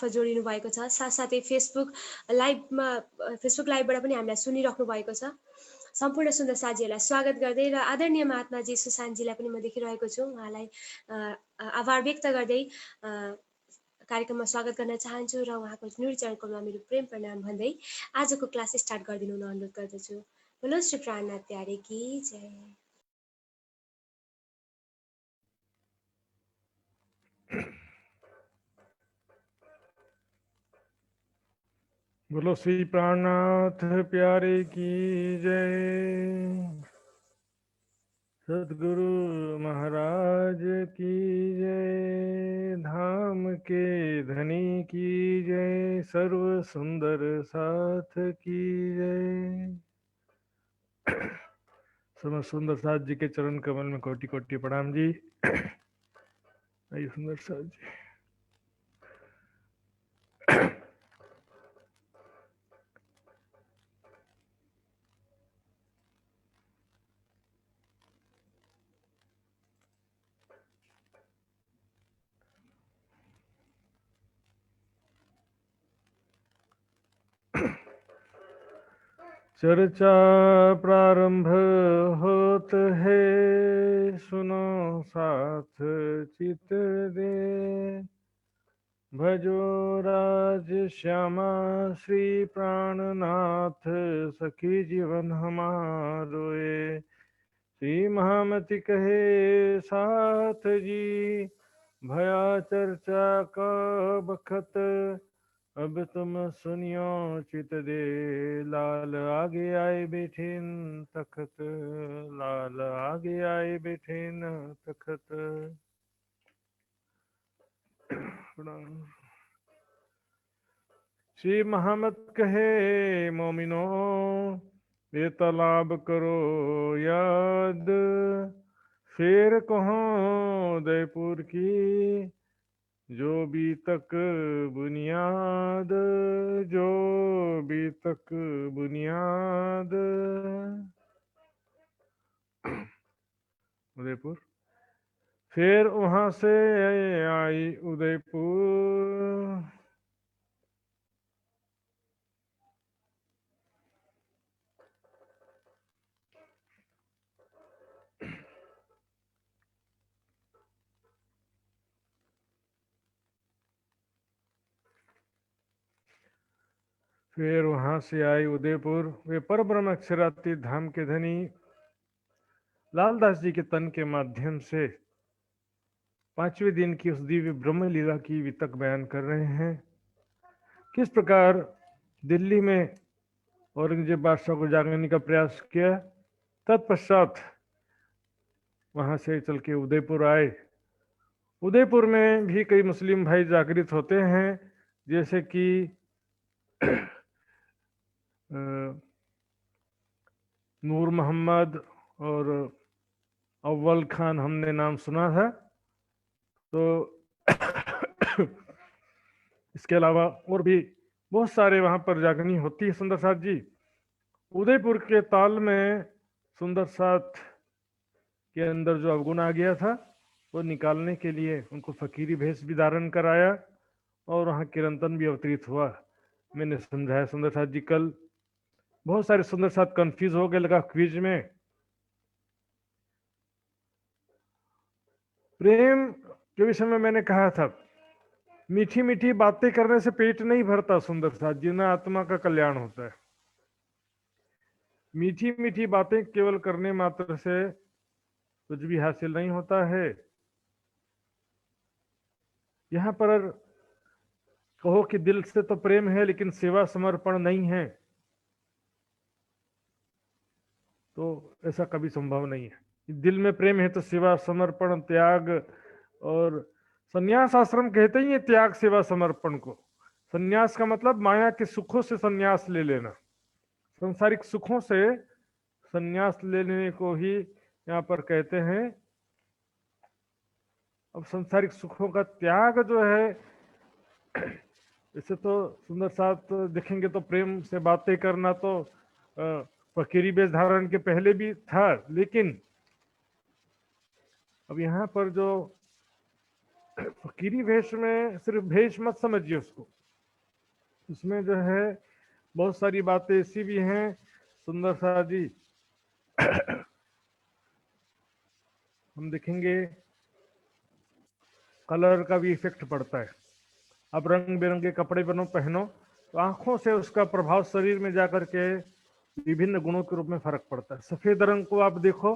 मार्फत जोडिनु भएको छ। साथसाथै फेसबुक लाइभबाट पनि हामीलाई सुनिराख्नु भएको छ। सम्पूर्ण सुन्दर साथीहरूलाई स्वागत गर्दै र आदरणीय महात्माजी सुशान्तजीलाई पनि म देखिरहेको छु। उहाँलाई आभार व्यक्त गर्दै कार्यक्रममा स्वागत गर्न चाहन्छु र उहाँको नुरी चरणकोमा मेरो प्रेम प्रणाम भन्दै आजको क्लास स्टार्ट गरिदिनु हुन अनुरोध गर्दछु। बोलो श्री प्राणनाथ प्यारे की जय। बोलो श्री प्राणनाथ प्यारे की जय। सद्गुरु महाराज की जय। धाम के धनी की जय। सर्व सुंदर साथ की जय। सर्व सुंदर साथ जी के चरण कमल में कोटि कोटि प्रणाम जी। आइए सुंदर साथ जी। चर्चा प्रारंभ होत है, सुनो साथ चित दे। भजो राज श्यामा श्री प्राणनाथ, सखी जीवन हमारोए। श्री महामति कहे साथ जी, भया चर्चा का बखत। अब तुम सुनियो चित दे, लाल आगे आए बैठेन तखत। लाल आगे आए बैठेन तखत। श्री महामत कहे मोमिनो, ये तालाब करो याद। फिर कहो उदयपुर की, जो भी तक बुनियाद। जो भी तक बुनियाद। उदयपुर। फिर वहां से आई उदयपुर। फिर वहां से आई उदयपुर। वे परब्रह्म अक्षरातीत धाम के धनी लालदास जी के तन के माध्यम से 5वें दिन की उस दिव्य ब्रह्म लीला की वितक बयान कर रहे हैं। किस प्रकार दिल्ली में औरंगजेब बादशाह को जागने का प्रयास किया, तत्पश्चात वहां से चल के उदयपुर आए। उदयपुर में भी कई मुस्लिम भाई जागृत होते हैं, जैसे कि नूर मोहम्मद और अव्वल खान, हमने नाम सुना था। तो इसके अलावा और भी बहुत सारे वहां पर जागनी होती है। सुंदर साथ जी उदयपुर के ताल में सुंदर साथ के अंदर जो अवगुण आ गया था, वो निकालने के लिए उनको फकीरी भेष भी धारण कराया और वहाँ किरंतन भी अवतरित हुआ। मैंने समझाया सुंदर साथ जी कल। बहुत सारे सुंदर साथ कंफ्यूज हो गए लगा क्विज में। प्रेम के विषय में मैंने कहा था, मीठी मीठी बातें करने से पेट नहीं भरता सुंदर साथ जी, ना आत्मा का कल्याण होता है। मीठी मीठी बातें केवल करने मात्र से कुछ भी हासिल नहीं होता है। यहाँ पर कहो कि दिल से तो प्रेम है लेकिन सेवा समर्पण नहीं है, तो ऐसा कभी संभव नहीं है। दिल में प्रेम है तो सेवा समर्पण त्याग, और संन्यास आश्रम कहते ही है त्याग सेवा समर्पण को। संन्यास का मतलब माया के सुखों से संन्यास ले लेना, संसारिक सुखों से संन्यास लेने को ही यहाँ पर कहते हैं। अब संसारिक सुखों का त्याग जो है, इसे तो सुंदर साथ देखेंगे तो प्रेम से बातें करना तो फकीरी वेश धारण के पहले भी था, लेकिन अब यहाँ पर जो फकीरी वेश में सिर्फ भेष मत समझिए उसको, उसमें जो है बहुत सारी बातें ऐसी भी हैं सुंदर सा जी। हम देखेंगे कलर का भी इफेक्ट पड़ता है। अब रंग बिरंगे कपड़े पहनो तो आंखों से उसका प्रभाव शरीर में जाकर के विभिन्न गुणों के रूप में फर्क पड़ता है। सफेद रंग को आप देखो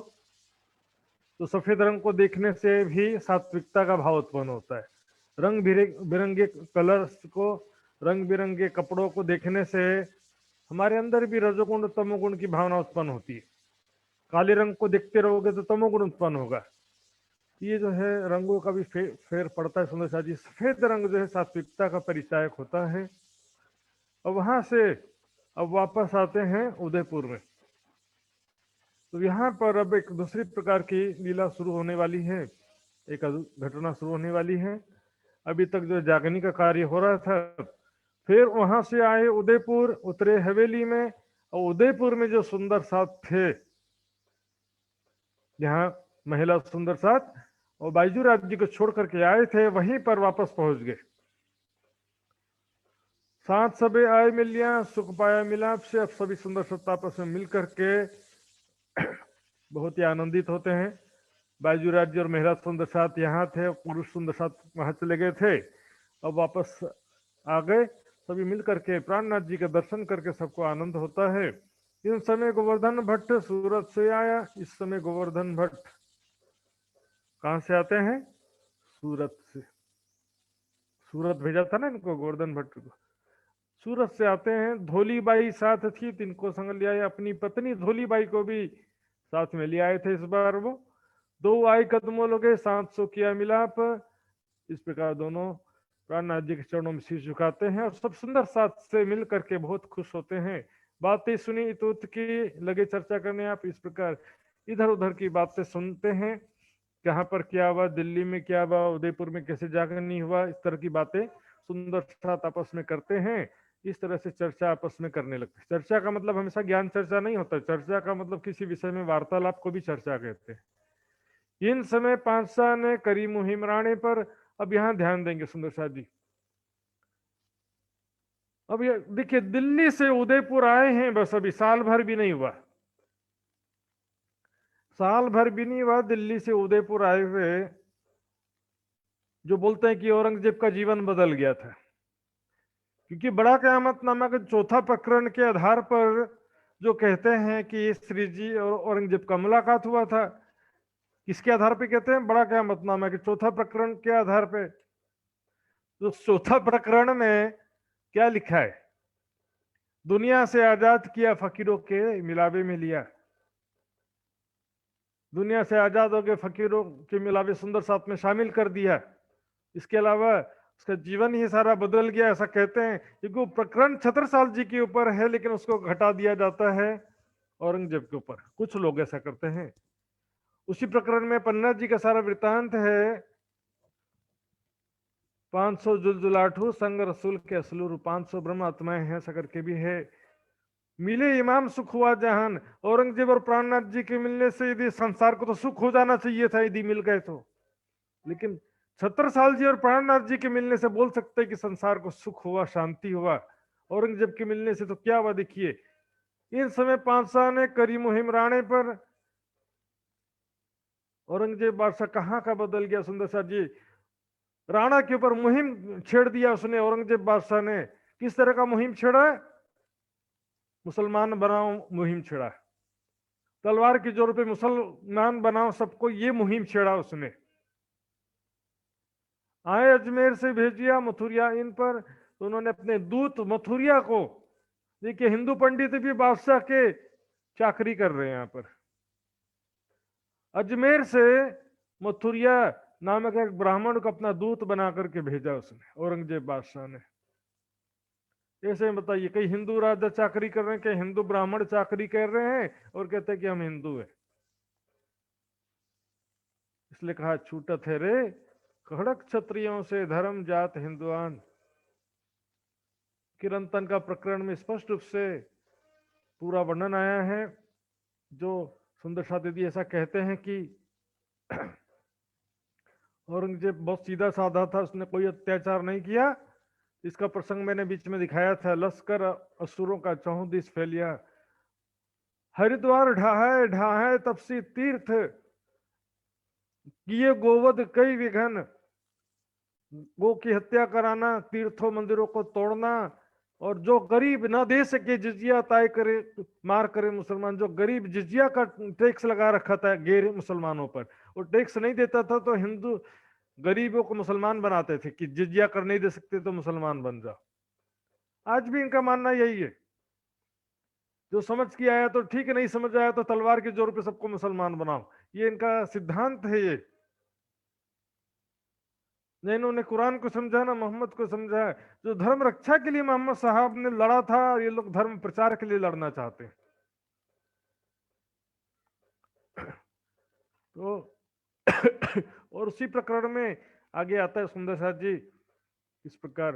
तो सफेद रंग को देखने से भी सात्विकता का भाव उत्पन्न होता है। रंग बिरंगे कलर्स को, रंग बिरंगे कपड़ों को देखने से हमारे अंदर भी रजोगुण तमोगुण की भावना उत्पन्न होती है। काले रंग को देखते रहोगे तो तमोगुण उत्पन्न होगा। ये जो है रंगों का भी फेर पड़ता है सुंदर सा जी। सफेद रंग जो है सात्विकता का परिचायक होता है। और वहां से अब वापस आते हैं उदयपुर में। तो यहाँ पर अब एक दूसरी प्रकार की लीला शुरू होने वाली है, एक घटना शुरू होने वाली है। अभी तक जो जागनी का कार्य हो रहा था, फिर वहां से आए उदयपुर, उतरे हवेली में, और उदयपुर में जो सुंदर साथ थे, यहाँ महिला सुंदर साथ और बाईजूराज जी को छोड़ करके आए थे, वहीं पर वापस पहुंच गए। साथ सबे आए मिलिया, सुख पाया मिलाप से। अब सभी सुंदर सत्ता आपस में मिल करके बहुत ही आनंदित होते हैं। बाईजूराज जी और महिला सुंदर साथ यहाँ थे, पुरुष सुंदर साथ वहां चले गए थे, अब वापस आ गए। सभी मिल करके प्राणनाथ जी के दर्शन करके सबको आनंद होता है। इन समय गोवर्धन भट्ट सूरत से आया। इस समय गोवर्धन भट्ट कहां से आते हैं? सूरत से। सूरत भेजा था ना इनको, गोवर्धन भट्ट को। सूरत से आते हैं। धोली बाई साथ थी, तिनको संग ले आए। अपनी पत्नी धोली बाई को भी साथ में ले आए थे इस बार वो। दो आए कदमों लोगे, 700 किया मिलाप। इस प्रकार दोनों प्राणनाथ जी के चरणों में शीश झुकाते हैं और सब सुंदर साथ से मिल करके बहुत खुश होते हैं। बातें सुनी इतुत की, लगे चर्चा करने। आप इस प्रकार इधर उधर की बातें सुनते हैं, कहाँ पर क्या हुआ, दिल्ली में क्या हुआ, उदयपुर में कैसे जागरण हुआ, इस तरह की बातें सुंदर साथ आपस में करते हैं। इस तरह से चर्चा आपस में करने लगते हैं। चर्चा का मतलब हमेशा ज्ञान चर्चा नहीं होता, चर्चा का मतलब किसी विषय में वार्तालाप को भी चर्चा कहते हैं। इन समय पांचसा ने करी मुहिम राणे पर। अब यहां ध्यान देंगे सुंदर साथ जी। अब ये देखिए, दिल्ली से उदयपुर आए हैं, बस अभी साल भर भी नहीं हुआ, साल भर भी नहीं हुआ दिल्ली से उदयपुर आए हुए। जो बोलते हैं कि औरंगजेब का जीवन बदल गया था, क्योंकि बड़ा क़यामत नामा के चौथा प्रकरण के आधार पर जो कहते हैं कि श्री जी और औरंगजेब का मुलाकात हुआ था, किसके आधार पे कहते हैं? बड़ा क़यामत नामा के चौथा प्रकरण के आधार पे। तो चौथा प्रकरण में क्या लिखा है? दुनिया से आजाद किया, फकीरों के मिलावे में लिया। दुनिया से आजाद हो गए, फकीरों के मिलावे सुंदर साथ में शामिल कर दिया। इसके अलावा उसका जीवन ही सारा बदल गया, ऐसा कहते हैं। क्योंकि वो प्रकरण छत्रसाल जी के ऊपर है, लेकिन उसको घटा दिया जाता है औरंगजेब के ऊपर। कुछ लोग ऐसा करते हैं। उसी प्रकरण में पन्ना जी का सारा वृतांत है। 500 जुलजुलाठू संग रसूल के असलूर, 500 ब्रह्म आत्माएं हैं सकर के भी है। मिले इमाम सुख हुआ जहान। औरंगजेब और प्राणनाथ जी के मिलने से यदि संसार को तो सुख हो जाना चाहिए था, यदि मिल गए तो, लेकिन छत्रसाल जी और प्राणनाथ जी के मिलने से बोल सकते हैं कि संसार को सुख हुआ, शांति हुआ। औरंगजेब के मिलने से तो क्या हुआ? देखिए, इन समय पांचसा ने करी मुहिम राणे पर। औरंगजेब बादशाह कहां का बदल गया सुंदर सा जी। राणा के ऊपर मुहिम छेड़ दिया उसने, औरंगजेब बादशाह ने। किस तरह का मुहिम छेड़ा? मुसलमान बनाओ मुहिम छेड़ा, तलवार की जोर पे मुसलमान बनाओ सबको, ये मुहिम छेड़ा उसने। आए अजमेर से भेजिया मथुरिया इन पर। तो उन्होंने अपने दूत मथुरिया को, देखिए हिंदू पंडित भी बादशाह के चाकरी कर रहे हैं यहाँ पर। अजमेर से मथुरिया नामक एक ब्राह्मण को अपना दूत बना करके भेजा उसने, औरंगजेब बादशाह ने। ऐसे बताइए, कई हिंदू राजा चाकरी कर रहे हैं, कई हिंदू ब्राह्मण चाकरी कर रहे हैं और कहते हैं कि हम हिंदू हैं। इसलिए कहा, छूटत है रे खड़क क्षत्रियों से धर्म जात हिंदुआन। किरंतन का प्रकरण में स्पष्ट रूप से पूरा वर्णन आया है। जो सुंदर सा दीदी ऐसा कहते हैं कि औरंगजेब बहुत सीधा साधा था, उसने कोई अत्याचार नहीं किया। इसका प्रसंग मैंने बीच में दिखाया था। लश्कर असुरों का 34 फैलिया, हरिद्वार ढाहे ढाहे तपसी तीर्थ, किए गोवध कई विघन। गो की हत्या कराना, तीर्थों मंदिरों को तोड़ना, और जो गरीब ना दे सके जिजिया तय करे, मार करे मुसलमान। जो गरीब जिजिया का टैक्स लगा रखा था गैर मुसलमानों पर, वो टैक्स नहीं देता था तो हिंदू गरीबों को मुसलमान बनाते थे कि जिजिया कर नहीं दे सकते तो मुसलमान बन जाओ। आज भी इनका मानना यही है। जो समझ के आया तो ठीक है, नहीं समझ आया तो तलवार के जोर पे सबको मुसलमान बनाओ, ये इनका सिद्धांत है। ये न इन्होंने कुरान को समझा ना मोहम्मद को समझा। जो धर्म रक्षा के लिए मोहम्मद साहब ने लड़ा था, ये लोग धर्म प्रचार के लिए लड़ना चाहते हैं। तो और उसी प्रकरण में आगे आता है सुंदर साथ जी, इस प्रकार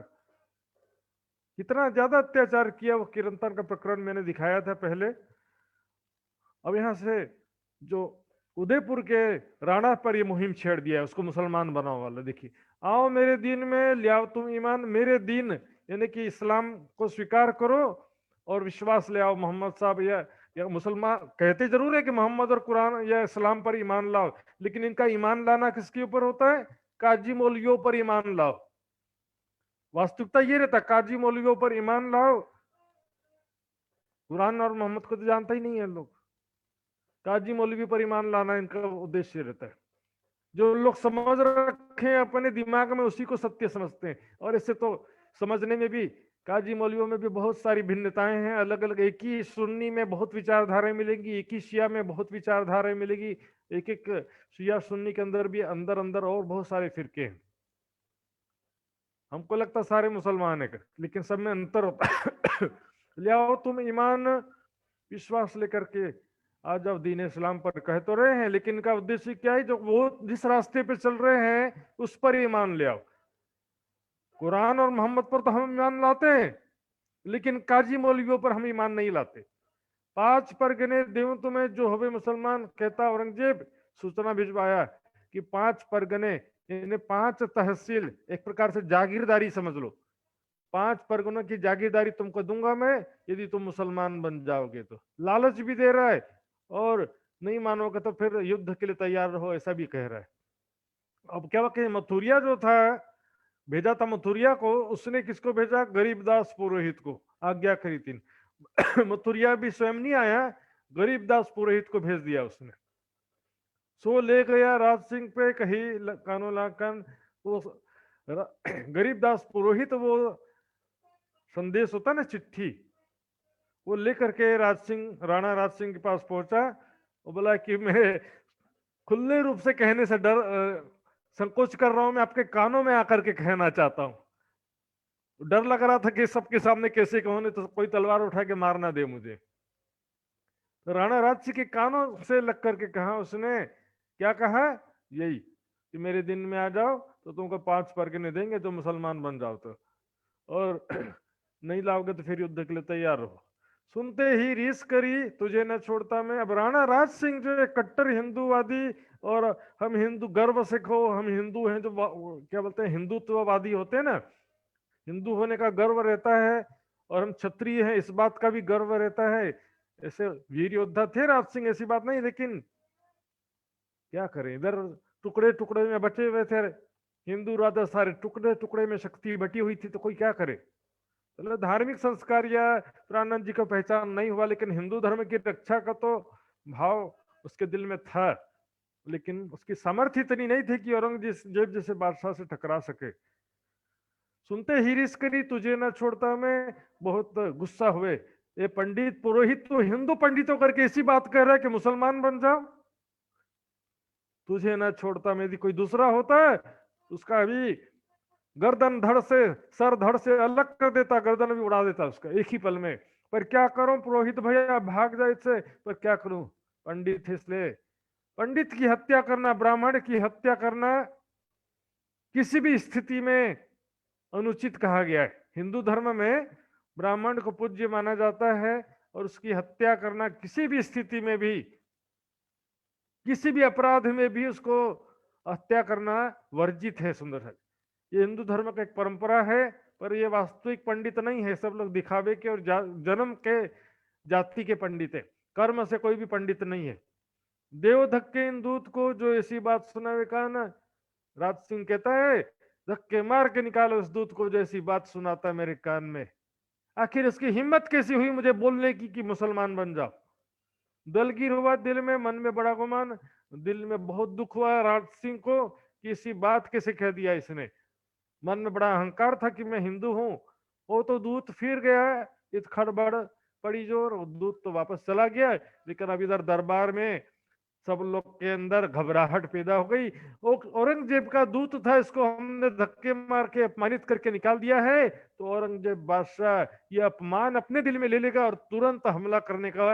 कितना ज्यादा अत्याचार किया। वो किरंतन का प्रकरण मैंने दिखाया था पहले। अब यहां से जो उदयपुर के राणा पर ये मुहिम छेड़ दिया है, उसको मुसलमान बनाओ वाला। देखिए, आओ मेरे दीन में, ले आओ तुम ईमान। मेरे दीन यानी कि इस्लाम को स्वीकार करो और विश्वास ले आओ। मोहम्मद साहब या मुसलमान कहते जरूर है कि मोहम्मद और कुरान या इस्लाम पर ईमान लाओ, लेकिन इनका ईमान लाना किसके ऊपर होता है? काजी मौलवियों पर ईमान लाओ। वास्तविकता ये रहता, काजी मौलवियों पर ईमान लाओ। कुरान और मोहम्मद को तो जानता ही नहीं है लोग। काजी मौलवी पर ईमान लाना इनका उद्देश्य रहता है। जो लोग समझ रखे अपने दिमाग में उसी को सत्य समझते हैं। और इससे तो समझने में भी काजी मौलवियों में भी बहुत सारी भिन्नताएं हैं, अलग अलग। एक ही सुन्नी में बहुत विचारधाराएं मिलेंगी, एक ही शिया में बहुत विचारधाराएं मिलेगी। एक एक शिया सुन्नी के अंदर भी अंदर अंदर और बहुत सारे फिरके हैं। हमको लगता सारे मुसलमान है, लेकिन सब में अंतर होता है। ले आओ तुम ईमान, विश्वास लेकर के आ जाओ दीन इस्लाम पर। कह तो रहे हैं, लेकिन इनका उद्देश्य क्या है? जो वो जिस रास्ते पे चल रहे हैं उस पर ईमान ले आओ। कुरान और मोहम्मद पर तो हम ईमान लाते हैं, लेकिन काजी मौलवियों पर हम ईमान नहीं लाते। 5 परगने देव तुम्हें जो हवे मुसलमान, कहता औरंगजेब। सूचना भिजवाया कि 5 परगने यानी 5 तहसील, एक प्रकार से जागीरदारी समझ लो। 5 परगनों की जागीरदारी तुमको दूंगा मैं यदि तुम मुसलमान बन जाओगे तो। लालच भी दे रहा है, और नहीं मानोगे तो फिर युद्ध के लिए तैयार रहो, ऐसा भी कह रहा है। अब क्या वाकई मथुरिया जो था, भेजा था मथुरिया को, उसने किसको भेजा? गरीबदास पुरोहित को, आज्ञा करी थी। मथुरिया भी स्वयं नहीं आया, गरीबदास पुरोहित को भेज दिया उसने। सो ले गया राज सिंह पे कही कानो लाकन। वो गरीबदास पुरोहित वो संदेश होता ना, चिट्ठी, वो लेकर के राज सिंह, राणा राज सिंह के पास पहुंचा। वो बोला कि मैं खुले रूप से कहने से संकोच कर रहा हूं, मैं आपके कानों में आकर के कहना चाहता हूं। डर लग रहा था कि सबके सामने कैसे कहूं, नहीं तो कोई तलवार उठा के मार ना दे मुझे। तो राणा राज सिंह के कानों से लग करके कहा उसने। क्या कहा? यही कि मेरे दिन में आ जाओ तो तुमको 5 परगने देंगे, जो मुसलमान बन जाओ तो, और नहीं लाओगे तो फिर युद्ध के लिए तैयार रहो। सुनते ही रीस करी तुझे न छोड़ता मैं। अब राणा राज सिंह जो एक कट्टर हिंदूवादी, और हम हिंदू गर्व से कहो हम हिंदू हैं, जो क्या बोलते हैं हिंदुत्ववादी होते हैं ना, हिंदू होने का गर्व रहता है, और हम क्षत्रिय हैं इस बात का भी गर्व रहता है। ऐसे वीर योद्धा थे राज सिंह, ऐसी बात नहीं, लेकिन क्या करें, इधर टुकड़े टुकड़े में बचे हुए थे हिंदू राजा, सारे टुकड़े टुकड़े में शक्ति बटी हुई थी, तो कोई क्या करे। चलो धार्मिक संस्कार या प्राणनाथ जी का पहचान नहीं हुआ, लेकिन हिंदू धर्म की रक्षा का तो भाव उसके दिल में था। लेकिन उसकी सामर्थ्य इतनी नहीं थी कि औरंगजेब जैसे बादशाह से टकरा सके। सुनते ही रिस करी तुझे न छोड़ता मैं, बहुत गुस्सा हुए। ये पंडित पुरोहित तो हिंदू पंडितों करके ऐसी बात कह रहा है कि मुसलमान बन जाओ, तुझे न छोड़ता मैं। यदि कोई दूसरा होता है उसका भी गर्दन धड़ से, सर धड़ से अलग कर देता, गर्दन भी उड़ा देता उसका एक ही पल में। पर क्या करूं पुरोहित भैया, भाग जाए इससे, पर क्या करूं, पंडित है इसलिए। पंडित की हत्या करना, ब्राह्मण की हत्या करना किसी भी स्थिति में अनुचित कहा गया है। हिंदू धर्म में ब्राह्मण को पूज्य माना जाता है, और उसकी हत्या करना किसी भी स्थिति में भी, किसी भी अपराध में भी उसको हत्या करना वर्जित है। सुंदर साथ, ये हिंदू धर्म का एक परंपरा है, पर ये वास्तविक पंडित नहीं है। सब लोग दिखावे के और जन्म के जाति के पंडित है, कर्म से कोई भी पंडित नहीं है। देव धक्के इन दूत को जो ऐसी बात सुनावे, कहा ना, राज सिंह कहता है धक्के मार के निकालो इस दूत को, जैसी बात सुनाता मेरे कान में। आखिर इसकी हिम्मत कैसी हुई मुझे बोलने की कि मुसलमान बन जाओ। दलगीर हुआ दिल में, मन में बड़ा गुमान, दिल में बहुत दुख हुआ राज सिंह को कि इसी बात कैसे कह दिया इसने। मन में बड़ा अहंकार था कि मैं हिंदू हूं। वो तो दूत फिर गया, इत खड़बड़ पड़ी जोर, दूत तो वापस चला गया। लेकिन अब इधर दरबार में सब लोग के अंदर घबराहट पैदा हो गई। औरंगजेब का दूत था, इसको हमने धक्के मार के अपमानित करके निकाल दिया है, तो औरंगजेब बादशाह ये अपमान अपने दिल में ले लेगा और तुरंत हमला करने का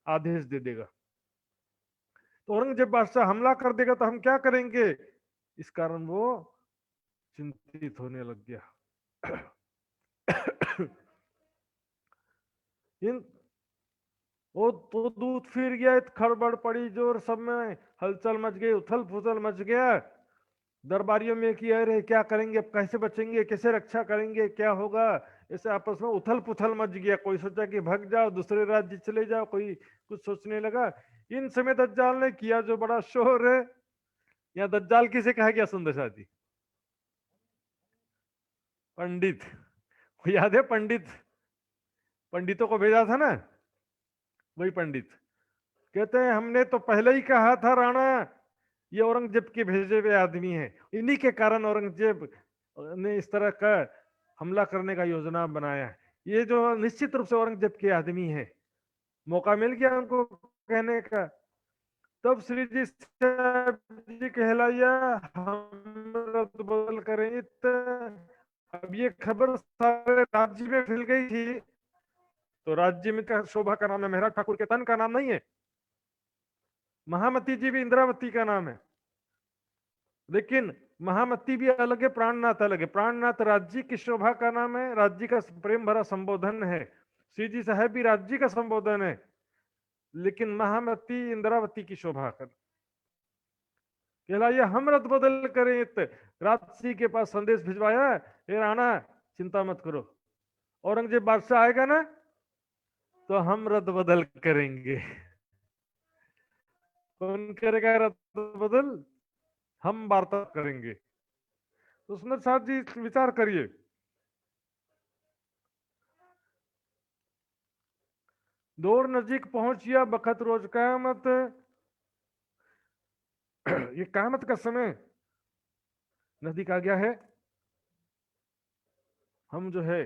आदेश दे देगा। तो औरंगजेब बादशाह हमला कर देगा तो हम क्या करेंगे, इस कारण वो चिंतित होने लग गया। इन वो तो दूध फिर गया, खड़बड़ पड़ी जोर, सब में हलचल मच गई, उथल पुथल मच गया। दरबारियों में कि अरे क्या करेंगे, अब कैसे बचेंगे, कैसे रक्षा करेंगे, क्या होगा, ऐसे आपस में उथल पुथल मच गया। कोई सोचा कि भाग जाओ, दूसरे राज्य चले जाओ, कोई कुछ सोचने लगा। इन समय दज्जाल ने किया जो बड़ा शोर है। यहाँ दज्जाल किसे कहा गया सुंदर साथी? पंडित। याद है पंडित, पंडितों को भेजा था ना, वही पंडित। कहते हैं हमने तो पहले ही कहा था राणा, ये औरंगजेब के भेजे हुए आदमी हैं, इन्हीं के कारण औरंगजेब ने इस तरह का हमला करने का योजना बनाया। ये जो निश्चित रूप से औरंगजेब के आदमी है। मौका मिल गया उनको कहने का। तब श्री जी साहब जी कहलाया हम रद्द बदल करें। अब ये खबर सारे राज्य में फैल गई थी। तो राज्य में का शोभा का नाम है, मेहरा ठाकुर के तन का नाम नहीं है। महामती जी भी इंदिरावती का नाम है, लेकिन महामती भी अलग है, प्राणनाथ अलग है। प्राणनाथ राज्य की शोभा का नाम है, राज्य का प्रेम भरा संबोधन है। श्री जी साहब भी राज्य का संबोधन है, लेकिन महामती इंदिरावती की शोभा कर कहलाइए हम रद्द बदल करें। राजसी के पास संदेश भिजवाया, हे राणा चिंता मत करो, औरंगजेब बादशाह आएगा ना तो हम रद्द बदल करेंगे। कौन करेगा रद्द बदल? हम वार्ता करेंगे। तो सुंदर साहब जी विचार करिए, दौर नजीक पहुंचिया बखत रोज कयामत। ये कयामत का समय नजदीक आ गया है। हम जो है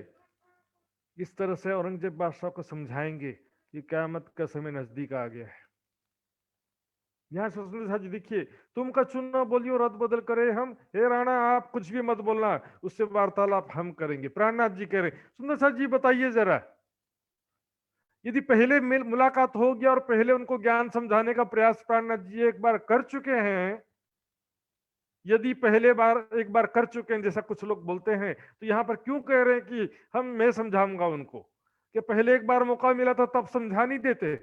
इस तरह से औरंगजेब बादशाह को समझाएंगे कि कयामत का समय नजदीक आ गया है। यहाँ सुंदर साहब जी देखिए, तुम का चुनना बोलियो रद्द बदल करे हम, हे राणा आप कुछ भी मत बोलना, उससे वार्तालाप हम करेंगे। प्राणनाथ जी कह रहे। सुंदर साहब जी बताइए जरा, यदि पहले मुलाकात हो गया और पहले उनको ज्ञान समझाने का प्रयास प्राणनाथ जी एक बार कर चुके हैं, यदि पहले बार एक बार कर चुके हैं जैसा कुछ लोग बोलते हैं, तो यहाँ पर क्यों कह रहे हैं कि मैं समझाऊंगा उनको? कि पहले एक बार मौका मिला था तब समझा नहीं देते?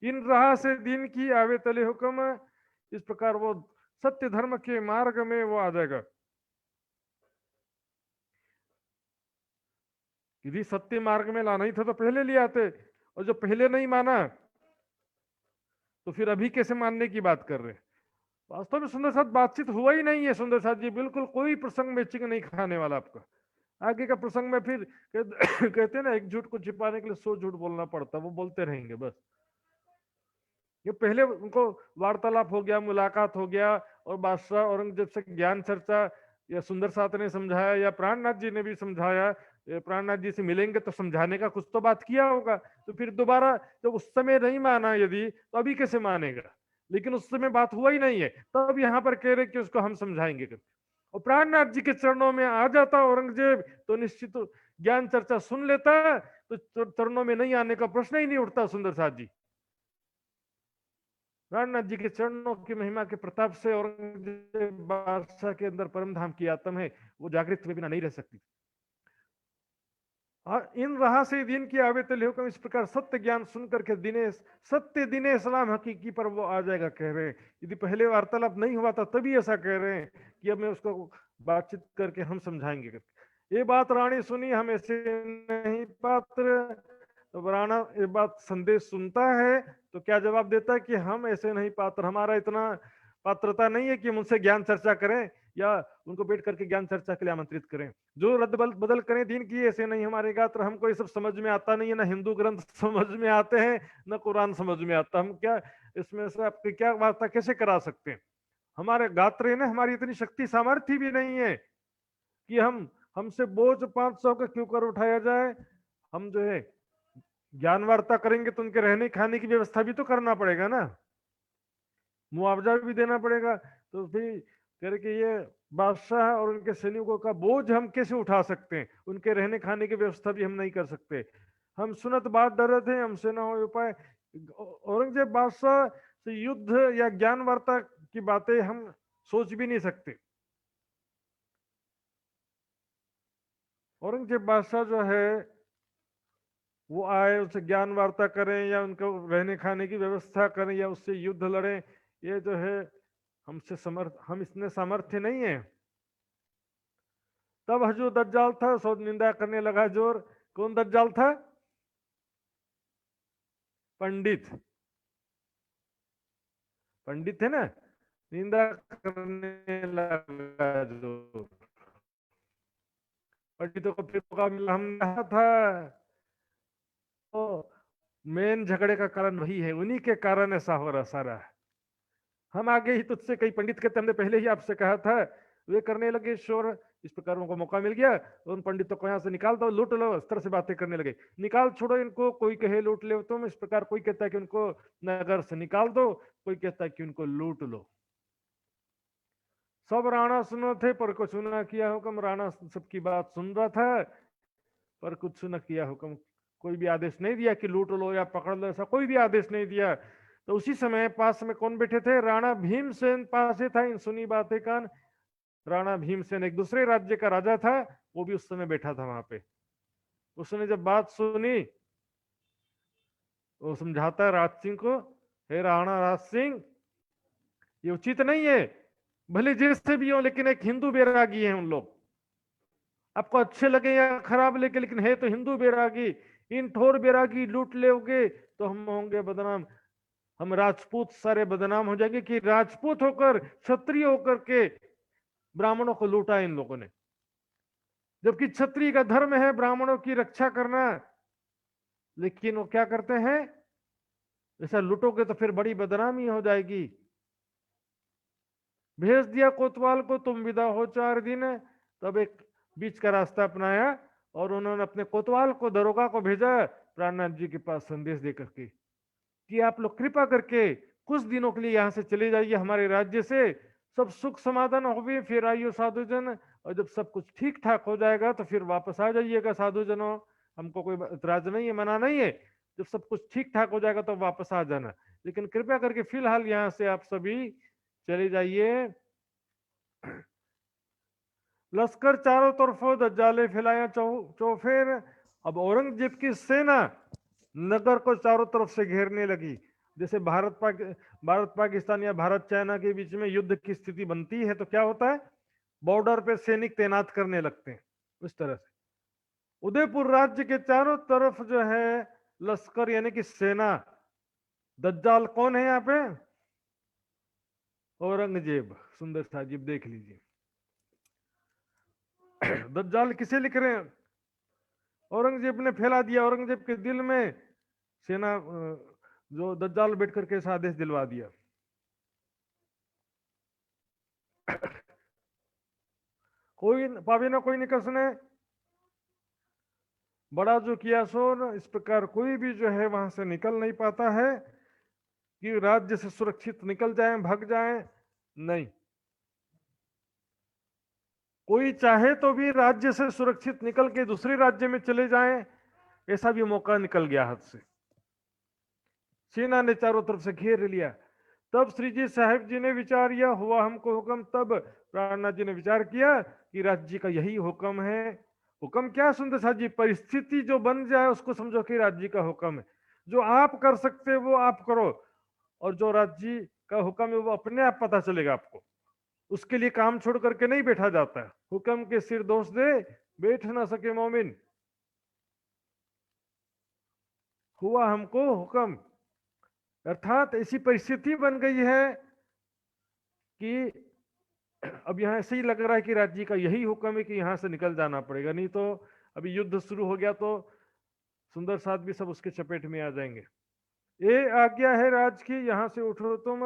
इन राह से दिन की आवे तले हुक्म, इस प्रकार वो सत्य धर्म के मार्ग में वो आ जाएगा। यदि सत्य मार्ग में लाना ही था तो पहले ले आते, और जो पहले नहीं माना तो फिर अभी कैसे मानने की बात कर रहे हैं? वास्तव में सुंदर साथ बातचीत हुआ ही नहीं है सुंदर साथ जी, बिल्कुल कोई प्रसंग मैचिंग नहीं खाने वाला आपका। आगे का प्रसंग में फिर कहते हैं ना, एक झूठ को छिपाने के लिए 100 झूठ बोलना पड़ता, वो बोलते रहेंगे बस। ये पहले उनको वार्तालाप हो गया, मुलाकात हो गया, और बादशाह औरंगजेब से ज्ञान चर्चा, या सुंदर साथ ने समझाया या प्राणनाथ जी ने भी समझाया। प्राणनाथ जी से मिलेंगे तो समझाने का कुछ तो बात किया होगा, तो फिर दोबारा जब उस समय नहीं माना यदि, तो अभी कैसे मानेगा? लेकिन उस समय बात हुआ ही नहीं है, तब यहाँ पर कह रहे कि उसको हम समझाएंगे। और प्राणनाथ जी के चरणों में आ जाता औरंगजेब तो निश्चित ज्ञान चर्चा सुन लेता, तो चरणों में नहीं आने का प्रश्न ही नहीं उठता सुंदर साथ जी। प्राणनाथ जी के चरणों की महिमा के प्रताप से औरंगजेब बादशाह के अंदर परम धाम की आत्म है, वो जागृत हुए बिना नहीं रह सकती। इन रहा से दिन की आवे तले हुक्म, इस प्रकार सत्य ज्ञान सुन करके दिनेश सत्य दिने इस्लाम हकीकी पर वो आ जाएगा, कह रहे हैं। यदि पहले वार्तालाप नहीं हुआ था तभी ऐसा कह रहे हैं कि अब मैं उसको बातचीत करके हम समझाएंगे। ये बात रानी सुनी, हम ऐसे नहीं पात्र। तो राणा ये बात संदेश सुनता है तो क्या जवाब देता है कि हम ऐसे नहीं पात्र, हमारा इतना पात्रता नहीं है कि हम उनसे ज्ञान चर्चा करें या उनको बैठ करके ज्ञान चर्चा के लिए आमंत्रित करें। जो रद्द बदल करें दीन की, ऐसे नहीं हमारे गात्र, हमको ये सब समझ में आता नहीं है, ना हिंदू ग्रंथ समझ में आते हैं ना कुरान समझ में आता, हम क्या इसमें से आपकी क्या वार्ता कैसे करा सकते हैं। हमारे गात्र ने हमारी इतनी शक्ति सामर्थ्य भी नहीं है कि हमसे बोझ 500 का क्यों कर उठाया जाए। हम जो है ज्ञान वार्ता करेंगे तो उनके रहने खाने की व्यवस्था भी तो करना पड़ेगा ना, मुआवजा भी देना पड़ेगा। तो फिर करके ये बादशाह और उनके सैनिकों का बोझ हम कैसे उठा सकते हैं, उनके रहने खाने की व्यवस्था भी हम नहीं कर सकते। हम सुनत बात डरत है, हमसे ना हो उपाय। औरंगजेब बादशाह से युद्ध या ज्ञान वार्ता की बातें हम सोच भी नहीं सकते। औरंगजेब बादशाह जो है वो आए, उससे ज्ञान वार्ता करें या उनको रहने खाने की व्यवस्था करें या उससे युद्ध लड़ें, ये जो है हम इसमें सामर्थ्य नहीं है। तब हजूर दज्जाल था, सो निंदा करने लगा जोर। कौन दज्जाल था? पंडित, पंडित है ना, निंदा करने लगा जोर। पंडितों को फिर हम कहा था तो मेन झगड़े का कारण वही है, उन्हीं के कारण ऐसा हो रहा सारा। हम आगे ही तुझसे, कई पंडित कहते हमने पहले ही आपसे कहा था, वे करने लगे शोर। इस प्रकार उनको मौका मिल गया, उन पंडितों को यहाँ से निकाल दो, लूट लो, इस तरह से बातें करने लगे। निकाल छोड़ो इनको, कोई कहे लूट ले तुम, इस प्रकार कोई कहता है कि उनको नगर से निकाल दो, कोई कहता है कि उनको लूट लो। सब राणा सुनो थे पर कुछ न किया हुक्म, राणा सबकी बात सुन रहा था पर कुछ न किया हुक्म, कोई भी आदेश नहीं दिया कि लूट लो या पकड़ लो, ऐसा कोई भी आदेश नहीं दिया। तो उसी समय पास में कौन बैठे थे? राणा भीमसेन पास था, इन सुनी बातें कान। राणा भीमसेन एक दूसरे राज्य का राजा था, वो भी उस समय बैठा था वहां पे। उसने जब बात सुनी, वो समझाता है राज सिंह को, हे राणा राज सिंह, ये उचित नहीं है, भले जैसे भी हो लेकिन एक हिंदू बैरागी है उन लोग, आपको अच्छे लगे या खराब लगे लेकिन है तो हिंदू बैरागी। इन ठोर बैरागी लूट लोगे तो हम होंगे बदनाम, हम राजपूत सारे बदनाम हो जाएंगे कि राजपूत होकर, क्षत्रिय होकर के ब्राह्मणों को लूटा इन लोगों ने, जबकि क्षत्रिय का धर्म है ब्राह्मणों की रक्षा करना। लेकिन वो क्या करते हैं, ऐसा लूटोगे तो फिर बड़ी बदनामी हो जाएगी। भेज दिया कोतवाल को, तुम विदा हो 4 दिन। तब एक बीच का रास्ता अपनाया और उन्होंने अपने कोतवाल को, दरोगा को भेजा प्राणनाथ जी के पास संदेश देकर के कि आप लोग कृपा करके कुछ दिनों के लिए यहाँ से चले जाइए हमारे राज्य से, सब सुख समाधान हो गए, फिर आइयो साधुजन, और जब सब कुछ ठीक ठाक हो जाएगा तो फिर वापस आ जाइएगा साधुजनों, हमको कोई इतराज नहीं है, मना नहीं है। जब सब कुछ ठीक ठाक हो जाएगा तो वापस आ जाना, लेकिन कृपया करके फिलहाल यहाँ से आप सभी चले जाइए। लश्कर चारों तरफों दज्जाले फैलाया चौफेर। अब औरंगजेब की सेना नगर को चारों तरफ से घेरने लगी। जैसे भारत पाकिस्तान या भारत चाइना के बीच में युद्ध की स्थिति बनती है तो क्या होता है, बॉर्डर पे सैनिक तैनात करने लगते हैं, उस तरह से उदयपुर राज्य के चारों तरफ जो है लश्कर यानी कि सेना। दज्जाल कौन है यहाँ पे? औरंगजेब। सुंदर साजिब देख लीजिए, दज्जाल किसे लिख रहे हैं? औरंगजेब ने फैला दिया, औरंगजेब के दिल में सेना जो दज्जाल बैठ करके ऐसा आदेश दिलवा दिया। कोई पावे ना कोई निकसने, बड़ा जो किया सो न, इस प्रकार कोई भी जो है वहां से निकल नहीं पाता है कि राज्य से सुरक्षित निकल जाए, भाग जाए, नहीं। कोई चाहे तो भी राज्य से सुरक्षित निकल के दूसरे राज्य में चले जाएं, ऐसा भी मौका निकल गया हाथ से। सेना ने चारों तरफ से घेर लिया। तब श्री जी साहिब जी ने विचार किया, हुआ हमको हुक्म। तब प्राणनाथ जी ने विचार किया कि राज्य का यही हुक्म है, हुक्म क्या है सुंदर साहब जी? परिस्थिति जो बन जाए उसको समझो कि राज्य का हुक्म है। जो आप कर सकते वो आप करो, और जो राज्य का हुक्म है वो अपने आप पता चलेगा आपको। उसके लिए काम छोड़ करके नहीं बैठा जाता है। हुक्म के सिर दोष दे बैठ ना सके मोमिन, हुआ हमको हुक्म। अर्थात ऐसी परिस्थिति बन गई है कि अब यहाँ ऐसे ही लग रहा है कि राज्य का यही हुक्म है कि यहाँ से निकल जाना पड़ेगा, नहीं तो अभी युद्ध शुरू हो गया तो सुंदर साथ भी सब उसके चपेट में आ जाएंगे। ये आज्ञा है राज की, यहाँ से उठो तुम,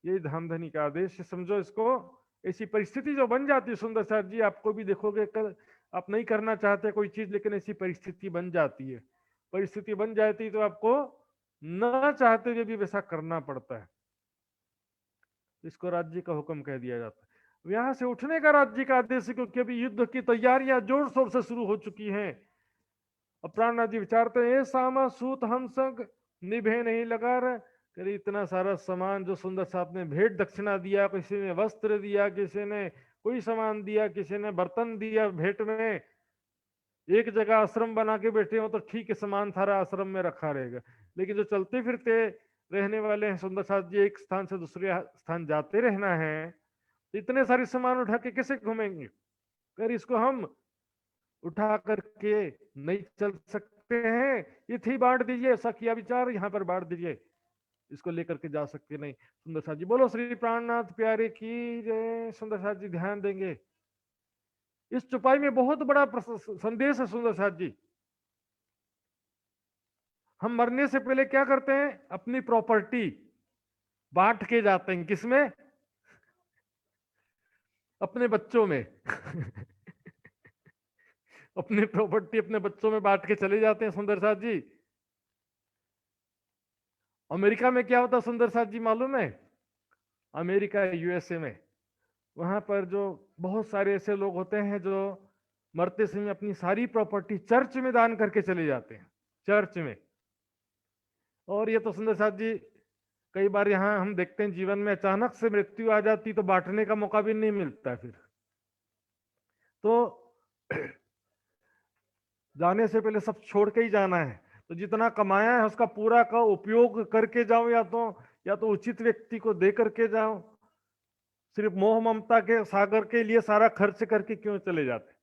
ये धामधनी का आदेश है, समझो इसको। ऐसी परिस्थिति जो बन जाती है सुंदर साथ जी, आपको भी देखोगे कल आप नहीं करना चाहते कोई चीज, लेकिन ऐसी परिस्थिति बन जाती है। परिस्थिति बन जाती है तो आपको न चाहते हुए भी वैसा करना पड़ता है। इसको राज्य का हुक्म कह दिया जाता है। यहाँ से उठने का राज्य का आदेश है, क्योंकि अभी युद्ध की तैयारियां जोर शोर से शुरू हो चुकी हैं। अब प्राणनाथ जी विचारते हैं, सामा सूत हम संग निभे नहीं लगा रहे। करी इतना सारा सामान जो सुंदर साहब ने भेंट दक्षिणा दिया, किसी ने वस्त्र दिया, किसी ने कोई सामान दिया, किसी ने बर्तन दिया भेंट में। एक जगह आश्रम बना के बैठे हो तो ठीक है, सामान सारा आश्रम में रखा रहेगा, लेकिन जो चलते फिरते रहने वाले हैं सुंदर साहब जी, एक स्थान से दूसरे स्थान जाते रहना है, इतने सारे सामान उठा के कैसे घूमेंगे? कर इसको हम उठा करके नहीं चल सकते हैं, ये थी बांट दीजिए, ऐसा किया विचार, यहाँ पर बांट दीजिए, इसको लेकर के जा सकते नहीं। सुंदर साथ जी बोलो श्री प्राणनाथ प्यारे की जय। सुंदर साथ जी ध्यान देंगे, इस चुपाई में बहुत बड़ा संदेश है सुंदर साथ जी। हम मरने से पहले क्या करते हैं? अपनी प्रॉपर्टी बांट के जाते हैं, किसमें? अपने बच्चों में अपनी प्रॉपर्टी अपने बच्चों में बांट के चले जाते हैं सुंदर साथ जी। अमेरिका में क्या होता सुंदर साथ जी मालूम है? अमेरिका यूएसए में, वहां पर जो बहुत सारे ऐसे लोग होते हैं जो मरते समय अपनी सारी प्रॉपर्टी चर्च में दान करके चले जाते हैं, चर्च में। और ये तो सुंदर साथ जी कई बार यहाँ हम देखते हैं, जीवन में अचानक से मृत्यु आ जाती तो बांटने का मौका भी नहीं मिलता फिर तो जाने से पहले सब छोड़ के ही जाना है। तो जितना कमाया है उसका पूरा का उपयोग करके जाओ, या तो उचित व्यक्ति को दे करके जाओ। सिर्फ मोह ममता के सागर के लिए सारा खर्च करके क्यों चले जाते?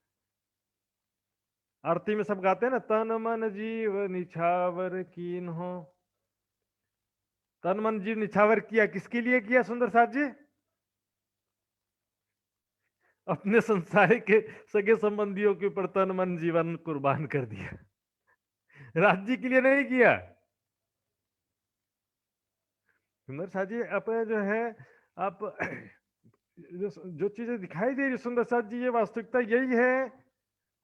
आरती में सब गाते हैं ना, तन मन जीव निछावर कीन हो। तन मन जीव निछावर किया, किसके लिए किया सुंदर साथ जी? अपने संसार के सगे संबंधियों के ऊपर तन मन जीवन कुर्बान कर दिया, राज्य के लिए नहीं किया। सुंदर साथ जी आप जो है, आप जो चीजें दिखाई दे रही सुंदर साथ जी, ये वास्तविकता यही है।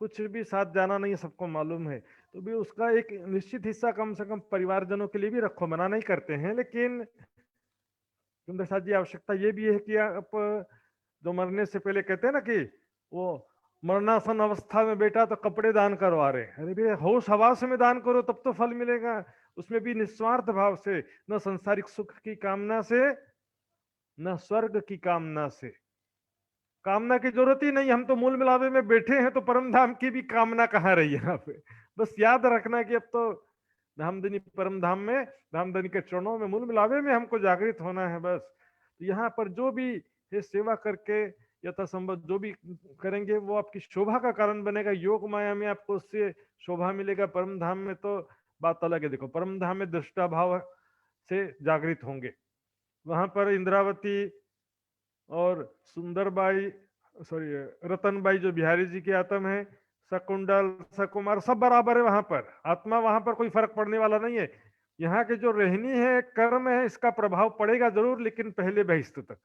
कुछ भी साथ जाना नहीं है, सबको मालूम है, तो भी उसका एक निश्चित हिस्सा कम से कम परिवारजनों के लिए भी रखो, मना नहीं करते हैं। लेकिन सुंदर साथ जी आवश्यकता ये भी है कि आप जो मरने से पहले कहते हैं ना कि वो मरणासन अवस्था में बेटा तो कपड़े दान करवा रहे, अरे भैया होश हवास में दान करो तब तो फल मिलेगा, उसमें भी निस्वार्थ भाव से, न संसारिक सुख की कामना से, न स्वर्ग की कामना से। कामना की जरूरत ही नहीं, हम तो मूल मिलावे में बैठे हैं, तो परम धाम की भी कामना कहाँ रही है यहाँ पे? बस याद रखना कि अब तो धामधनी परम धाम में, धामधनी के चरणों में, मूल मिलावे में हमको जागृत होना है बस। तो यहाँ पर जो भी ये सेवा करके यथासंभव जो भी करेंगे वो आपकी शोभा का कारण बनेगा। योग माया में आपको उससे शोभा मिलेगा, परम धाम में तो बात अलग है। देखो परम धाम में दृष्टा भाव से जागृत होंगे, वहां पर इंद्रावती और सुंदरबाई, सॉरी रतनबाई जो बिहारी जी के आत्म है, शकुंडल सकुमार सब बराबर है वहां पर। आत्मा वहां पर कोई फर्क पड़ने वाला नहीं है। यहाँ के जो रहनी है कर्म है, इसका प्रभाव पड़ेगा जरूर, लेकिन पहले बहिष्ठ तक,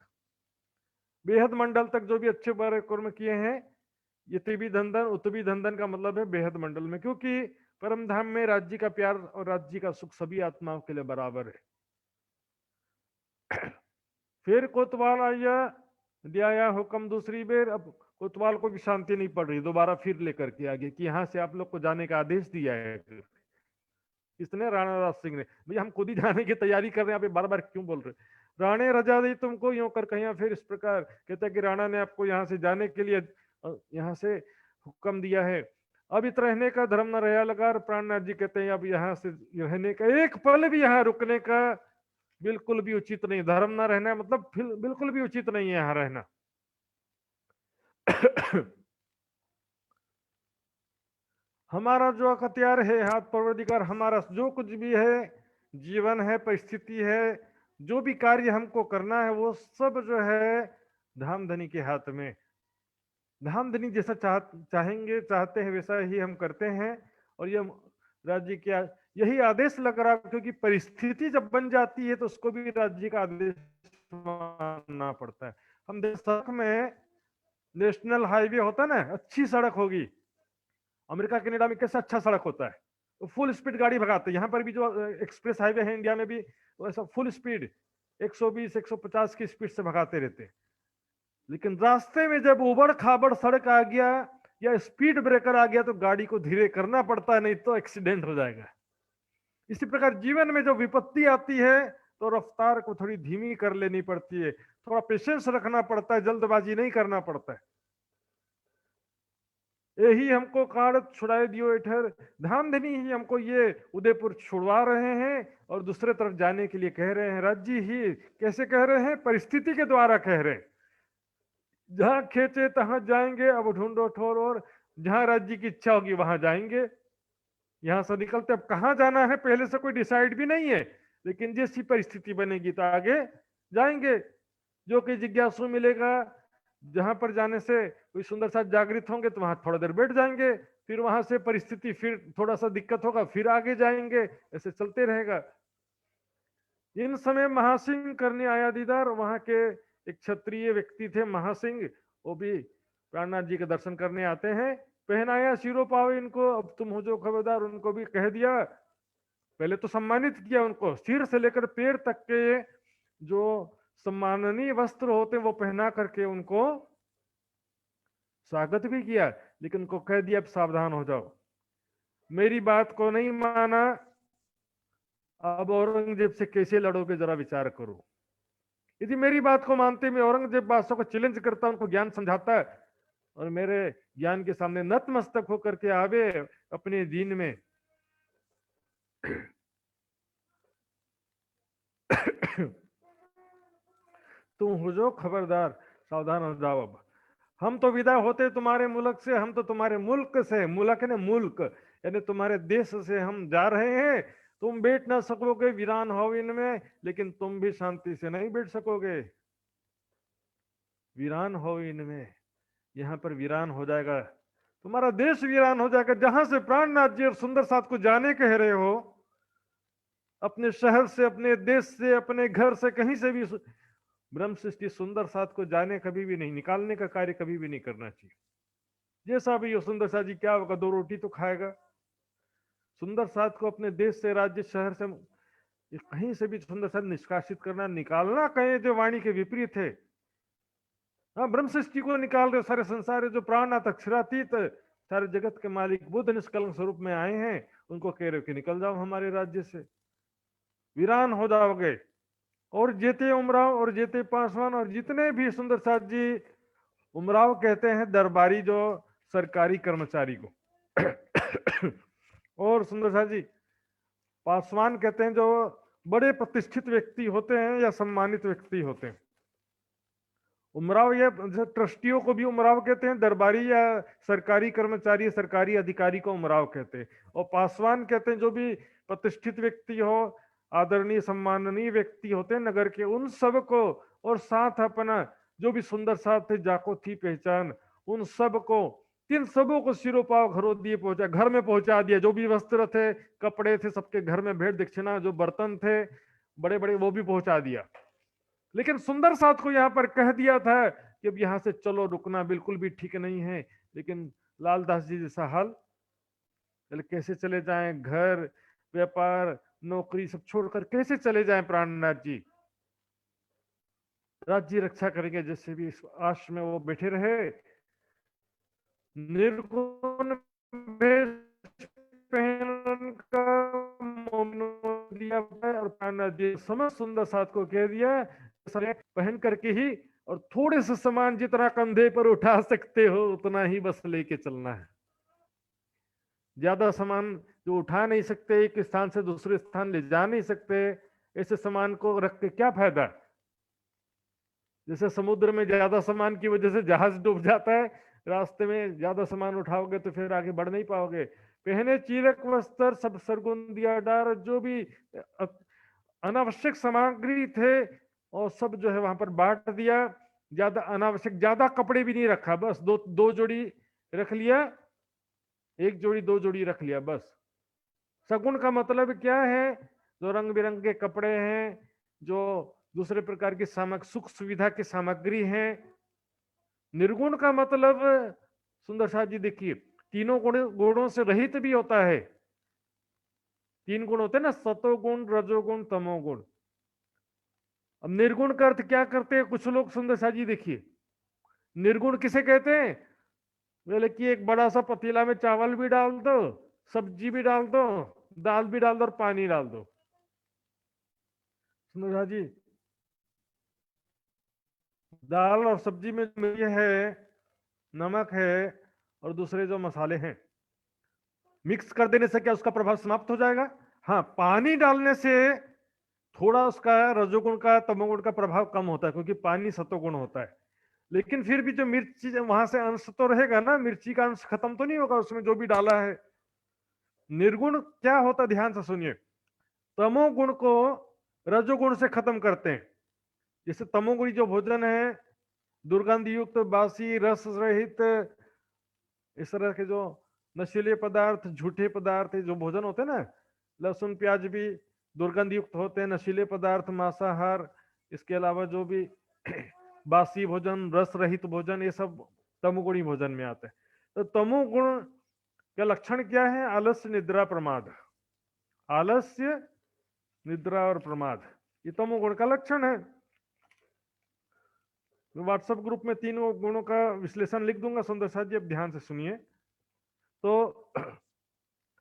बेहद मंडल तक जो भी अच्छे बुरे कर्म किए हैं, इतवी धंधन उतवी धंधन का मतलब है बेहद मंडल में, क्योंकि परम धाम में राज्य का प्यार और राज्य का सुख सभी आत्माओं के लिए बराबर है। फिर कोतवाल आया, दिया हुक्म दूसरी बेर। अब कोतवाल को भी शांति नहीं पड़ रही, दोबारा फिर लेकर के आगे कि यहाँ से आप लोग को जाने का आदेश दिया है। किसने? राणा राज सिंह ने। भैया हम खुद ही जाने की तैयारी कर रहे हैं, आप बार बार क्यों बोल रहे? राणे रजा दी तुमको यूं कर कहीं, फिर इस प्रकार कहता है कि राणा ने आपको यहाँ से जाने के लिए यहाँ से हुक्म दिया है। अब इत रहने का धर्म न रहा लगा। प्राणनाथ जी कहते हैं अब यहाँ से रहने का एक पल भी यहाँ रुकने का बिल्कुल भी उचित नहीं। धर्म न रहना मतलब बिल्कुल भी उचित नहीं है यहाँ रहना। हमारा जो अख्तियार है हाथ परवरदिगार, हमारा जो कुछ भी है, जीवन है, परिस्थिति है, जो भी कार्य हमको करना है वो सब जो है धामधनी के हाथ में। धामधनी जैसा चाहेंगे, चाहते हैं वैसा ही हम करते हैं। और ये राज्य का यही आदेश लग रहा, क्योंकि परिस्थिति जब बन जाती है तो उसको भी राज्य का आदेश मानना पड़ता है। हम सड़क में नेशनल हाईवे होता है ना, अच्छी सड़क होगी, अमेरिका कनाडा में कैसा अच्छा सड़क होता है, तो फुल स्पीड गाड़ी भगाते हैं। यहाँ पर भी जो एक्सप्रेस हाईवे है इंडिया में भी वैसा फुल स्पीड 120 150 की स्पीड से भगाते रहते हैं। लेकिन रास्ते में जब उबड़ खाबड़ सड़क आ गया या स्पीड ब्रेकर आ गया तो गाड़ी को धीरे करना पड़ता है, नहीं तो एक्सीडेंट हो जाएगा। इसी प्रकार जीवन में जो विपत्ति आती है तो रफ्तार को थोड़ी धीमी कर लेनी पड़ती है, थोड़ा पेशेंस रखना पड़ता है, जल्दबाजी नहीं करना पड़ता है। यही हमको काड़ छुड़ाए दियो इठर, धामधनी ही हमको ये उदयपुर छुड़वा रहे हैं और दूसरे तरफ जाने के लिए कह रहे हैं। राज्य ही कैसे कह रहे हैं? परिस्थिति के द्वारा कह रहे हैं। जहां खेचे तहां जाएंगे, अब ढूंढो ठोर, और जहां राज्य की इच्छा होगी वहां जाएंगे। यहां से निकलते अब कहां जाना है पहले से कोई डिसाइड भी नहीं है, लेकिन जैसी परिस्थिति बनेगी तो आगे जाएंगे। जो कि जिज्ञासु मिलेगा, जहां पर जाने से कोई सुंदर साथ जागृत होंगे तो वहां थोड़ा देर बैठ जाएंगे, फिर वहां से परिस्थिति फिर थोड़ा सा दिक्कत होगा, फिर आगे जाएंगे, ऐसे चलते रहेगा। इन समय महासिंह करने आया दीदार, वहां के एक क्षत्रिय व्यक्ति थे महासिंह, वो भी प्राणनाथ जी के दर्शन करने आते हैं। पहनाया सिरो पावे इनको, अब तुम हो जो खबरदार, उनको भी कह दिया। पहले तो सम्मानित किया उनको, सिर से लेकर पैर तक के जो सम्माननीय वस्त्र होते वो पहना करके उनको स्वागत भी किया, लेकिन उनको कह दिया अब सावधान हो जाओ, मेरी बात को नहीं माना, अब औरंगजेब से कैसे लड़ोगे जरा विचार करो। यदि मेरी बात को मानते, मैं औरंगजेब बादशाह को चैलेंज करता, उनको ज्ञान समझाता है और मेरे ज्ञान के सामने नतमस्तक होकर के आवे अपने दीन में। तुम हो जो खबरदार, सावधान हो जाओ। अब हम तो विदा होते तुम्हारे मुल्क से, हम तो तुम्हारे मुल्क से, मुल्क ने मुल्क यानी तुम्हारे देश से हम जा रहे हैं। तुम बैठ ना सकोगे, वीरान हो इनमें, लेकिन तुम भी शांति से नहीं बैठ सकोगे। वीरान हो इनमें, यहाँ पर वीरान हो जाएगा, तुम्हारा देश वीरान हो जाएगा। जहां से प्राणनाथ जी और सुंदर साथ को जाने कह रहे हो, अपने शहर से, अपने देश से, अपने घर से, कहीं से भी ब्रह्म सृष्टि सुंदर साथ को जाने कभी भी नहीं, निकालने का कार्य कभी भी नहीं करना चाहिए। जैसा भी हो सुंदर साथ जी, क्या होगा, 2 रोटी तो खाएगा। सुंदर साथ को अपने देश से, राज्य, शहर से, कहीं से भी सुंदर साथ निष्कासित करना, निकालना कहे जो वाणी के विपरीत है। हाँ, ब्रह्म सृष्टि को निकाल रहे, सारे संसार जो प्राणनाथ अक्षरातीत सारे जगत के मालिक बुद्ध निष्कलंक स्वरूप में आए हैं, उनको कह रहे हो कि निकल जाओ हमारे राज्य से, वीरान हो जाओगे। और जेते उमराव और जेते पासवान और जितने भी सुंदर साथ जी, उमराव कहते हैं दरबारी जो सरकारी कर्मचारी को, और सुंदर साथ जी पासवान कहते हैं जो बड़े प्रतिष्ठित व्यक्ति होते हैं या सम्मानित व्यक्ति होते हैं। उमराव या ट्रस्टियों को भी उमराव कहते हैं, दरबारी या सरकारी कर्मचारी, सरकारी अधिकारी को उमराव कहते हैं। और पासवान कहते हैं जो भी प्रतिष्ठित व्यक्ति हो, आदरणीय सम्माननीय व्यक्ति होते हैं नगर के, उन सब को, और साथ अपना जो भी सुंदर साथ थे, जाको थी पहचान, उन सब को, तीन सबों को सिरों पाव घरों दिए पहुंचा, घर में पहुंचा दिया। जो भी वस्त्र थे, कपड़े थे, सबके घर में भेंट दक्षिणा, जो बर्तन थे बड़े बड़े, वो भी पहुंचा दिया। लेकिन सुंदर साथ को यहां पर कह दिया था कि अब यहां से चलो, रुकना बिल्कुल भी ठीक नहीं है। लेकिन लालदास जी जैसा हाल, चले कैसे चले जाएं, घर, व्यापार, नौकरी सब छोड़कर कैसे चले जाएं प्राणनाथ जी। राज्य रक्षा करेंगे जैसे भी, इस आश में वो बैठे रहे। निर्गुण वेश पहन दिया और प्राणनाथ जी समस्त सुंदर साथ को कह दिया पहन करके ही, और थोड़े से सामान जितना कंधे पर उठा सकते हो उतना ही बस लेके चलना है। ज्यादा सामान जो उठा नहीं सकते, एक स्थान से दूसरे स्थान ले जा नहीं सकते, ऐसे सामान को रख के क्या फायदा। जैसे समुद्र में ज्यादा सामान की वजह से जहाज डूब जाता है, रास्ते में ज्यादा सामान उठाओगे तो फिर आगे बढ़ नहीं पाओगे। पहने चीरक वस्त्र सब सरगुन दिया डार, जो भी अनावश्यक सामग्री थे और सब जो है वहां पर बांट दिया। ज्यादा अनावश्यक, ज्यादा कपड़े भी नहीं रखा, बस दो दो जोड़ी रख लिया, एक जोड़ी दो जोड़ी रख लिया बस। सगुन का मतलब क्या है, जो रंग बिरंगे के कपड़े हैं, जो दूसरे प्रकार की सुख सुविधा की सामग्री है। निर्गुण का मतलब सुंदर साथ जी देखिए, तीनों गुणों से रहित भी होता है। तीन गुण होते हैं ना, सतोगुण, रजोगुण, तमोगुण। अब निर्गुण का अर्थ क्या करते हैं कुछ लोग, सुंदर साथ जी देखिए, निर्गुण किसे कहते हैं, बोले कि एक बड़ा सा पतीला में चावल भी डाल दो, सब्जी भी डाल दो, दाल भी डाल दो और पानी डाल दो। सुंदर साथ जी, दाल और सब्जी में ये है, नमक है और दूसरे जो मसाले हैं, मिक्स कर देने से क्या उसका प्रभाव समाप्त हो जाएगा। हाँ, पानी डालने से थोड़ा उसका रजोगुण का तमोगुण का प्रभाव कम होता है, क्योंकि पानी सतोगुण होता है। लेकिन फिर भी जो मिर्ची, वहां से अंश तो रहेगा ना, मिर्ची का अंश खत्म तो नहीं होगा उसमें जो भी डाला है। निर्गुण क्या होता है, ध्यान से सुनिए, तमोगुण को रजोगुण से खत्म करते हैं। जैसे तमोगुणी जो भोजन है, दुर्गंध युक्त, बासी, रस रहित, इस तरह के जो नशीले पदार्थ, झूठे पदार्थ जो भोजन होते हैं ना, लहसुन प्याज भी दुर्गंध युक्त होते हैं, नशीले पदार्थ, मांसाहार, इसके अलावा जो भी बासी भोजन, रस रहित भोजन, ये सब तमोगुणी भोजन में आते हैं। तो तमोगुण का लक्षण क्या है, आलस्य, निद्रा, प्रमाद। आलस्य, निद्रा और प्रमाद, ये तमोगुण का लक्षण है। व्हाट्सएप ग्रुप में तीनों गुणों का विश्लेषण लिख दूंगा, सुंदर साथ जी, अब ध्यान से सुनिए। तो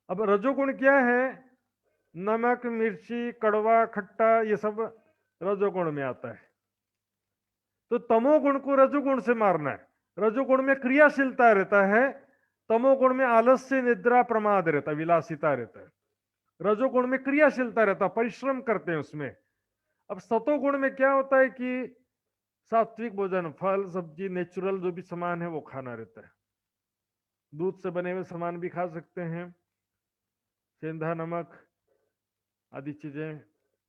अब रजोगुण क्या है, नमक, मिर्ची, कड़वा, खट्टा, ये सब रजोगुण में आता है। तो तमोगुण को रजोगुण से मारना है। रजोगुण में क्रियाशीलता रहता है, तमोगुण में आलस्य, निद्रा, प्रमाद रहता है, विलासिता रहता है। रजोगुण में क्रियाशीलता रहता है, परिश्रम करते हैं उसमें। अब सतोगुण में क्या होता है कि सात्विक भोजन, फल सब्जी, नेचुरल जो भी सामान है वो खाना रहता है। दूध से बने हुए सामान भी खा सकते हैं, सेंधा नमक आदि चीजें,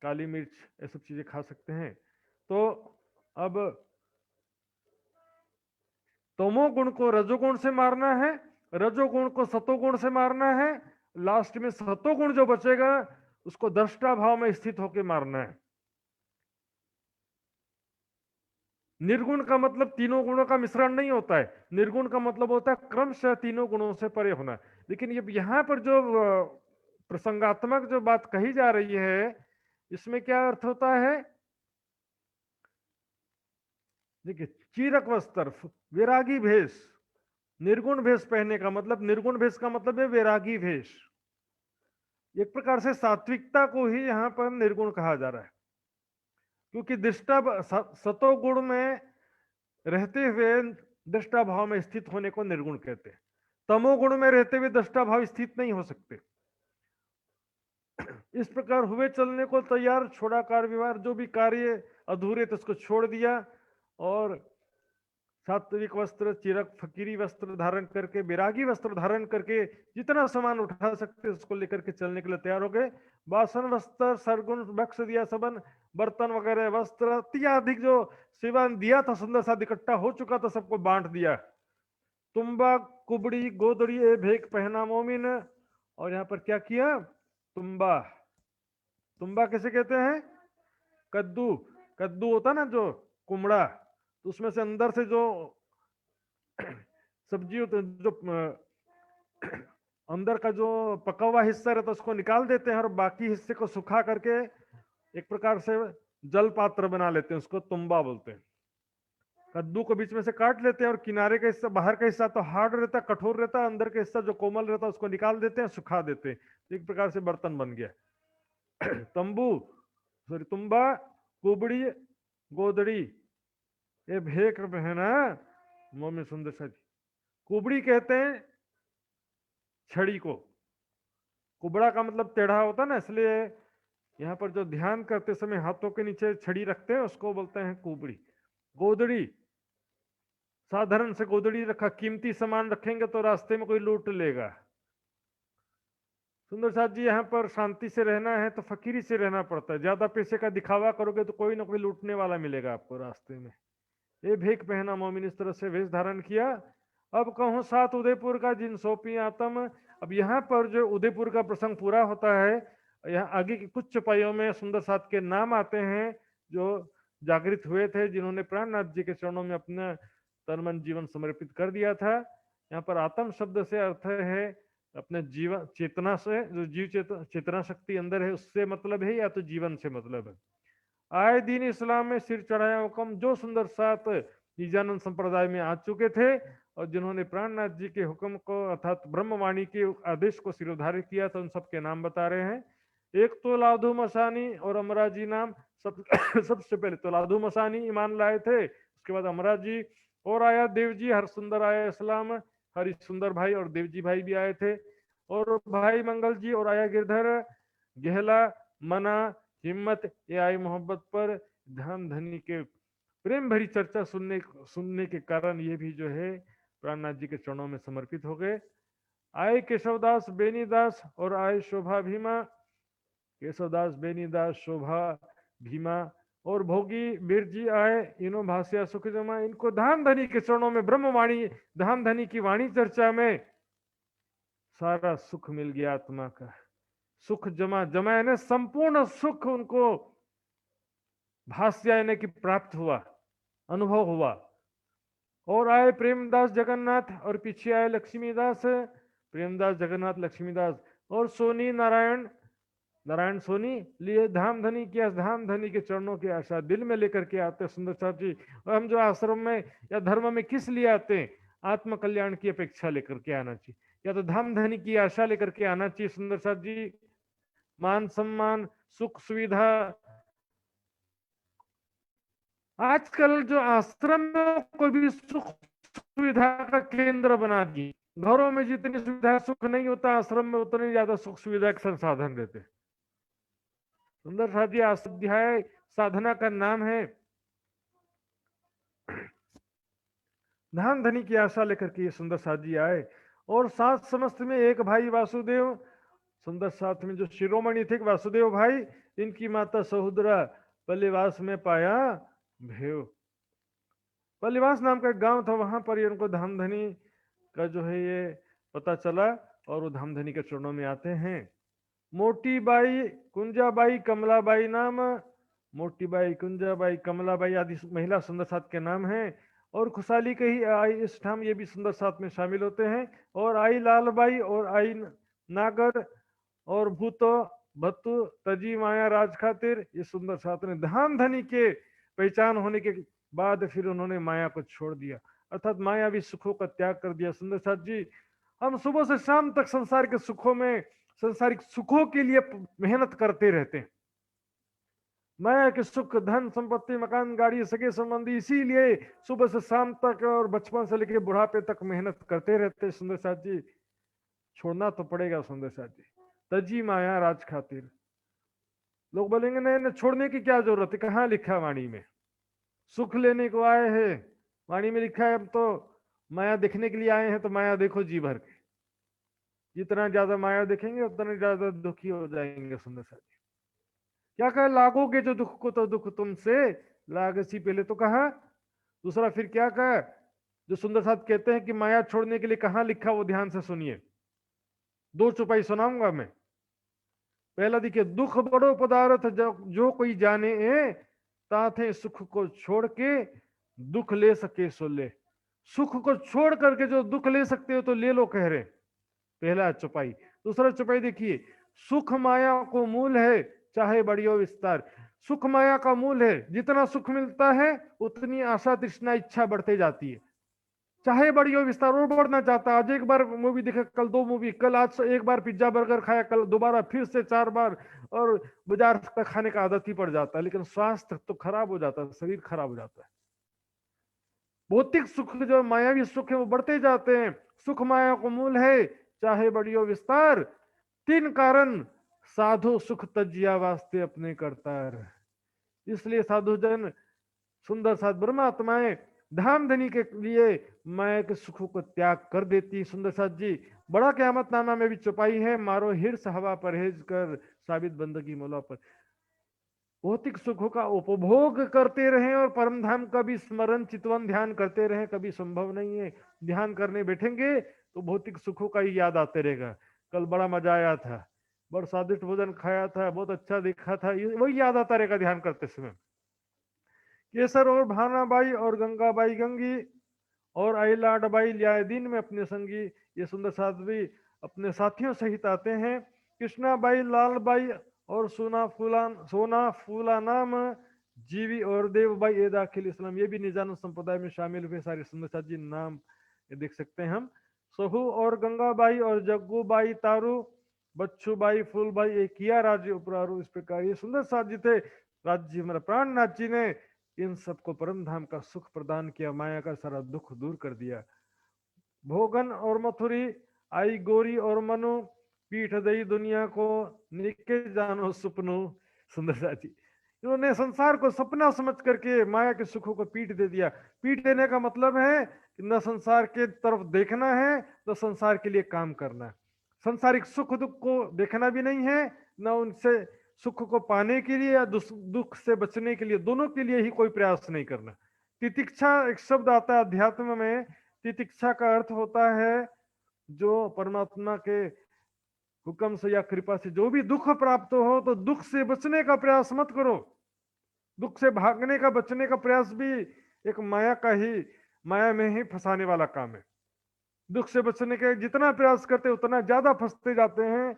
काली मिर्च, ये सब चीजें खा सकते हैं। तो अब तमोगुण को रजोगुण से मारना है, रजोगुण को सतोगुण से मारना है, लास्ट में सतोगुण जो बचेगा उसको दृष्टा भाव में स्थित होकर मारना है। निर्गुण का मतलब तीनों गुणों का मिश्रण नहीं होता है, निर्गुण का मतलब होता है क्रमशः तीनों गुणों से परे होना। लेकिन ये यहां पर जो प्रसंगात्मक जो बात कही जा रही है, इसमें क्या अर्थ होता है, देखिए, चीरक वस्त्र, वैरागी भेष। निर्गुण भेष पहनने का मतलब, निर्गुण भेष का मतलब है वैरागी भेष। एक प्रकार से सात्विकता को ही यहां पर निर्गुण कहा जा रहा है, क्योंकि दृष्टा सतोगुण में रहते हुए दृष्टा भाव में स्थित होने को निर्गुण कहते हैं। तमोगुण में रहते हुए दृष्टा भाव स्थित नहीं हो सकते। इस प्रकार हुए चलने को तैयार, छोड़ा कार व्यवहार, जो भी कार्य अधूरे थे उसको छोड़ दिया, और सात्विक वस्त्र, चिरक, फकीरी वस्त्र धारण करके, बैरागी वस्त्र धारण करके जितना सामान उठा सकते उसको लेकर के चलने के लिए तैयार हो गए। बासन वस्त्र, सरगुण, बक्स दिया, सबन, बर्तन वगैरह, वस्त्र इत्यादि जो सेवन दिया था, सुंदर सा इकट्ठा हो चुका था, सबको बांट दिया। तुम्बा, कुबड़ी, गोदड़ी, भेक पहना मोमिन। और यहां पर क्या किया, तुम्बा। तुम्बा किसे कहते हैं, कद्दू। कद्दू होता ना जो कुमड़ा, तो उसमें से अंदर से जो सब्जी होती है, जो अंदर का जो पका हुआ हिस्सा रहता है उसको निकाल देते हैं, और बाकी हिस्से को सुखा करके एक प्रकार से जल पात्र बना लेते हैं, उसको तुम्बा बोलते हैं। कद्दू को बीच में से काट लेते हैं, और किनारे का हिस्सा, बाहर का हिस्सा तो हार्ड रहता है, कठोर रहता है, अंदर का हिस्सा जो कोमल रहता है उसको निकाल देते हैं, सुखा देते हैं, एक प्रकार से बर्तन बन गया। तंबू, सॉरी, तुम्बा, कुबड़ी, गोदड़ी, ये भेक पहना मोमी सुंदर सा। कुबड़ी कहते हैं छड़ी को, कुबड़ा का मतलब टेढ़ा होता है ना, इसलिए यहाँ पर जो ध्यान करते समय हाथों के नीचे छड़ी रखते हैं उसको बोलते हैं कुबड़ी। गोदड़ी, साधारण से गोदड़ी रखा, कीमती सामान रखेंगे तो रास्ते में कोई लूट लेगा। सुंदर साथ जी यहाँ पर शांति से रहना है तो फकीरी से रहना पड़ता है। ज्यादा पैसे का दिखावा करोगे तो कोई ना कोई लूटने वाला मिलेगा आपको रास्ते में। ये भेख पहना मोमिन, इस तरह से वेश धारण किया। अब कहूँ सात उदयपुर का जिन सौंपी आत्म। अब यहाँ पर जो उदयपुर का प्रसंग पूरा होता है, यहाँ आगे की कुछ चौपाइयों में सुंदर साथ के नाम आते हैं जो जागृत हुए थे, जिन्होंने प्राणनाथ जी के चरणों में अपना तन मन जीवन समर्पित कर दिया था। यहाँ पर आत्म शब्द से अर्थ है अपने जीवन चेतना से, जो जीव चेतना शक्ति अंदर है उससे मतलब है, या तो जीवन से मतलब है। आए दीन इस्लाम में सिर चढ़ाया हुक्म, जो सुंदर साथ निजानंद संप्रदाय में आ चुके थे और जिन्होंने प्राणनाथ जी के हुक्म को अर्थात ब्रह्मवाणी के आदेश को सिरोधार्य किया था, उन सबके नाम बता रहे हैं। एक तो लाधु मसानी और अमराजी नाम सबसे पहले तो लाधु मसानी ईमान लाए थे, उसके बाद अमराजी, और आया देवजी, हर सुंदर आया इस्लाम, हरि सुंदर भाई और देवजी भाई भी आए थे, और भाई मंगल जी, और आया गिरधर, गहला, मना, हिम्मत, ये आई मोहब्बत पर। धन धनी के प्रेम भरी चर्चा सुनने के कारण ये भी जो है प्राणनाथ जी के चरणों में समर्पित हो गए। आए केशवदास, बेनीदास, और आए शोभा भीमा, केशवदास, बेनीदास, शोभा, भीमा, और भोगी बिरजी आए, इनो भाष्या सुख जमा। इनको धाम धनी के चरणों में ब्रह्मवाणी, धाम धनी की वाणी चर्चा में सारा सुख मिल गया आत्मा का। सुख जमा, जमा यानी संपूर्ण सुख उनको भाष्य यानी कि प्राप्त हुआ, अनुभव हुआ। और आए प्रेमदास जगन्नाथ, और पीछे आए लक्ष्मीदास, प्रेमदास जगन्नाथ लक्ष्मीदास, और सोनी नारायण, नारायण सोनी लिए धाम धनी की, धाम धनी के चरणों की आशा दिल में लेकर के आते सुंदर साहब जी। और हम जो आश्रम में या धर्म में किस लिए आते हैं, आत्म कल्याण की अपेक्षा लेकर के आना चाहिए, या तो धाम धनी की आशा लेकर के आना चाहिए सुंदर साहब जी। मान सम्मान, सुख सुविधा, आजकल जो आश्रम में कोई भी सुख सुविधा का केंद्र बना दी। घरों में जितनी सुविधा सुख नहीं होता, आश्रम में उतनी ज्यादा सुख सुविधा के संसाधन देते। सुंदर साथ जी अध्याय साधना का नाम है। धाम धनी की आशा लेकर के ये सुंदर साथ जी आए, और सात समस्त में एक भाई वासुदेव, सुंदर साथ में जो शिरोमणि थे वासुदेव भाई, इनकी माता सहोदरा पल्लीवास में पाया भेव। पल्लीवास नाम का एक गांव था, वहां पर उनको धामधनी का जो है ये पता चला, और वो धामधनी के चरणों में आते हैं। मोटी बाई, कुंजाबाई, कमलाबाई नाम, मोटी बाई, कुंजाबाई, कमलाबाई आदि महिला सुंदर साथ के नाम हैं। और खुशहाली के ही आई इस ठाम, ये भी सुंदर साथ में शामिल होते हैं। और आई लालबाई, और आई नागर, और भूतो भत्तु तजी माया राज खातिर। ये सुंदर साथ ने धाम धनी के पहचान होने के बाद फिर उन्होंने माया को छोड़ दिया, अर्थात मायावी सुखों का त्याग कर दिया। सुंदर साथ जी, हम सुबह से शाम तक संसार के सुखों में, संसारिक सुखों के लिए मेहनत करते रहते हैं। माया के सुख, धन संपत्ति, मकान, गाड़ी, सगे संबंधी, इसीलिए सुबह से शाम तक और बचपन से लेकर बुढ़ापे तक मेहनत करते रहते हैं। सुंदर साथ जी, छोड़ना तो पड़ेगा सुंदर साथ जी। तजी माया राज खातिर। लोग बोलेंगे नहीं, छोड़ने की क्या जरूरत है, कहाँ लिखा वाणी में? सुख लेने को आए हैं, वाणी में लिखा है अब तो माया देखने के लिए आए हैं, तो माया देखो जी भर के। जितना ज्यादा माया देखेंगे उतना ज्यादा दुखी हो जाएंगे। सुंदर साथ जी क्या कहा, लागोगे जो दुख को तो दुख तुमसे लागसी, पहले तो कहा। दूसरा फिर क्या कहा, जो सुंदर साथ कहते हैं कि माया छोड़ने के लिए कहाँ लिखा, वो ध्यान से सुनिए। दो चौपाई सुनाऊंगा मैं। पहला देखिए, दुख बड़ो पदार्थ जो कोई जाने ताथे सुख को छोड़ के दुख ले सके सो ले। सुख को छोड़ करके जो दुख ले सकते हो तो ले लो, कह रहे। पहला चौपाई। दूसरा चौपाई देखिए, सुख माया को मूल है चाहे बढ़ियो विस्तार। सुख माया का मूल है, जितना सुख मिलता है उतनी आशा तृष्णा इच्छा बढ़ते जाती है, चाहे बढ़ियो विस्तार। और बढ़ना चाहता, आज एक बार मूवी देखे, कल दो मूवी, कल आज एक बार पिज्जा बर्गर खाया, कल दोबारा फिर से 4 बार, और बाजार का खाने का आदत ही पड़ जाता है। लेकिन स्वास्थ्य तो खराब हो जाता है, शरीर खराब हो जाता है। भौतिक सुख जो मायावी सुख है वो बढ़ते जाते हैं। सुख माया को मूल है चाहे बढ़ियो विस्तार, तीन कारण साधु सुख तजिया वास्ते अपने करतार। इसलिए साधु जन सुंदर साथ ब्रह्मात्माएं धाम धनी के लिए माया के सुखों को त्याग कर देती। सुंदर साथ जी बड़ा क़यामतनामा में भी चुपाई है, मारो हिर्स हवा परहेज कर, साबित बंदगी मौला पर। भौतिक सुखों का उपभोग करते रहें और परम धाम का भी स्मरण चितवन ध्यान करते रहें, कभी संभव नहीं है। ध्यान करने बैठेंगे तो भौतिक सुखों का ही याद आते रहेगा। कल बड़ा मजा आया था, बड़ा स्वादिष्ट भोजन खाया था, बहुत अच्छा देखा था, वही याद आता रहेगा ध्यान करते समय। केसर और भानाबाई और गंगाबाई गंगी और अहिलाडबाई लियादीन में अपने संगी। ये सुंदर साथ भी अपने साथियों सहित आते हैं। कृष्णाबाई लालबाई और सोना फूला नाम जीवी और देवबाई ए दाखिल इस्लाम, ये भी निजानंद संप्रदाय में शामिल हुए सारे सुंदर साथ जी नाम ये देख सकते हैं हम। सोहू और गंगाबाई और जग्गूबाई तारू, बच्चूबाई फूलबाई एक किया राज्य उपरारू। इस प्रकार ये सुंदर साथ जी थे। राज्य हमारा प्राणनाथ जी ने इन सबको परम धाम का सुख प्रदान किया, माया का सारा दुख दूर कर दिया। भोगन और मथुरी आई गोरी और मनु, पीठ दई दुनिया को निके जानो सुपनु। सुंदर साथी इन्होंने संसार को सपना समझ करके माया के सुखों को पीठ दे दिया। पीठ देने का मतलब है कि न संसार के तरफ देखना है न संसार के लिए काम करना है। संसारिक सुख दुख को देखना भी नहीं है, न उनसे सुख को पाने के लिए या दुख से बचने के लिए, दोनों के लिए ही कोई प्रयास नहीं करना। तितिक्षा एक शब्द आता है अध्यात्म में। तितिक्षा का अर्थ होता है जो परमात्मा के हुक्म से या कृपा से जो भी दुख प्राप्त हो, तो दुख से बचने का प्रयास मत करो। दुख से भागने का बचने का प्रयास भी एक माया में ही फंसाने वाला काम है। दुख से बचने के जितना प्रयास करते उतना ज्यादा फंसते जाते हैं।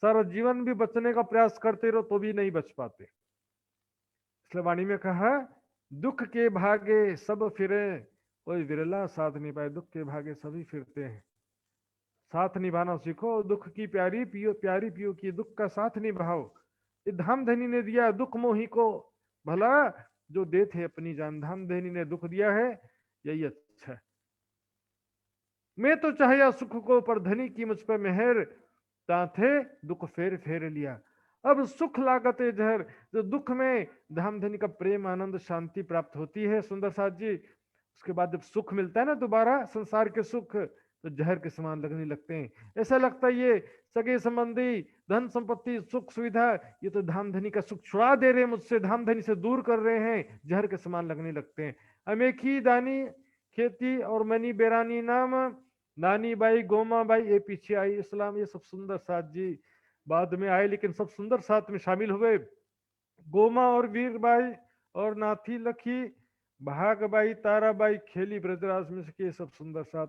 सारा जीवन भी बचने का प्रयास करते रहो तो भी नहीं बच पाते। इसलिए वाणी में कहा दुख के भागे सब फिरे, कोई विरला साथ नहीं पाए। दुख के भागे सभी फिरते हैं, साथ निभाना सीखो। दुख की प्यारी पियो, प्यारी पियो की दुख का साथ निभाओ। ये धाम धनी ने दिया दुख मोही को भला, जो देते अपनी जान। धाम धनी ने दुख दिया है, यही अच्छा है। मैं तो चाहे सुख को पर धनी की मुझ पर मेहर, ताथे दुख फेर फेर लिया। अब सुख लागते जहर, जो दुख में धाम धनी का प्रेम आनंद शांति प्राप्त होती है सुंदर साथ जी, उसके बाद जब सुख मिलता है ना दोबारा संसार के सुख, तो जहर के समान लगने लगते हैं। ऐसा लगता है ये सगे संबंधी धन संपत्ति सुख सुविधा ये तो धाम धनी का सुख छुड़ा दे रहे हैं मुझसे, धाम धनी से दूर कर रहे हैं, जहर के समान लगने लगते हैं। अमेखी दानी खेती और मनी बेरानी नाम, नानी बाई गोमा बाई ये पीछे आई इस्लाम। ये सब सुंदर साथ जी बाद में आए, लेकिन सब सुंदर साथ में शामिल हुए। गोमा और वीरबाई और नाथी लखी, भागबाई ताराबाई खेली ब्रजराज में से, सब सुंदर साथ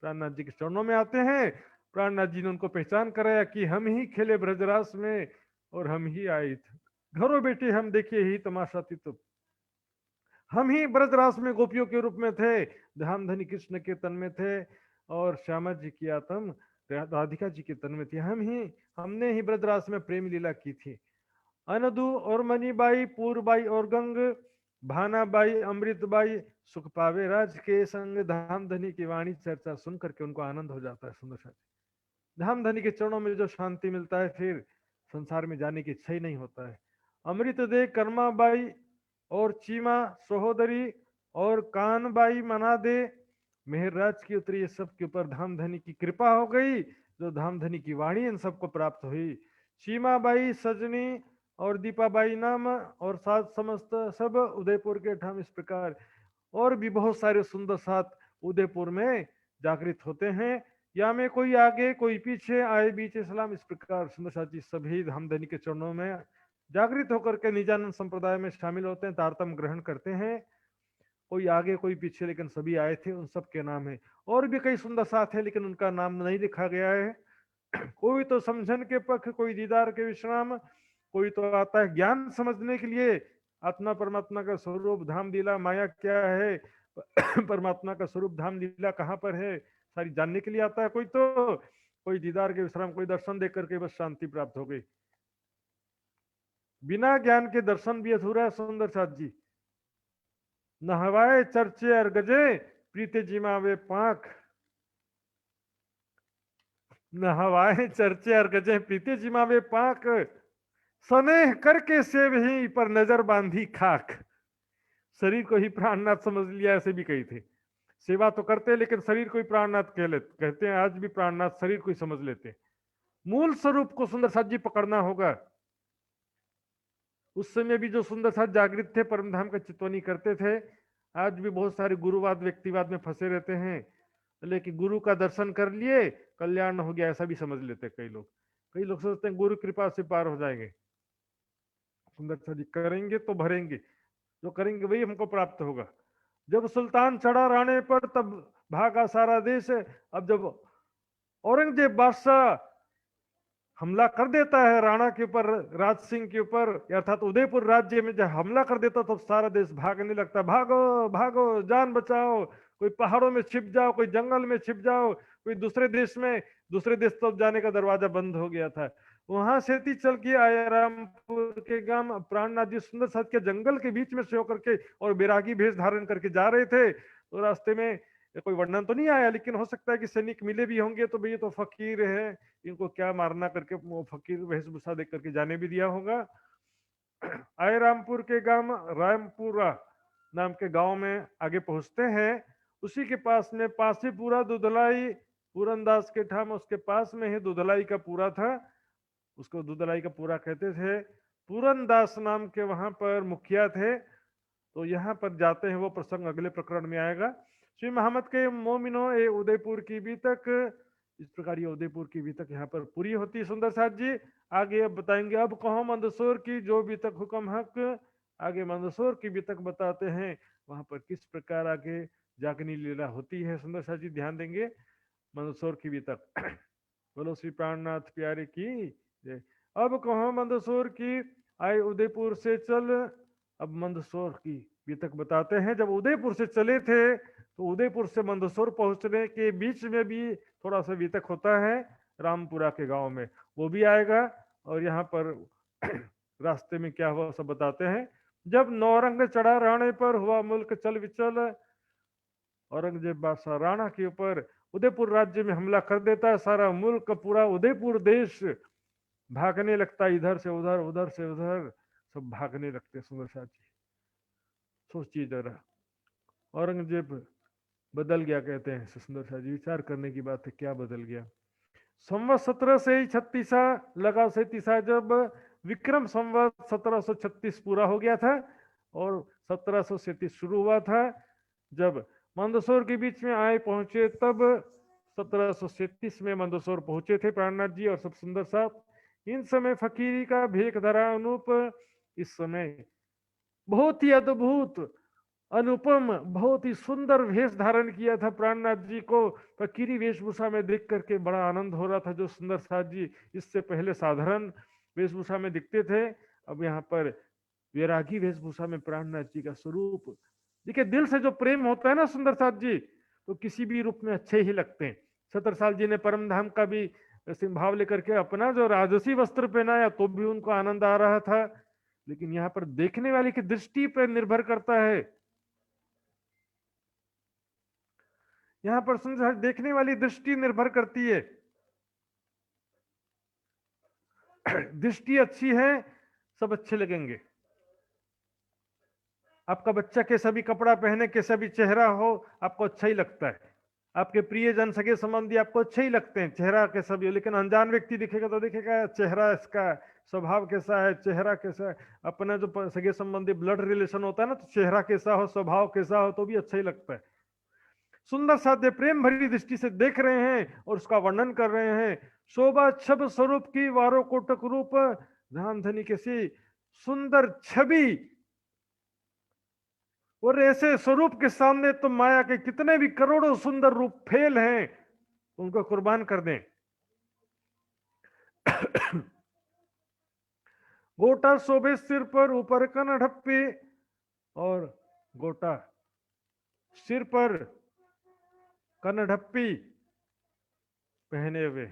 प्राणनाथ जी के चरणों में आते हैं। प्राणनाथ जी ने उनको पहचान कराया कि हम ही खेले ब्रजराज में और हम ही आए थे घरों बेटे, हम देखिए ही तमाशा थी, तो हम ही ब्रजराज में गोपियों के रूप में थे, धाम धनी कृष्ण के तन में थे और श्यामा जी की आत्म राधिका जी के तन में थी। हमने ही ब्रजराज में प्रेम लीला की थी। अनदु और मणिबाई, पूरबाई और गंग, भानाबाई अमृतबाई, सुख पावे राज के संग। धाम धनी की वाणी चर्चा सुन करके उनको आनंद हो जाता है। सुंदर सा धाम धनी के चरणों में जो शांति मिलता है, फिर संसार में जाने की इच्छा ही नहीं होता है। अमृत दे कर्माबाई और चीमा सहोदरी और कानबाई मना दे, मेहरराज की उतरी सब के ऊपर धाम धनी की कृपा हो गई, जो धाम धनी की वाणी इन सबको प्राप्त हुई। चीमाबाई सजनी और दीपाबाई नाम और सात समस्त सब उदयपुर के ठाम। इस प्रकार और भी बहुत सारे सुंदर साथ उदयपुर में जागृत होते हैं। या में कोई आगे कोई पीछे आए बीच इस्लाम। इस प्रकार सुंदर साथ जी सभी धामधनी के चरणों में जागृत होकर के निजानंद संप्रदाय में शामिल होते हैं, तारतम ग्रहण करते हैं। कोई आगे कोई पीछे, लेकिन सभी आए थे, उन सब के नाम है। और भी कई सुंदर साथ है, लेकिन उनका नाम नहीं लिखा गया है। कोई तो समझन के पक्ष, कोई दीदार के विश्राम, कोई तो आता है ज्ञान समझने के लिए, आत्मा परमात्मा का स्वरूप धाम लीला माया क्या है, परमात्मा का स्वरूप धाम लीला कहाँ पर है, सारी जानने के लिए आता है। कोई दीदार के विश्राम, कोई दर्शन देख करके बस शांति प्राप्त हो गई। बिना ज्ञान के दर्शन भी अधूरा है सुंदर साथ जी। नहवाए चर्चे और गजे, प्रीते जिमावे पाख। न हवाएं चर्चे और गजे पीते जिमावे पाक, स्नेह करके सेव ही पर नजर बांधी खाक। शरीर को ही प्राणनाथ समझ लिया, ऐसे भी कही थे। सेवा तो करते लेकिन शरीर को ही प्राणनाथ कहते हैं। आज भी प्राणनाथ शरीर को ही समझ लेते हैं। मूल स्वरूप को सुंदर साथ जी पकड़ना होगा। उस समय भी जो सुंदर साथ जागृत थे, परमधाम का चितवनी करते थे। आज भी बहुत सारे गुरुवाद व्यक्तिवाद में फंसे रहते हैं, लेकिन गुरु का दर्शन कर लिए कल्याण हो गया, ऐसा भी समझ लेते हैं कई लोग सोचते हैं गुरु कृपा से पार हो जाएंगे। सुंदर साथ जी करेंगे तो भरेंगे, जो करेंगे वही हमको प्राप्त होगा। जब सुल्तान चढ़ा राणे पर तब भागा सारा देश। अब जब औरंगजेब बादशाह हमला कर देता है राणा के ऊपर, राज सिंह के ऊपर, अर्थात उदयपुर राज्य में जब हमला कर देता तब सारा देश भागने लगता। भागो भागो, जान बचाओ, कोई पहाड़ों में छिप जाओ, कोई जंगल में छिप जाओ, कोई दूसरे देश में। दूसरे देश तब जाने का दरवाजा बंद हो गया था। वहां से चल के आया रामपुर के गांव। प्राणनाथ जी सुंदर साथ के जंगल के बीच में से होकर के और बैरागी भेष धारण करके जा रहे थे, तो रास्ते में कोई वर्णन तो नहीं आया, लेकिन हो सकता है कि सैनिक मिले भी होंगे, तो भैया तो फकीर है, इनको क्या मारना करके वो फकीर वेशभूषा देख करके जाने भी दिया होगा। आए रामपुर के गांव, रामपुरा नाम के गांव में आगे पहुंचते हैं। उसी के पास में पासीपुरा दुधलाई, पूरनदास के ठाम, उसके पास में ही दुधलाई का पूरा था, उसको दुधलाई का पूरा कहते थे। पूरनदास नाम के वहां पर मुखिया थे। तो यहाँ पर जाते हैं, वो प्रसंग अगले प्रकरण में आएगा। श्री मोहम्मद के मोमिनो ए उदयपुर की भी तक, इस प्रकार ये उदयपुर की भी तक यहाँ पर पूरी होती है। सुंदर साथ जी आगे अब बताएंगे। अब कहो मंदसौर की जो भी तक हुक्म हक, आगे मंदसौर की भी तक बताते हैं, वहां पर किस प्रकार आगे जागनी लीला होती है। सुंदर साथ जी ध्यान देंगे मंदसौर की भी तक। बोलो श्री प्राणनाथ प्यारे की जय। अब कहो मंदसौर की आए उदयपुर से चल। अब मंदसौर की भी तक बताते हैं। जब उदयपुर से चले थे तो उदयपुर से मंदसौर पहुंचने के बीच में भी थोड़ा सा वितक होता है रामपुरा के गांव में, वो भी आएगा। और यहाँ पर रास्ते में क्या हुआ सब बताते हैं। जब नौरंग चढ़ा राणे पर हुआ मुल्क चल विचल। औरंगजेब बादशाह राणा के ऊपर उदयपुर राज्य में हमला कर देता है। सारा मुल्क, पूरा उदयपुर देश भागने लगता है, इधर से उधर, उधर से उधर, सब भागने लगते। सुंदर साथ जी सोचिए जरा, औरंगजेब बदल गया कहते हैं। सुंदर साथ जी विचार करने की बात है, क्या बदल गया। संवत 17 से ही 36 लगा 37, जब विक्रम संवत 1736 पूरा हो गया था और 1737 शुरू हुआ था। जब मंदसौर के बीच में आए पहुंचे तब 1737 में मंदसौर पहुंचे थे प्राणनाथ जी और सब सुंदर साथ। इन समय फकीरी का भेख धरा अनूप। इस समय बहुत ही अद्भुत, अनुपम, बहुत ही सुंदर वेश धारण किया था प्राणनाथ जी को। फकीरी वेशभूषा में देख करके बड़ा आनंद हो रहा था। जो सुंदर साथ जी इससे पहले साधारण वेशभूषा में दिखते थे, अब यहाँ पर वैरागी वेशभूषा में प्राणनाथ जी का स्वरूप। देखिए, दिल से जो प्रेम होता है ना सुंदर साथ जी, तो किसी भी रूप में अच्छे ही लगते हैं। छत्रसाल जी ने परमधाम का भी भाव लेकर के अपना जो राजसी वस्त्र पहनाया तो भी उनको आनंद आ रहा था। लेकिन यहाँ पर देखने वाले की दृष्टि पर निर्भर करता है। यहाँ पर सुंदर देखने वाली दृष्टि निर्भर करती है। दृष्टि अच्छी है, सब अच्छे लगेंगे। आपका बच्चा कैसा भी कपड़ा पहने, कैसा भी चेहरा हो, आपको अच्छा ही लगता है। आपके प्रियजन, सगे संबंधी आपको अच्छे ही लगते हैं, चेहरा कैसा भी हो। लेकिन अनजान व्यक्ति दिखेगा तो देखेगा चेहरा इसका, स्वभाव कैसा है, चेहरा कैसा है। अपना जो सगे संबंधी ब्लड रिलेशन होता है ना, तो चेहरा कैसा हो, स्वभाव कैसा हो, तो भी अच्छा ही लगता है। सुंदर साध्य प्रेम भरी दृष्टि से देख रहे हैं और उसका वर्णन कर रहे हैं। शोभा छब स्वरूप की वारों कोटक रूप, रामधनी कैसी सुंदर छवि, और ऐसे स्वरूप के सामने तो माया के कितने भी करोड़ों सुंदर रूप फेल हैं, उनको कुर्बान कर दें। गोटा शोभे सिर पर, ऊपर कनढप्पी, और गोटा सिर पर कनढप्पी पहने हुए।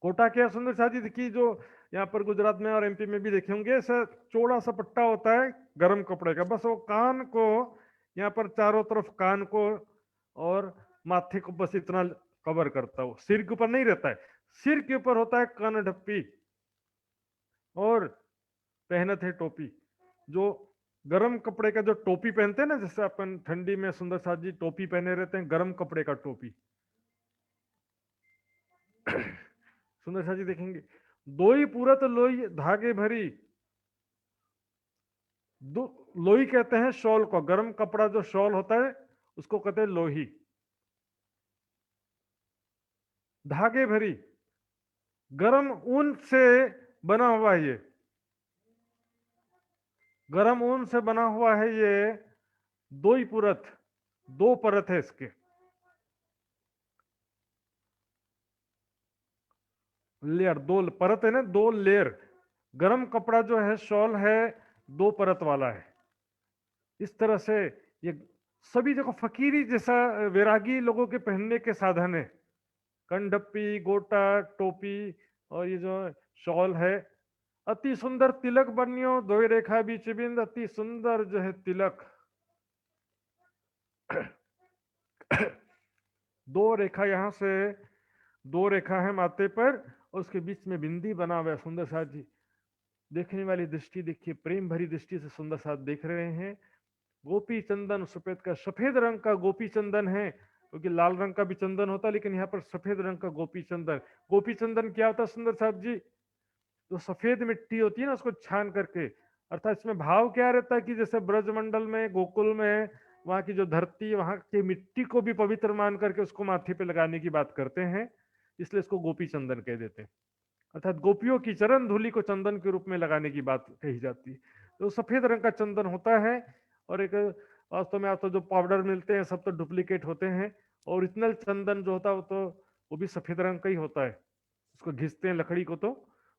कोटा क्या सुंदर शादी की, जो यहाँ पर गुजरात में और एमपी में भी देखे होंगे, ऐसा चौड़ा सा पट्टा होता है गर्म कपड़े का, बस वो कान को यहाँ पर चारों तरफ कान को और माथे को बस इतना कवर करता, वो सिर के ऊपर नहीं रहता है। सिर के ऊपर होता है कान ढप्पी, और पहने थे टोपी। जो गर्म कपड़े का जो टोपी पहनते हैं ना, जैसे अपन ठंडी में सुंदर साथ जी टोपी पहने रहते हैं, गर्म कपड़े का टोपी। सुंदर साथ जी देखेंगे, दो ही पूरा तो लोई धागे भरी, दो लोई कहते हैं शॉल को, गर्म कपड़ा जो शॉल होता है उसको कहते हैं लोही। धागे भरी, गर्म ऊन से बना हुआ है ये, गर्म ऊन से बना हुआ है ये, दो ही पुरत, दो परत है इसके, लेयर, दो परत है ना, दो लेयर। गर्म कपड़ा जो है शॉल है, दो परत वाला है। इस तरह से ये सभी देखो फकीरी जैसा वैरागी लोगों के पहनने के साधन है। कंडप्पी, गोटा, टोपी और ये जो शॉल है। अति सुंदर तिलक बनियो, दो रेखा बीच बिंद, अति सुंदर जो है तिलक। दो रेखा, यहां से दो रेखा है माथे पर, और उसके बीच में बिंदी बना हुआ है। सुंदर साथ जी देखने वाली दृष्टि देखिए, प्रेम भरी दृष्टि से सुंदर साथ देख रहे हैं। गोपी चंदन सफेद का, सफेद रंग का गोपी चंदन है, क्योंकि लाल रंग का भी चंदन होता है, लेकिन यहाँ पर सफेद रंग का गोपी चंदन। गोपी चंदन क्या होता है सुंदर साहब जी? जो सफेद मिट्टी होती है ना, उसको छान करके, अर्थात इसमें भाव क्या रहता है कि जैसे ब्रजमंडल में, गोकुल में, वहां की जो धरती, वहां की मिट्टी को भी पवित्र मान करके उसको माथे पे लगाने की बात करते हैं, इसलिए इसको गोपी चंदन कह देते हैं। अर्थात गोपियों की चरण धूलि को चंदन के रूप में लगाने की बात कही जाती है। तो सफेद रंग का चंदन होता है। और एक वास्तव में आप तो जो पाउडर मिलते हैं सब तो डुप्लीकेट होते हैं, ओरिजिनल चंदन जो होता है वो भी सफेद रंग का ही होता है। उसको घिसते हैं लकड़ी को। तो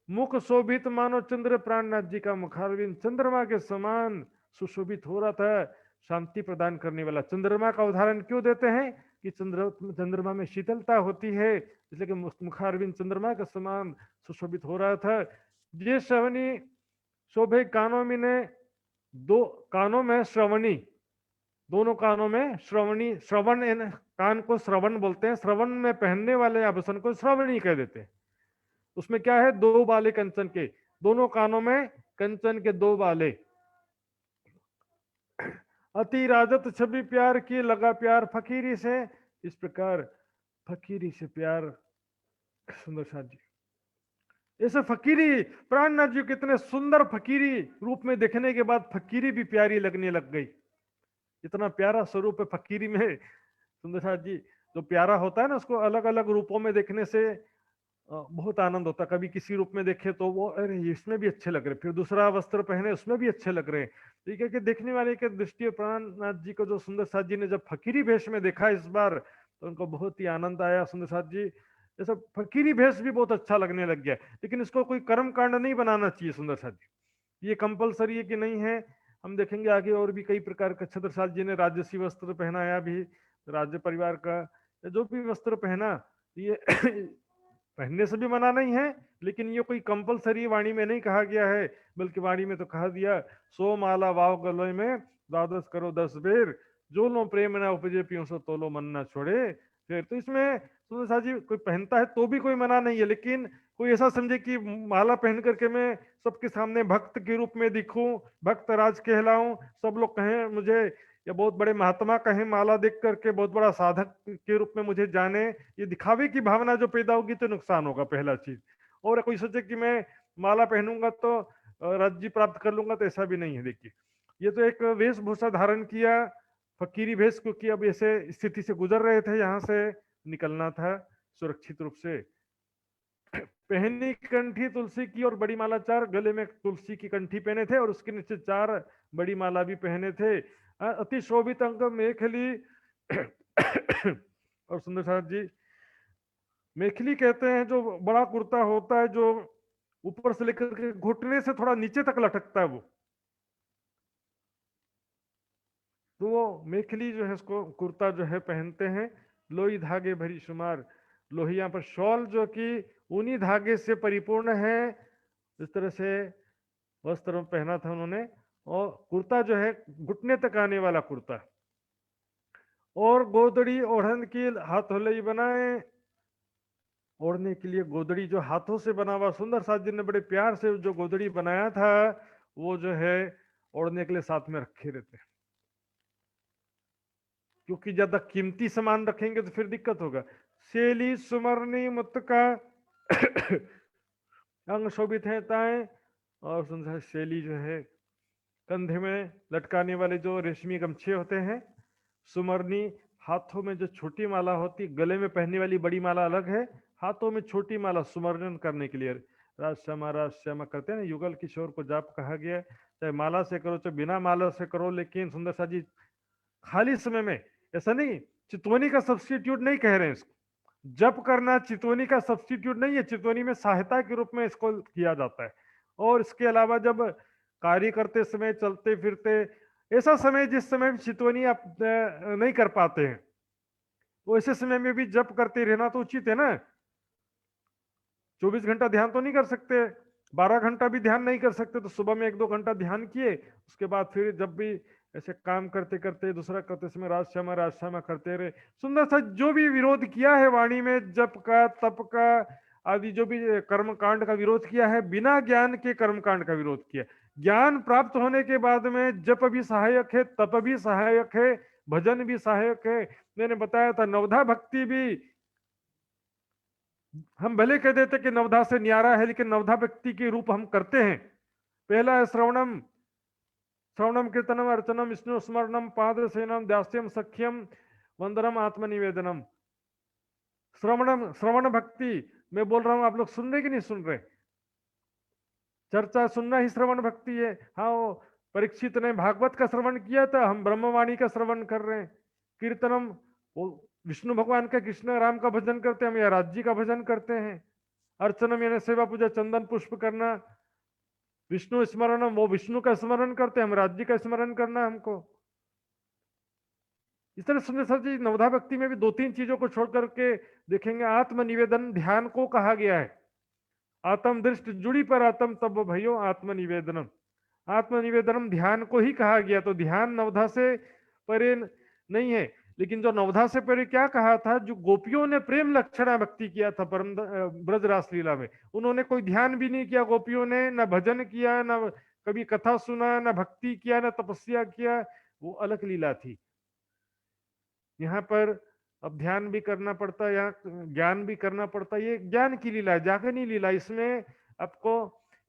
मुख शोभित मानो चंद्र, प्राणनाथ जी का मुखारविंद चंद्रमा के समान सुशोभित हो रहा था। शांति प्रदान करने वाला चंद्रमा का उदाहरण क्यों देते हैं कि चंद्रमा में शीतलता होती है, इसलिए कि मुखारविंद चंद्रमा के समान सुशोभित हो रहा था। ये श्रवणी शोभे कानों में ने, दो कानों में श्रवणी, दोनों कानों में श्रवणी, श्रवण कान को श्रवण बोलते हैं, श्रवण में पहनने वाले आभूषण को श्रवणी कह देते हैं। उसमें क्या है? दो बाले कंचन के, दोनों कानों में कंचन के दो बाले। अति राजत छवि प्यार की, लगा प्यार फकीरी से। इस प्रकार फकीरी से प्यार। सुंदर साथ जी ऐसे फकीरी, प्राणनाथ जी कितने सुंदर फकीरी रूप में देखने के बाद फकीरी भी प्यारी लगने लग गई। इतना प्यारा स्वरूप है फकीरी में। सुंदर साथ जी जो प्यारा होता है ना, उसको अलग अलग रूपों में देखने से बहुत आनंद होता। कभी किसी रूप में देखे तो वो अरे इसमें भी अच्छे लग रहे, फिर दूसरा वस्त्र पहने उसमें भी अच्छे लग रहे। ठीक है कि देखने वाले के दृष्टि, प्राणनाथ जी को जो सुंदर साथ जी ने जब फकीरी भेष में देखा इस बार, तो उनको बहुत ही आनंद आया। सुंदर साथ जी जैसा फकीरी भेष भी बहुत अच्छा लगने लग गया। लेकिन इसको कोई कर्म कांड नहीं बनाना चाहिए सुंदर साथ जी, ये कंपलसरी है कि नहीं है। हम देखेंगे आगे और भी कई प्रकार का। छत्र साथ जी ने राजसी वस्त्र पहनाया भी, राज्य परिवार का जो भी वस्त्र पहना, ये पहनने से भी मना नहीं है, लेकिन ये कोई कंपलसरी वाणी में नहीं कहा गया है, बल्कि वाणी में तो कहा दिया, सो माला वाव गलोय में, द्वादश करो 10 बेर, जो लो प्रेम ना उपजे पियो सो तोलो मन ना छोड़े। फिर तो इसमें सुंदर साथ जी कोई पहनता है तो भी कोई मना नहीं है, लेकिन कोई ऐसा समझे कि माला पहन करके मैं सबके सामने भक्त के रूप में दिखूं, भक्त राज कहलाऊं, सब लोग कहें मुझे, या बहुत बड़े महात्मा कहें माला देख करके, बहुत बड़ा साधक के रूप में मुझे जाने, ये दिखावे की भावना जो पैदा होगी तो नुकसान होगा पहला चीज। और कोई सोचे कि मैं माला पहनूंगा तो राज्य प्राप्त कर लूंगा, तो ऐसा भी नहीं है। देखिए ये तो एक वेशभूषा धारण किया, फकीरी भेष, क्योंकि अब ऐसे स्थिति से गुजर रहे थे, यहाँ से निकलना था सुरक्षित रूप से। पहनी कंठी तुलसी की और बड़ी माला 4, गले में तुलसी की कंठी पहने थे और उसके नीचे 4 बड़ी माला भी पहने थे। अति शोभित अंग मेखली। और सुंदर साथ जी मेखली कहते हैं जो बड़ा कुर्ता होता है, जो ऊपर से लेकर के घुटने से थोड़ा नीचे तक लटकता है, वो तो वो मेखली जो है, उसको कुर्ता जो है पहनते हैं। लोई धागे भरी शुमार, लोही यहाँ पर शॉल जो कि ऊनी धागे से परिपूर्ण है, इस तरह से वस्त्र पहना था उन्होंने। और कुर्ता जो है घुटने तक आने वाला कुर्ता, और गोदड़ी ओढ़न की हाथ होलई बनाए, ओढ़ने के लिए गोदड़ी जो हाथों से बना हुआ, सुंदर साथ जी ने बड़े प्यार से जो गोदड़ी बनाया था वो जो है ओढ़ने के लिए साथ में रखे रहते हैं, क्योंकि ज्यादा कीमती सामान रखेंगे तो फिर दिक्कत होगा। शैली सुमरनी मुत्का अंग शोभित है ताए, और सुंदर शैली जो है कंधे में लटकाने वाले जो रेशमी गमछे होते हैं, सुमरनी हाथों में जो छोटी माला होती, गले में पहनने वाली बड़ी माला अलग है, हाथों में छोटी माला सुमरन करने के लिए राज श्यामा करते हैं ना, युगल किशोर को जाप कहा गया है। चाहे माला से करो चाहे बिना माला से करो, लेकिन सुंदर सा जी खाली समय में, ऐसा नहीं चितवनी का सब्स्टिट्यूट नहीं कह रहे हैं इसको, जप करना चितवनी का सब्स्टिट्यूट नहीं है, चितवनी में सहायता के रूप में इसको किया जाता है। और इसके अलावा जब कार्य करते समय, चलते फिरते, ऐसा समय जिस समय चितवनी आप नहीं कर पाते हैं, तो ऐसे समय में भी जप करते रहना तो उचित है ना। 24 घंटा ध्यान तो नहीं कर सकते, 12 घंटा भी ध्यान नहीं कर सकते, तो सुबह में 1-2 घंटा ध्यान किए, उसके बाद फिर जब भी ऐसे काम करते करते दूसरा करते समय राज श्यामा करते रहे। सुंदर सा जो भी विरोध किया है वाणी में, जप का तप का आदि जो भी कर्म कांड का विरोध किया है, बिना ज्ञान के कर्म कांड का विरोध किया। ज्ञान प्राप्त होने के बाद में जप भी सहायक है, तप भी सहायक है, भजन भी सहायक है। मैंने बताया था नवधा भक्ति भी, हम भले कह देते कि नवधा से न्यारा है, लेकिन नवधा भक्ति के रूप हम करते हैं। पहला है श्रवणम, श्रवणम कीर्तनम अर्चनम विष्णु स्मरणम पाद सेनम दास्यम सख्यम वंदनम आत्मनिवेदनम। श्रवणम, श्रवण भक्ति मैं बोल रहा हूं, आप लोग सुन रहे कि नहीं सुन रहे? चर्चा सुनना ही श्रवण भक्ति है। हाँ, वो परीक्षित ने भागवत का श्रवण किया था, हम ब्रह्मवाणी का श्रवण कर रहे हैं। कीर्तनम, वो विष्णु भगवान का, कृष्ण राम का भजन करते हैं, हम यह जी का भजन करते हैं। अर्चनम यानी सेवा पूजा, चंदन पुष्प करना। विष्णु स्मरणम, वो विष्णु का स्मरण करते हैं, हम राज्य का स्मरण करना हमको। इस तरह सुंदर सर जी नवधा भक्ति में भी 2-3 चीजों को छोड़ करके देखेंगे, आत्मनिवेदन ध्यान को कहा गया है। आत्म दृष्टि जुड़ी पर आत्म तब भयो आत्मनिवेदनम, आत्मनिवेदनम ध्यान को ही कहा गया। तो ध्यान नवधा से परे नहीं है, लेकिन जो नवधा से परे क्या कहा था, जो गोपियों ने प्रेम लक्षणा भक्ति किया था परम ब्रज रास लीला में, उन्होंने कोई ध्यान भी नहीं किया गोपियों ने, न भजन किया, न कभी कथा सुना, न भक्ति किया, न तपस्या किया, वो अलग लीला थी। यहाँ पर अब ध्यान भी करना पड़ता है, यहाँ ज्ञान भी करना पड़ता है, ये ज्ञान की लीला है, जागनी लीला। इसमें आपको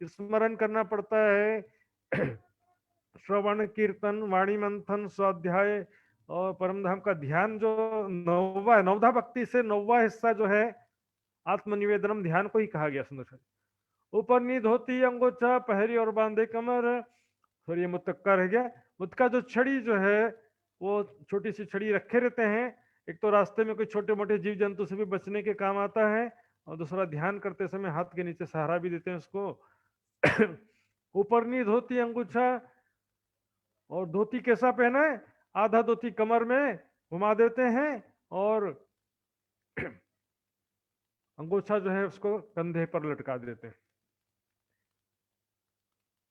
स्मरण करना पड़ता है श्रवण कीर्तन वाणी मंथन स्वाध्याय और परमधाम का ध्यान। जो नौवा नवधा भक्ति से नौवा हिस्सा जो है आत्मनिवेदनम, ध्यान को ही कहा गया। सुंदर ऊपर नींद होती अंगोछा पहरी और बांधे कमर। फिर ये मुतक्का रह गया। मुतक्का जो छड़ी जो है, वो छोटी सी छड़ी रखे रहते हैं, एक तो रास्ते में कोई छोटे मोटे जीव जंतु से भी बचने के काम आता है, और दूसरा ध्यान करते समय हाथ के नीचे सहारा भी देते हैं उसको। ऊपर नी धोती अंगूछा, और धोती कैसा पहना है, आधा धोती कमर में घुमा देते हैं, और अंगूछा जो है उसको कंधे पर लटका देते हैं।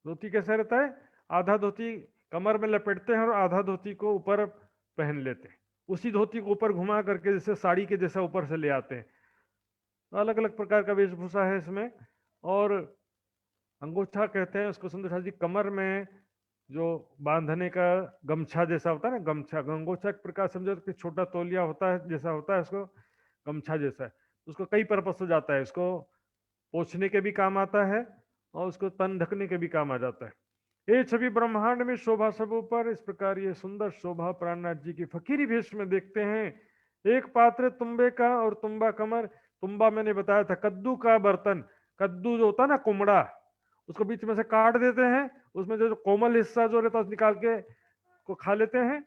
धोती कैसा रहता है, आधा धोती कमर में लपेटते हैं और आधा धोती को ऊपर पहन लेते हैं, उसी धोती को ऊपर घुमा करके जैसे साड़ी के जैसा ऊपर से ले आते हैं। तो अलग अलग प्रकार का वेशभूषा है इसमें। और अंगोछा कहते हैं उसको सुंदर जी, कमर में जो बांधने का गमछा जैसा होता है ना, गमछा अंगोछा एक प्रकार समझो कि छोटा तौलिया होता है जैसा होता है, उसको गमछा जैसा है, उसको कई पर्पस से जाता है, इसको पोछने के भी काम आता है और उसको तन ढकने के भी काम आ जाता है। ये छवि ब्रह्मांड में शोभा सब ऊपर, इस प्रकार ये सुंदर शोभा प्राणनाथ जी की फकीरी भेष में देखते हैं। एक पात्र तुम्बे का और तुम्बा कमर। तुम्बा मैंने बताया था कद्दू का बर्तन, कद्दू जो होता है ना कुमड़ा, उसको बीच में से काट देते हैं, उसमें जो कोमल हिस्सा जो रहता है निकाल के को खा लेते हैं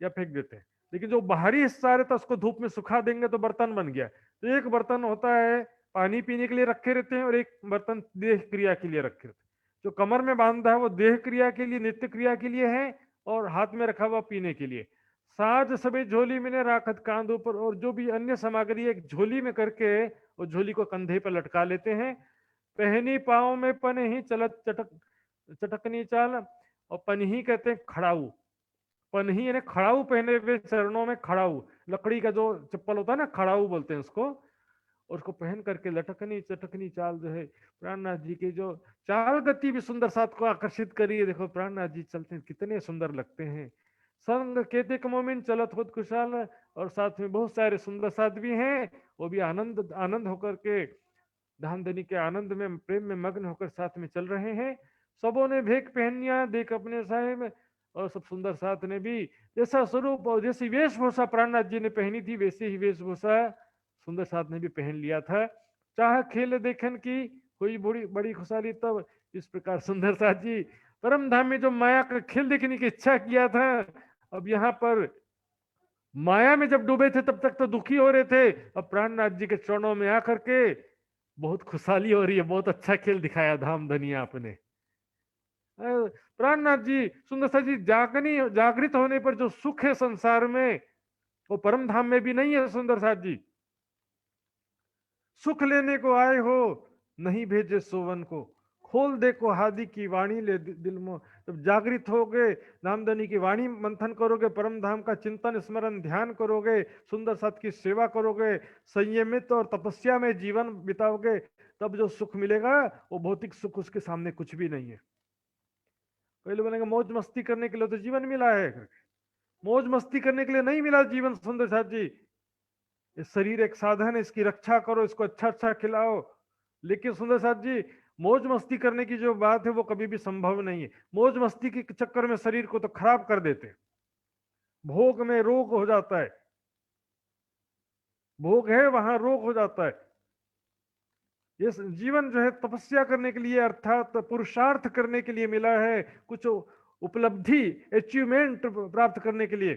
या फेंक देते हैं, लेकिन जो बाहरी हिस्सा रहता है उसको धूप में सुखा देंगे तो बर्तन बन गया। तो एक बर्तन होता है पानी पीने के लिए रखे रहते हैं, और एक बर्तन देह क्रिया के लिए रखे रहते हैं। जो कमर में बांधा है वो देह क्रिया के लिए, नित्य क्रिया के लिए है, और हाथ में रखा हुआ पीने के लिए। साज सबे झोली में राखत कांध ऊपर, और जो भी अन्य सामग्री एक झोली में करके वो झोली को कंधे पर लटका लेते हैं। पहनी पाँव में पन ही चलत चटक चटकनी चाल, और पनही कहते हैं खड़ाऊ, पनही यानी खड़ाऊ पहने हुए चरणों में खड़ाऊ, लकड़ी का जो चप्पल होता है ना खड़ाऊ बोलते हैं उसको, और उसको पहन करके लटकनी चटकनी चाल जो है प्राणनाथ जी की जो चाल गति भी सुंदर साथ को आकर्षित करी है। देखो प्राणनाथ जी चलते हैं कितने सुंदर लगते हैं। संग केतिक मोमिन चलत खुद कुशाल, और साथ में बहुत सारे सुंदर साथ भी हैं, वो भी आनंद आनंद होकर के धामधनी के आनंद में प्रेम में मग्न होकर साथ में चल रहे हैं। सबों ने भेक पहनिया देख अपने साहेब, और सब सुंदर साथ ने भी जैसा स्वरूप और जैसी वेशभूषा प्राणनाथ जी ने पहनी थी वैसी ही वेशभूषा सुंदर साथ ने भी पहन लिया था। चाह खेल देखन की हुई बड़ी बड़ी खुशहाली तब। इस प्रकार सुंदर साथ जी परम धाम में जो माया का खेल देखने की इच्छा किया था, अब यहाँ पर माया में जब डूबे थे तब तक तो दुखी हो रहे थे, अब प्राणनाथ जी के चरणों में आकर के बहुत खुशहाली हो रही है। बहुत अच्छा खेल दिखाया धाम धनिया आपने। प्राणनाथ जी सुंदर सा जी जागृत होने पर जो सुख है संसार में वो परम धाम में भी नहीं है। सुंदर साथ जी सुख लेने को आए हो नहीं भेजे सोवन को, खोल देखो हादी की वाणी ले दिल में। जब जागृत होगे नामधनी की वाणी मंथन करोगे, परम धाम का चिंतन स्मरण ध्यान करोगे, सुंदर साथ की सेवा करोगे, संयमित और तपस्या में जीवन बिताओगे, तब जो सुख मिलेगा वो भौतिक सुख उसके सामने कुछ भी नहीं है। पहले बोलेंगे मौज मस्ती करने के लिए तो जीवन मिला है, मौज मस्ती करने के लिए नहीं मिला जीवन। सुंदर साथ जी ये शरीर एक साधन है, इसकी रक्षा करो, इसको अच्छा अच्छा खिलाओ। लेकिन सुंदर साथ जी मौज मस्ती करने की जो बात है वो कभी भी संभव नहीं है। मौज मस्ती के चक्कर में शरीर को तो खराब कर देते, भोग में रोग हो जाता है, भोग है वहां रोग हो जाता है। ये जीवन जो है तपस्या करने के लिए अर्थात पुरुषार्थ करने के लिए मिला है, कुछ उपलब्धि अचीवमेंट प्राप्त करने के लिए।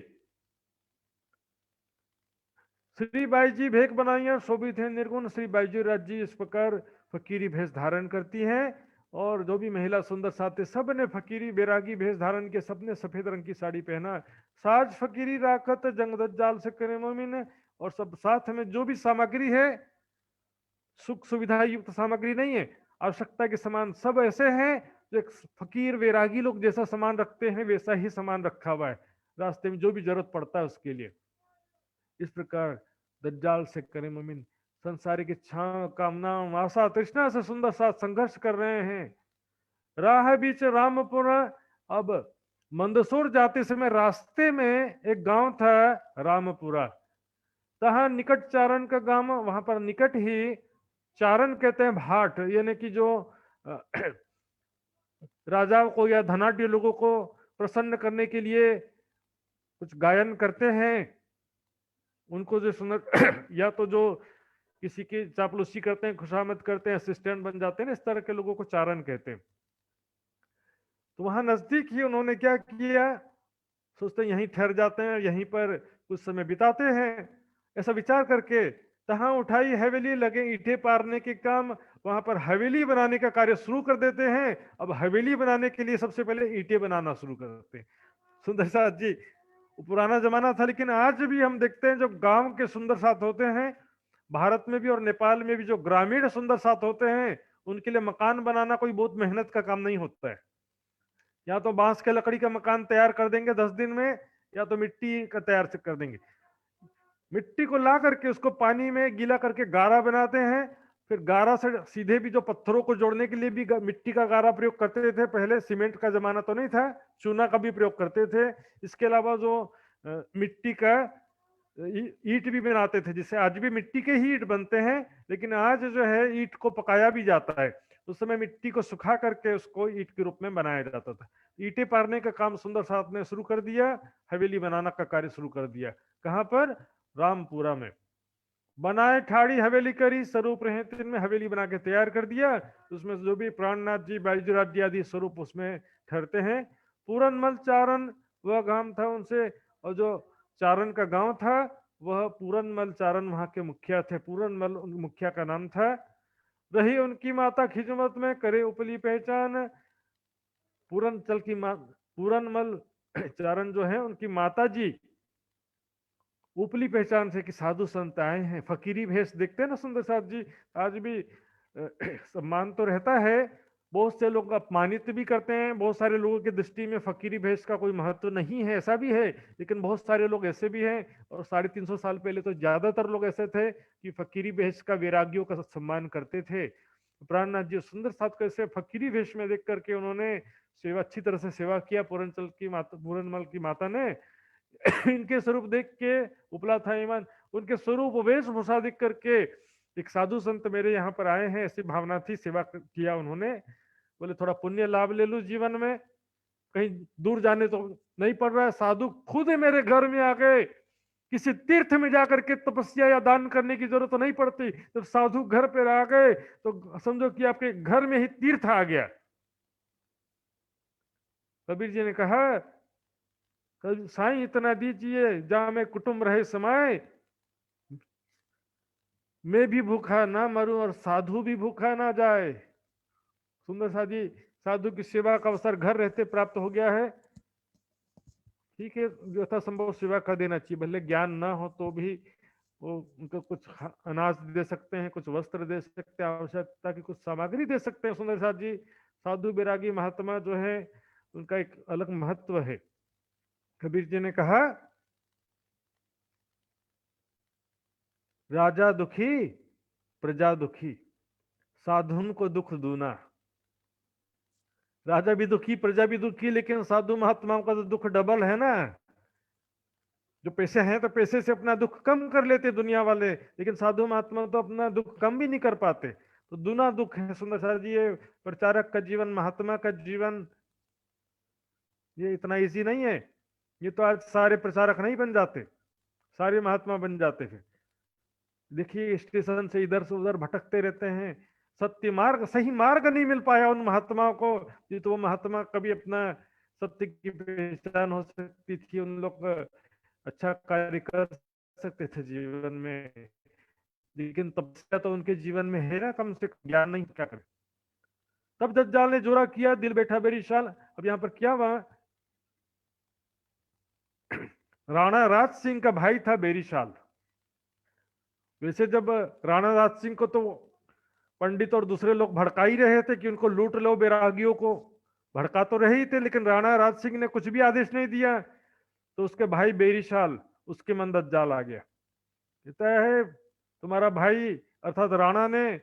श्री बाई जी भेक बनाइया शोभित है निर्गुण। श्री बाईजी राज जी इस प्रकार फकीरी भेष धारण करती हैं, और जो भी महिला सुंदर साथ सब ने फकीरी बैरागी भेष धारण के, सबने सफेद रंग की साड़ी पहना। साज फकीरी राकत जंग जाल से करे मोमिन, और सब साथ में जो भी सामग्री है सुख सुविधा युक्त सामग्री नहीं है, आवश्यकता के समान सब ऐसे हैं जो एक फकीर वैरागी लोग जैसा सामान रखते हैं वैसा ही सामान रखा हुआ है, रास्ते में जो भी जरूरत पड़ता है उसके लिए। इस प्रकार दज्जाल से करे मोमिन संसारिक इच्छाओं कामना आशा तृष्णा से सुंदर साथ संघर्ष कर रहे हैं। राह बीच रामपुर, अब मंदसौर जाते समय रास्ते में एक गांव था रामपुरा, तहा निकट चारण का गांव, वहां पर निकट ही चारण कहते हैं भाट, यानी कि जो राजाओं को या धनाढ़ लोगों को प्रसन्न करने के लिए कुछ गायन करते हैं, उनको जो सुंदर या तो जो किसी की चापलूसी करते हैं, खुशामद करते हैं, असिस्टेंट बन जाते हैं ना, इस तरह के लोगों को चारण कहते हैं। तो वहां नजदीक ही उन्होंने क्या किया, सोचते हैं यहीं ठहर जाते हैं, यहीं पर कुछ समय बिताते हैं, ऐसा विचार करके तहां उठाई हवेली, लगे ईंटें पारने के काम, वहां पर हवेली बनाने का कार्य शुरू कर देते हैं। अब हवेली बनाने के लिए सबसे पहले ईंटें बनाना शुरू करते हैं। सुंदर साथ जी पुराना जमाना था, लेकिन आज भी हम देखते हैं जो गांव के सुंदर साथ होते हैं, भारत में भी और नेपाल में भी जो ग्रामीण सुंदर साथ होते हैं, उनके लिए मकान बनाना कोई बहुत मेहनत का काम नहीं होता है। या तो बांस के लकड़ी का मकान तैयार कर देंगे 10 दिन में, या तो मिट्टी का तैयार कर देंगे। मिट्टी को ला करके उसको पानी में गीला करके गारा बनाते हैं, फिर गारा से सीधे भी जो पत्थरों को जोड़ने के लिए भी मिट्टी का गारा प्रयोग करते थे। पहले सीमेंट का जमाना तो नहीं था, चूना का भी प्रयोग करते थे। इसके अलावा जो मिट्टी का ईंट भी बनाते थे, जिससे आज भी मिट्टी के ही ईंट बनते हैं, लेकिन आज जो है ईंट को पकाया भी जाता है। उस समय मिट्टी को सुखा करके उसको ईंट के रूप में बनाया जाता था। ईंटें पारने का काम सुंदर साथ ने शुरू कर दिया, हवेली बनाना का कार्य शुरू कर दिया। कहां पर? रामपुरा में। बनाए ठाड़ी हवेली करी, स्वरूप रहे तीन में हवेली बना के तैयार कर दिया। उसमें जो भी प्राणनाथ जी बाईजूराज जी आदि स्वरूप उसमें ठहरते हैं। पूरनमल चारण वह गांव था उनसे, और जो चारण का गांव था वह पूरनमल चारण वहां के मुखिया थे, पूरनमल मुखिया का नाम था। रही उनकी माता खिजमत में करे उपली पहचान, पूरनचल की पूरनमल चारण जो है उनकी माता जी उपली पहचान से कि साधु संत आए हैं, फकीरी भेष देखते हैं ना सुंदर साथ जी। आज भी सम्मान तो रहता है, बहुत से लोग अपमानित भी करते हैं, बहुत सारे लोगों की दृष्टि में फकीरी भेष का कोई महत्व नहीं है, ऐसा भी है। लेकिन बहुत सारे लोग ऐसे भी हैं, और 350 साल पहले तो ज्यादातर लोग ऐसे थे कि फकीरी भेष का, वैरागियों का सम्मान करते थे। प्राणनाथ जी सुंदर साथ को ऐसे फकीरी भेष में देख करके उन्होंने सेवा, अच्छी तरह से सेवा किया। पूरनमल की माता ने इनके स्वरूप देख के, उपला था ईमान, उनके स्वरूप वेशभूषा देख करके एक साधु संत मेरे यहाँ पर आए हैं, ऐसी भावना थी, सेवा किया उन्होंने। बोले थोड़ा पुण्य लाभ ले लूं जीवन में, कहीं दूर जाने तो नहीं पड़ रहा है। साधु खुद मेरे घर में आ गए, किसी तीर्थ में जाकर के तपस्या या दान करने की जरूरत तो नहीं पड़ती। जब साधु घर पर आ गए तो समझो कि आपके घर में ही तीर्थ आ गया। कबीर जी ने कहा, साईं इतना दीजिए जहां में कुटुंब रहे समाये, मैं भी भूखा ना मरूं और साधु भी भूखा ना जाए। सुंदर साधी साधु की सेवा का अवसर घर रहते प्राप्त हो गया है, ठीक है, यथासंभव सेवा कर देना चाहिए। भले ज्ञान ना हो तो भी वो उनको कुछ अनाज दे सकते हैं, कुछ वस्त्र दे सकते हैं, आवश्यकता की कुछ सामग्री दे सकते हैं। सुंदर साथ जी साधु बैरागी महात्मा जो है उनका एक अलग महत्व है। कबीर जी ने कहा, राजा दुखी प्रजा दुखी, साधुन को दुख दूना। राजा भी दुखी, प्रजा भी दुखी, लेकिन साधु महात्माओं का तो दुख डबल है ना। जो पैसे हैं तो पैसे से अपना दुख कम कर लेते दुनिया वाले, लेकिन साधु महात्मा तो अपना दुख कम भी नहीं कर पाते, तो दूना दुख है। सुंदर साथ जी ये प्रचारक का जीवन, महात्मा का जीवन, ये इतना इजी नहीं है। ये तो आज सारे प्रचारक नहीं बन जाते, सारे महात्मा बन जाते हैं। देखिए स्टेशन से इधर से उधर भटकते रहते हैं, सत्य मार्ग, सही मार्ग नहीं मिल पाया उन महात्माओं को। ये तो वो महात्मा कभी अपना सत्य की पहचान हो सकती थी, उन लोग अच्छा कार्य कर सकते थे जीवन में, लेकिन तपस्या तो उनके जीवन में है ना, कम से कम ज्ञान नहीं, क्या करे। तब दज्जाल ने जोरा किया, दिल बैठा बेरीशाल। अब यहाँ पर क्या हुआ, राणा राज सिंह का भाई था बेरीशाल। वैसे जब राणा राज सिंह को तो पंडित और दूसरे लोग भड़का ही रहे थे कि उनको लूट लो, बैरागियों को भड़का तो रहे ही थे, लेकिन राणा राज सिंह ने कुछ भी आदेश नहीं दिया। तो उसके भाई बेरीशाल, उसके मन दज्जाल आ गया, कहता है तुम्हारा भाई अर्थात राणा ने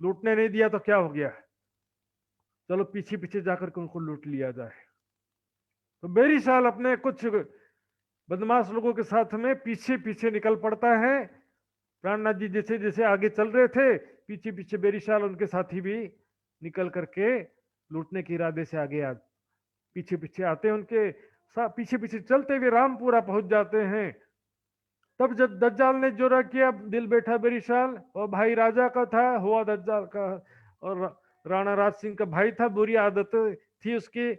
लूटने नहीं दिया तो क्या हो गया, चलो पीछे पीछे जाकर के उनको लूट लिया जाए। तो बेरीशाल अपने कुछ बदमाश लोगों के साथ में पीछे पीछे निकल पड़ता है। प्राणनाथ जी जैसे जैसे आगे चल रहे थे, पीछे पीछे बेरीशाल उनके साथी भी निकल करके लूटने के इरादे से आगे पीछे पीछे आते हैं, उनके पीछे पीछे चलते हुए रामपुरा पहुंच जाते हैं। तब जब दज्जाल ने जोरा किया, दिल बैठा बेरीशाल, और भाई राजा का था, हुआ दज्जाल का, और राणा राज सिंह का भाई था, बुरी आदत थी उसकी,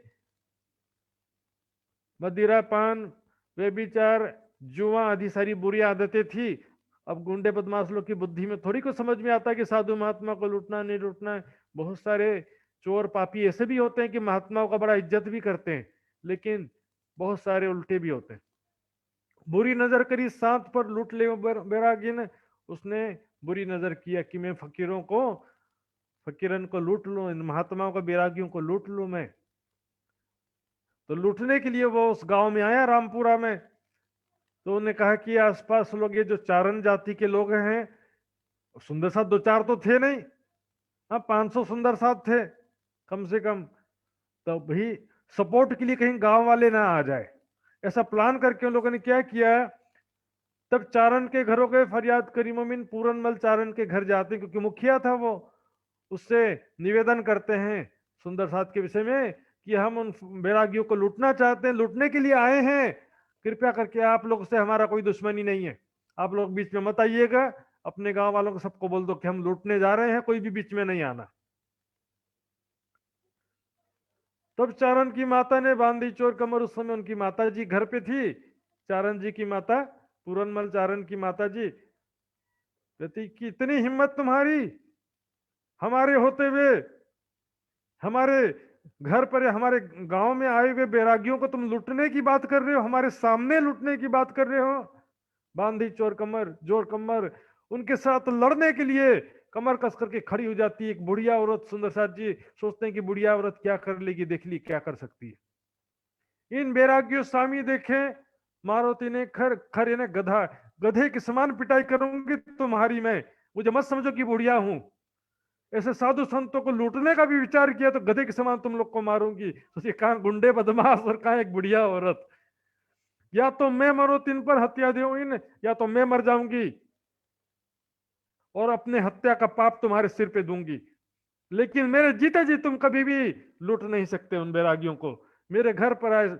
मदिरा पान व्यभिचार जुआ आदि सारी बुरी आदतें थी। अब गुंडे बदमाश लोग की बुद्धि में थोड़ी को समझ में आता है कि साधु महात्मा को लूटना नहीं लूटना है। बहुत सारे चोर पापी ऐसे भी होते हैं कि महात्माओं का बड़ा इज्जत भी करते हैं, लेकिन बहुत सारे उल्टे भी होते हैं। बुरी नजर करी सांत पर लूट ले बैरागी ने, उसने बुरी नजर किया कि मैं फकीरन को लूट लूं, इन महात्माओं को, बैरागियों को लूट लूं मैं। तो लूटने के लिए वो उस गांव में आया रामपुरा में। तो उन्होंने कहा कि आसपास लोग, ये जो चारण जाति के लोग हैं, सुंदर साथ दो चार तो थे नहीं, हाँ 500 सुंदर साथ थे कम से कम। तो भाई सपोर्ट के लिए कहीं गांव वाले ना आ जाए, ऐसा प्लान करके उन लोगों ने क्या किया, तब चारण के घरों के फरियाद करी मोमिन, पूरनमल चारण के घर जाते हैं, क्योंकि मुखिया था वो, उससे निवेदन करते हैं सुंदर साथ के विषय में कि हम उन बैरागियों को लूटना चाहते हैं, लूटने के लिए आए हैं, कृपया करके आप लोग से हमारा कोई दुश्मनी नहीं है, आप लोग बीच में मत आइएगा, अपने गांव वालों को सबको बोल दो कि हम लूटने जा रहे हैं, कोई भी बीच में नहीं आना। तब चारण की माता ने बांधी चोर कमर, उस समय उनकी माता जी घर पे थी, चारण जी की माता, पूरनमल चारण की माता जी कहती कि इतनी हिम्मत तुम्हारी, हमारे होते हुए हमारे घर पर, हमारे गांव में आए हुए बैरागियों को तुम लूटने की बात कर रहे हो, हमारे सामने लूटने की बात कर रहे हो। बांधी चोर कमर, जोर कमर, उनके साथ लड़ने के लिए कमर कस करके खड़ी हो जाती है। एक बुढ़िया औरत, सुंदर साथ जी सोचते हैं कि बुढ़िया औरत क्या कर लेगी, देख ली क्या कर सकती है। इन बैरागियों स्वामी देखे मारुति ने खर खर यानी गधा, गधे के समान पिटाई करूंगी तुम्हारी मैं, मुझे मत समझो कि बुढ़िया हूं। ऐसे साधु संतों को लूटने का भी विचार किया तो गधे के समान तुम लोग को मारूंगी। सोचिए कहां गुंडे बदमाश और कहां एक बुढ़िया औरत। या तो मैं मरो तीन पर हत्या दो इन, या तो मैं मर जाऊंगी और अपने हत्या का पाप तुम्हारे सिर पे दूंगी, लेकिन मेरे जीते जी तुम कभी भी लूट नहीं सकते उन बैरागियों को। मेरे घर पर आए,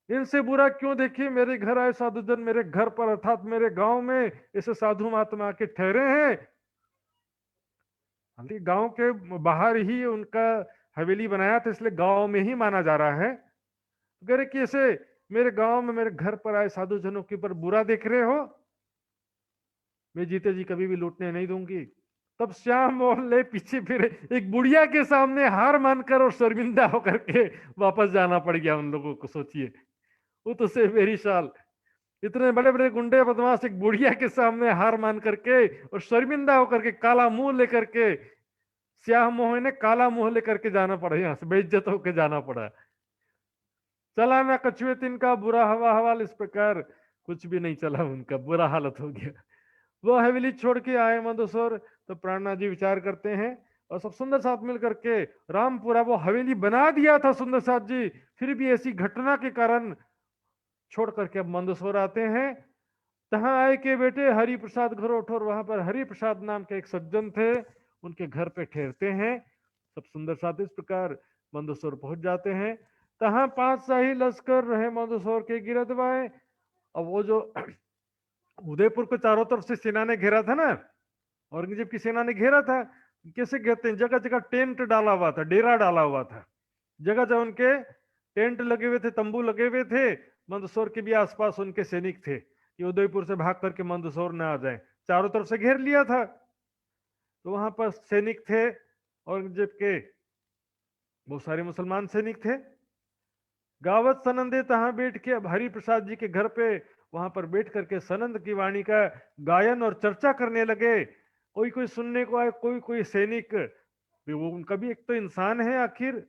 इनसे बुरा क्यों देखिए, मेरे घर आए साधुजन, मेरे घर पर अर्थात मेरे गांव में ऐसे साधु महात्मा के ठहरे हैं। हालांकि गांव के बाहर ही उनका हवेली बनाया था, इसलिए गांव में ही माना जा रहा है। कह रहे कि ऐसे मेरे गांव में मेरे घर पर आए साधुजनों के ऊपर बुरा देख रहे हो, मैं जीते जी कभी भी लूटने नहीं दूंगी। तब श्याम मोहल्ले पीछे फिरे, एक बुढ़िया के सामने हार मानकर और शर्मिंदा होकर के वापस जाना पड़ गया उन लोगों को। सोचिए वो तो से मेरी साल, इतने बड़े बड़े गुंडे बदमाश एक बुढ़िया के सामने हार मान करके और शर्मिंदा होकर के काला मुंह लेकर के, श्याम मोहन ने काला मुंह लेकर के जाना पड़ा, यहां से बेइज्जत होकर जाना पड़ा। चला ना कछुए तीन का बुरा हवा हवाल, इस प्रकार कुछ भी नहीं चला, उनका बुरा हालत हो गया। वो हवेली छोड़ के आए मंदसौर, तो प्राणनाथ जी विचार करते हैं और सब सुंदर साथ मिल करके रामपुरा वो हवेली बना दिया था सुंदर साथ जी, फिर भी ऐसी घटना के कारण छोड़ करके अब मंदसौर आते हैं। तहां आए के बेटे हरि प्रसाद घरोठौर, वहां पर हरि प्रसाद नाम के एक सज्जन थे, उनके घर पे ठहरते हैं। सब सुंदर साथ इस प्रकार मंदसौर पहुंच जाते हैं। तहां 5 शाही लश्कर रहे मंदसौर के गिरदवाए। अब वो जो उदयपुर को चारों तरफ से सेना ने घेरा था ना, औरंगजेब की सेना ने घेरा था, कैसे घेरते हैं, जगह जगह टेंट डाला हुआ था, डेरा डाला हुआ था, जगह जगह उनके टेंट लगे हुए थे, तंबू लगे हुए थे। मंदसौर के भी आसपास उनके सैनिक थे कि उदयपुर से भाग करके मंदसौर न आ जाए, चारों तरफ से घेर लिया था। तो वहां पर सैनिक थे औरंगजेब के, बहुत सारे मुसलमान सैनिक थे। गावत सनंदे तहां बैठ के, अब हरि प्रसाद जी के घर पे वहां पर बैठ करके सनंद की वाणी का गायन और चर्चा करने लगे। कोई कोई सुनने को आए, कोई कोई सैनिक, वो उनका भी एक तो इंसान है, आखिर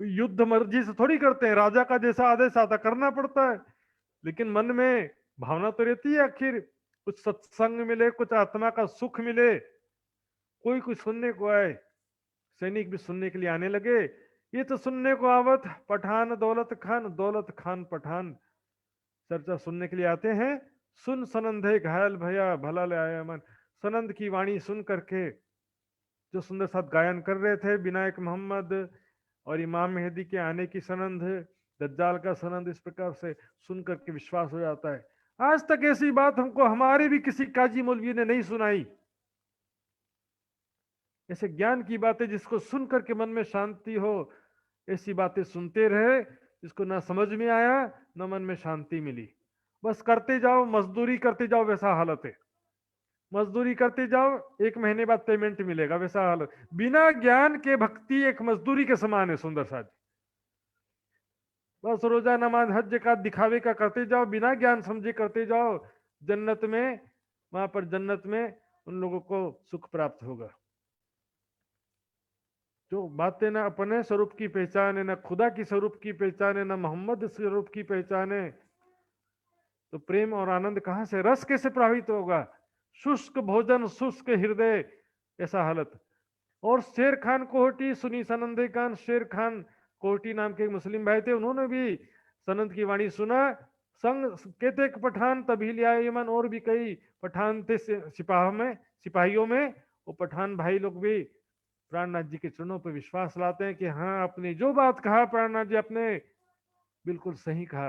युद्ध मर्जी से थोड़ी करते हैं, राजा का जैसा आदेश आता करना पड़ता है, लेकिन मन में भावना तो रहती है, आखिर कुछ सत्संग मिले, कुछ आत्मा का सुख मिले। कोई कुछ सुनने को आए, सैनिक भी सुनने के लिए आने लगे। ये तो सुनने को आवत पठान दौलत खान पठान, चर्चा सुनने के लिए आते हैं। सुन सनंदे घायल भैया भला ले आया मन, सनंद की वाणी सुन करके जो सुंदर साथ गायन कर रहे थे, विनायक मोहम्मद और इमाम मेहदी के आने की सनंद, दज्जाल का सनंद, इस प्रकार से सुन करके विश्वास हो जाता है। आज तक ऐसी बात हमको हमारे भी किसी काजी मौलवी ने नहीं सुनाई। ऐसे ज्ञान की बातें जिसको सुन करके मन में शांति हो, ऐसी बातें सुनते रहे, जिसको ना समझ में आया ना मन में शांति मिली, बस करते जाओ, मजदूरी करते जाओ, वैसा हालत है। मजदूरी करते जाओ, 1 महीने बाद पेमेंट मिलेगा, वैसा हालत। बिना ज्ञान के भक्ति एक मजदूरी के समान है सुंदर साथ। बस रोजा नमाज हज का दिखावे का करते जाओ, बिना ज्ञान समझे करते जाओ, जन्नत में, वहां पर जन्नत में उन लोगों को सुख प्राप्त होगा। जो बातें ना अपने स्वरूप की पहचान है, ना खुदा की स्वरूप की पहचान है, ना मोहम्मद स्वरूप की पहचान है, तो प्रेम और आनंद कहां से, रस कैसे प्रभावित होगा। शुष्क भोजन शुष्क हृदय, ऐसा हालत। और शेर खान कोहटी सुनी सनंदे कान, शेर खान कोहटी नाम के एक मुस्लिम भाई थे, उन्होंने भी सनंद की वाणी सुना। संग कहते पठान तभी लिया यमन, और भी कई पठान थे सिपाहियों में, वो पठान भाई लोग भी प्राणनाथ जी के चरणों पर विश्वास लाते हैं कि हाँ, आपने जो बात कहा प्राणनाथ जी, आपने बिल्कुल सही कहा।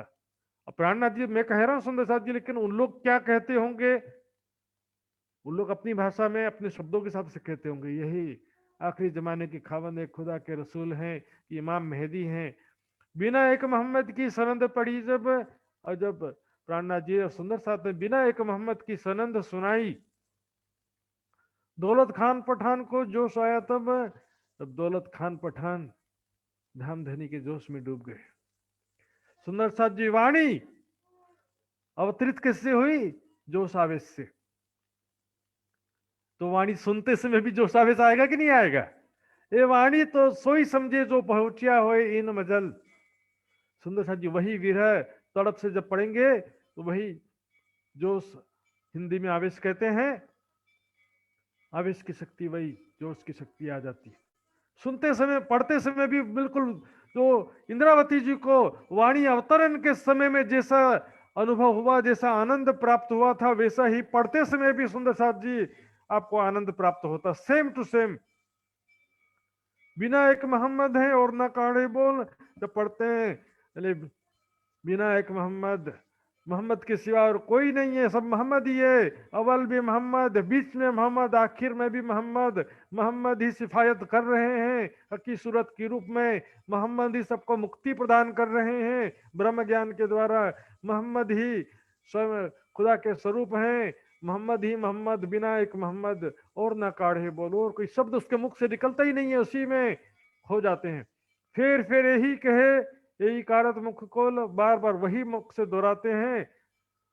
अब प्राणनाथ जी मैं कह रहा हूं सुंदर साथ जी, लेकिन उन लोग क्या कहते होंगे, उन लोग अपनी भाषा में अपने शब्दों के हिसाब से कहते होंगे, यही आखिरी जमाने के खावंद एक खुदा के रसूल हैं, इमाम मेहदी हैं। बिना एक मोहम्मद की सनंद पढ़ी जब, और जब प्राणनाथ जी और सुंदर साथ ने बिना एक मोहम्मद की सनंद सुनाई, दौलत खान पठान को जोश आया, तब दौलत खान पठान धाम धनी के जोश में डूब गए। सुंदर साथ जी वाणी अवतरित कैसे हुई, जोश आवेश से। तो वाणी सुनते समय भी जोश आवेश आएगा कि नहीं आएगा? ये वाणी तो सोई समझे जो पहुंचिया होए इन मजल। सुंदर साथ जी वही विरह तड़प से जब पढ़ेंगे तो वही जोश, हिंदी में आवेश कहते हैं, आवेश की शक्ति, वही जोश की शक्ति आ जाती है। सुनते समय पढ़ते समय भी बिल्कुल जो इंद्रावती जी को वाणी अवतरण के समय में जैसा अनुभव हुआ, जैसा आनंद प्राप्त हुआ था, वैसा ही पढ़ते समय भी सुंदर साथ जी आपको आनंद प्राप्त होता, सेम टू सेम। बिना एक मोहम्मद है और ना काढ़े बोल, जब पढ़ते हैं बिना एक मोहम्मद, मोहम्मद के सिवा और कोई नहीं है, सब मोहम्मद ही है। अव्वल भी मोहम्मद, बीच में मोहम्मद, आखिर में भी मोहम्मद। मोहम्मद ही सिफायत कर रहे हैं हकी सूरत के रूप में। मोहम्मद ही सबको मुक्ति प्रदान कर रहे हैं ब्रह्म ज्ञान के द्वारा। मोहम्मद ही स्वयं खुदा के स्वरूप हैं। मोहम्मद ही मोहम्मद, बिना एक मोहम्मद और ना काढ़े बोलो, और कोई शब्द उसके मुख से निकलता ही नहीं है, उसी में हो जाते हैं। फिर यही कहे यही कारत मुख खोल, बार बार वही मुख से दोहराते हैं।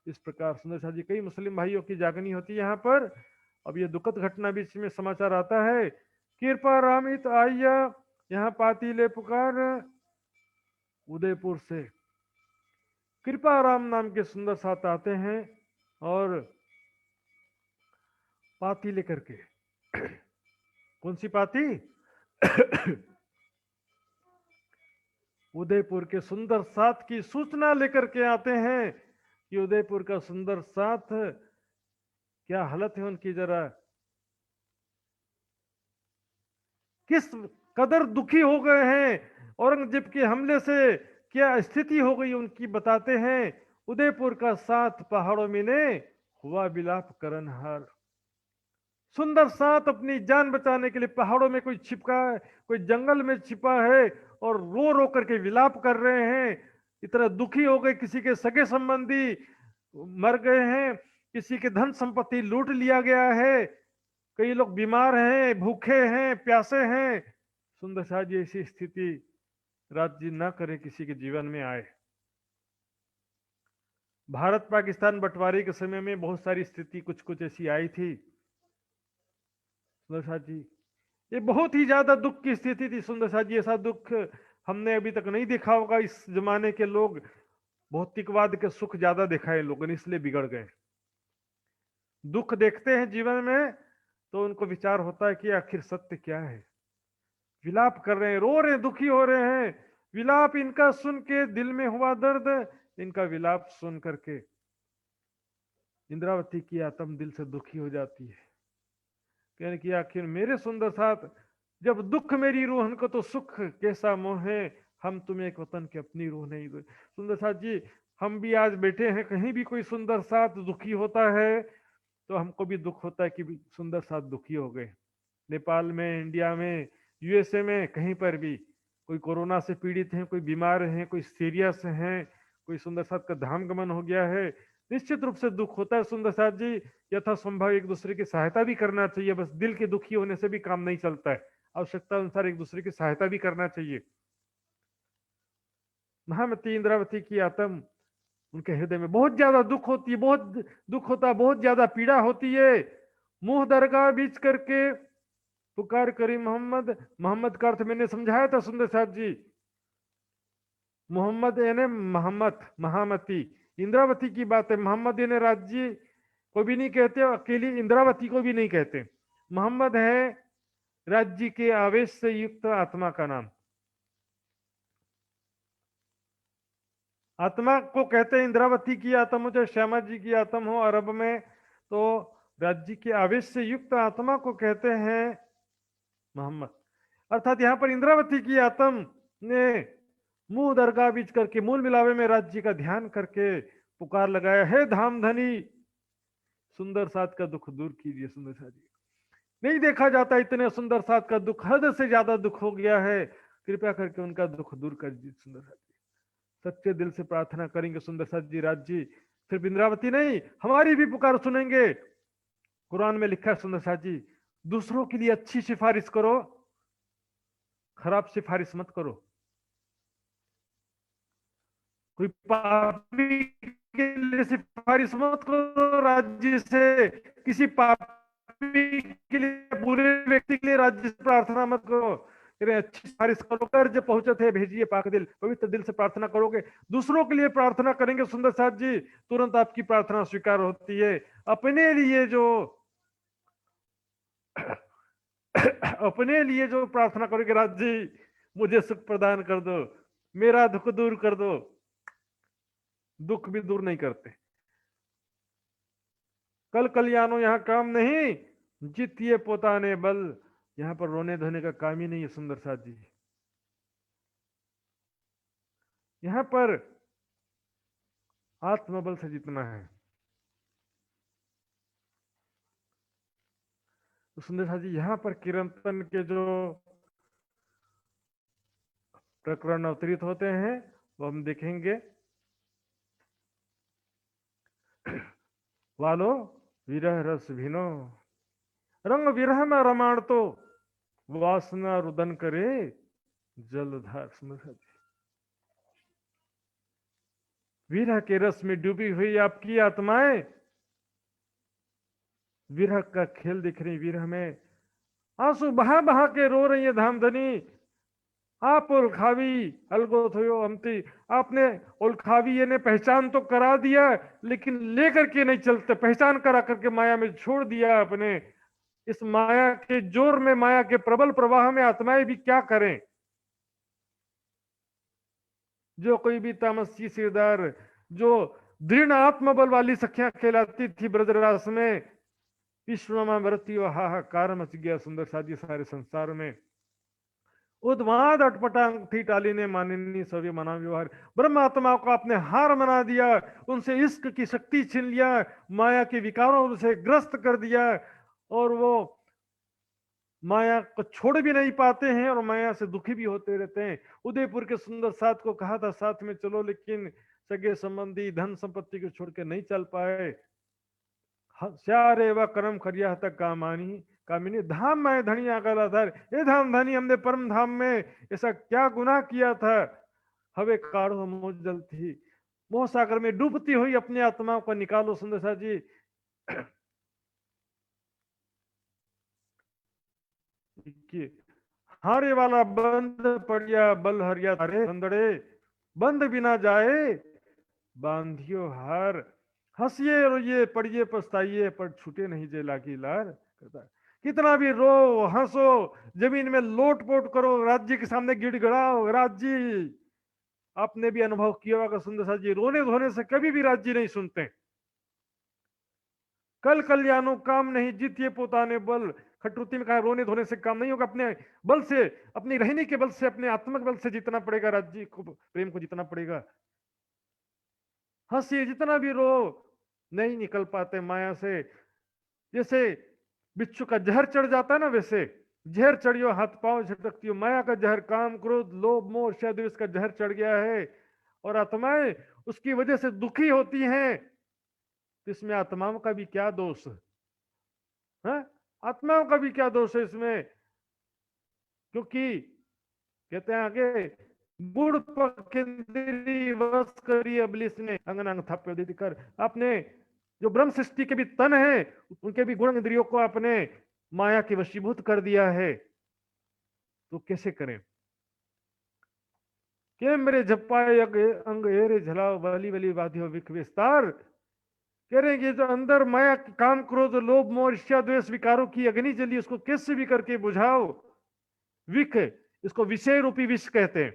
इस प्रकार सुंदर शाह जी कई मुस्लिम भाइयों की जागनी होती है यहाँ पर। अब ये दुखद घटना बीच में समाचार आता है, कृपा रामित आइया यहाँ पातीले पुकार, उदयपुर से कृपा राम नाम के सुंदर साथ आते हैं और पाती लेकर के कौन सी पाती? उदयपुर के सुंदर साथ की सूचना लेकर के आते हैं कि उदयपुर का सुंदर साथ, क्या हालत है उनकी, जरा किस कदर दुखी हो गए हैं, औरंगजेब के हमले से क्या स्थिति हो गई उनकी बताते हैं। उदयपुर का साथ पहाड़ों में ने हुआ विलाप करन हार। सुंदर साथ अपनी जान बचाने के लिए पहाड़ों में कोई छिपका है, कोई जंगल में छिपा है और रो रो करके विलाप कर रहे हैं। इतना दुखी हो गए, किसी के सगे संबंधी मर गए हैं, किसी के धन संपत्ति लूट लिया गया है, कई लोग बीमार हैं, भूखे हैं, प्यासे हैं। सुंदर शाह जी ऐसी स्थिति राज्य न करे किसी के जीवन में आए। भारत पाकिस्तान बंटवारे के समय में बहुत सारी स्थिति कुछ कुछ ऐसी आई थी सुंदर शाह जी। ये बहुत ही ज्यादा दुख की स्थिति थी सुंदर शाह जी। ऐसा दुख हमने अभी तक नहीं देखा होगा। इस जमाने के लोग भौतिकवाद के सुख ज्यादा देखा है लोगों ने, इसलिए बिगड़ गए। दुख देखते हैं जीवन में तो उनको विचार होता है कि आखिर सत्य क्या है। विलाप कर रहे हैं, रो रहे हैं, दुखी हो रहे हैं। विलाप इनका सुन के दिल में हुआ दर्द, इनका विलाप सुन करके इंद्रावती की आत्म दिल से दुखी हो जाती है। कहने की आखिर मेरे सुंदर साथ, जब दुख मेरी रूहन को तो सुख कैसा मोह है, हम तुम्हें एक वतन की अपनी रूह नहीं दो। सुंदर साथ जी, हम भी आज बैठे हैं, कहीं भी कोई सुंदर साथ दुखी होता है तो हमको भी दुख होता है कि सुंदर साथ दुखी हो गए। नेपाल में, इंडिया में, यूएसए में, कहीं पर भी कोई कोरोना से पीड़ित हैं, कोई बीमार हैं, कोई सीरियस हैं, कोई सुंदर साथ का धाम गमन हो गया है, निश्चित रूप से दुख होता है सुंदर साथ जी। यथासंभव एक दूसरे की सहायता भी करना चाहिए। बस दिल के दुखी होने से भी काम नहीं चलता है, आवश्यकता अनुसार एक दूसरे की सहायता भी करना चाहिए। महामती इंद्रावती की आत्म, उनके हृदय में बहुत ज्यादा दुख होती है, बहुत दुख होता है, बहुत ज्यादा पीड़ा होती है। मुंह दरगाह बीच करके पुकार करी मोहम्मद। मोहम्मद का अर्थ मैंने समझाया था सुंदर साथ जी। मोहम्मद यानी मोहम्मद, महामती। इंद्रावती की बात है। मोहम्मद यानी राज्य को भी नहीं कहते, अकेली इंद्रावती को भी नहीं कहते। मोहम्मद है राज्य के आवेश से युक्त आत्मा का नाम। आत्मा को कहते हैं इंद्रावती की आत्मा हो, चाहे श्यामा जी की आत्मा हो अरब में, तो राज्य के आवेश से युक्त आत्मा को कहते हैं मोहम्मद। अर्थात यहां पर इंद्रावती की आत्म ने मुंह दरगाह बीच करके मूल मिलावे में राज्य का ध्यान करके पुकार लगाया, है धाम धनी सुंदर साथ का दुख दूर कीजिए। सुंदर साथ जी, नहीं देखा जाता इतने सुंदर साथ का दुख, हद से ज्यादा दुख हो गया है, कृपया करके उनका दुख दूर कर दीजिए। सुंदर साथ जी सच्चे दिल से प्रार्थना करेंगे सुंदर साथ जी, राज्य सिर्फ इंद्रावती नहीं हमारी भी पुकार सुनेंगे। कुरान में लिखा है सुंदर साथ जी, दूसरों के लिए अच्छी सिफारिश करो, खराब सिफारिश मत करो। कोई पापी के लिए सिफारिश मत करो राज्य से, किसी पापी कभी के लिए, पूरे व्यक्ति के लिए राज्य से प्रार्थना मत करो। अच्छी सिफारिश करो, कर्ज पहुंचे थे भेजिए पाक दिल, पवित्र दिल से प्रार्थना करोगे, दूसरों के लिए प्रार्थना करेंगे सुंदर साथ जी, तुरंत आपकी प्रार्थना स्वीकार होती है। अपने लिए जो अपने लिए जो प्रार्थना करोगे, राज जी मुझे सुख प्रदान कर दो, मेरा दुख दूर कर दो, दुख भी दूर नहीं करते। कल कल्याणो यहाँ काम नहीं, जीतिए पोताने बल, यहाँ पर रोने धोने का काम ही नहीं है सुंदर साथ जी। यहाँ पर आत्मबल से जीतना है। तो सुंदर साथ जी यहाँ पर कीर्तन के जो प्रकरण अवतरित होते हैं वो हम देखेंगे। वालो विरह रस भिनो, रंग विरह में रमाण तो वासना रुदन करे जलधार। विरह के रस में डूबी हुई आपकी आत्माएं विरह का खेल दिख रही, विरह में आंसू बहा बहा के रो रही है धामधनी। आप उलखावी अलगो थयो हमती, आपने उलखावी ये ने पहचान तो करा दिया लेकिन लेकर के नहीं चलते, पहचान करा करके माया में छोड़ दिया आपने। इस माया के जोर में, माया के प्रबल प्रवाह में आत्माएं भी क्या करें। जो कोई भी तामसी सिरदार, जो दृढ़ आत्मबल वाली सखियां कहलाती थी ब्रजरास में, विश्व में मरती हाहाकार मच गया सुंदर साजी सारे संसार में। उद्वाद अटपटांग थी टाली ने मानिनी सभी मना व्यवहार, ब्रह्मात्मा को आपने हार मना दिया, उनसे इश्क की शक्ति छीन लिया, माया के विकारों से ग्रस्त कर दिया, और वो माया को छोड़ भी नहीं पाते हैं और माया से दुखी भी होते रहते हैं। उदयपुर के सुंदर साथ को कहा था साथ में चलो, लेकिन सगे संबंधी धन संपत्ति को छोड़ के नहीं चल पाए। श्यारे व कर्म खरिया तक कामानी कामिनी, धाम में धनिया गलाधर, ये धाम धनी हमने परम धाम में ऐसा क्या गुनाह किया था। हवे काढ़ो मोजल थी, मोह सागर में डूबती हुई अपनी आत्मा को निकालो सुंदर सा जी। हारे वाला बंद पड़िया बल हरिया तारे बंदड़े, बंद बिना जाए बांधियो हार, हंसिए रोइए पड़िए पछताइए पर छूटे नहीं जे लागी लार। कितना भी रो हंसो, जमीन में लोटपोट करो, राज्य के सामने गिड़गिड़ाओ, राज्य आपने भी अनुभव किया होगा सुंदर सा जी, रोने धोने से कभी भी राज्य नहीं सुनते। कल कल्याणों काम नहीं, जीतिए पोताने बल, खटरुति में कहा रोने धोने से काम नहीं होगा, अपने बल से, अपनी रहने के बल से, अपने आत्मक बल से जीतना पड़ेगा, राज्य को प्रेम को जीतना पड़ेगा। हंसी जितना भी रो नहीं निकल पाते माया से। जैसे बिच्छू का जहर चढ़ जाता है ना, वैसे जहर चढ़ियो हाथ पांव झटकती हो, माया का जहर काम क्रोध लोभ मोह द्वेष का जहर चढ़ गया है और आत्माएं उसकी वजह से दुखी होती हैं। तो इसमें आत्माओं का भी क्या दोष है? आत्माओं का भी क्या दोष है इसमें? क्योंकि कहते हैं आगे, बुढ़ पकेंद्री वश करी अबलिस ने अंगन अंग थप्पे दे कर, आपने जो ब्रह्म सृष्टि के भी तन है उनके भी गुण इंद्रियों को आपने माया के वशीभूत कर दिया है। तो कैसे करें? के मेरे झप्पाए अंग एरे झलाओ वाली वाली वादियों विक विस्तार, कह रहे हैं जो अंदर माया काम क्रोध लोभ मोह ईर्ष्या द्वेष विकारों की अग्नि जली, उसको कैसे भी करके बुझाओ। विक, इसको विषय रूपी विष कहते हैं।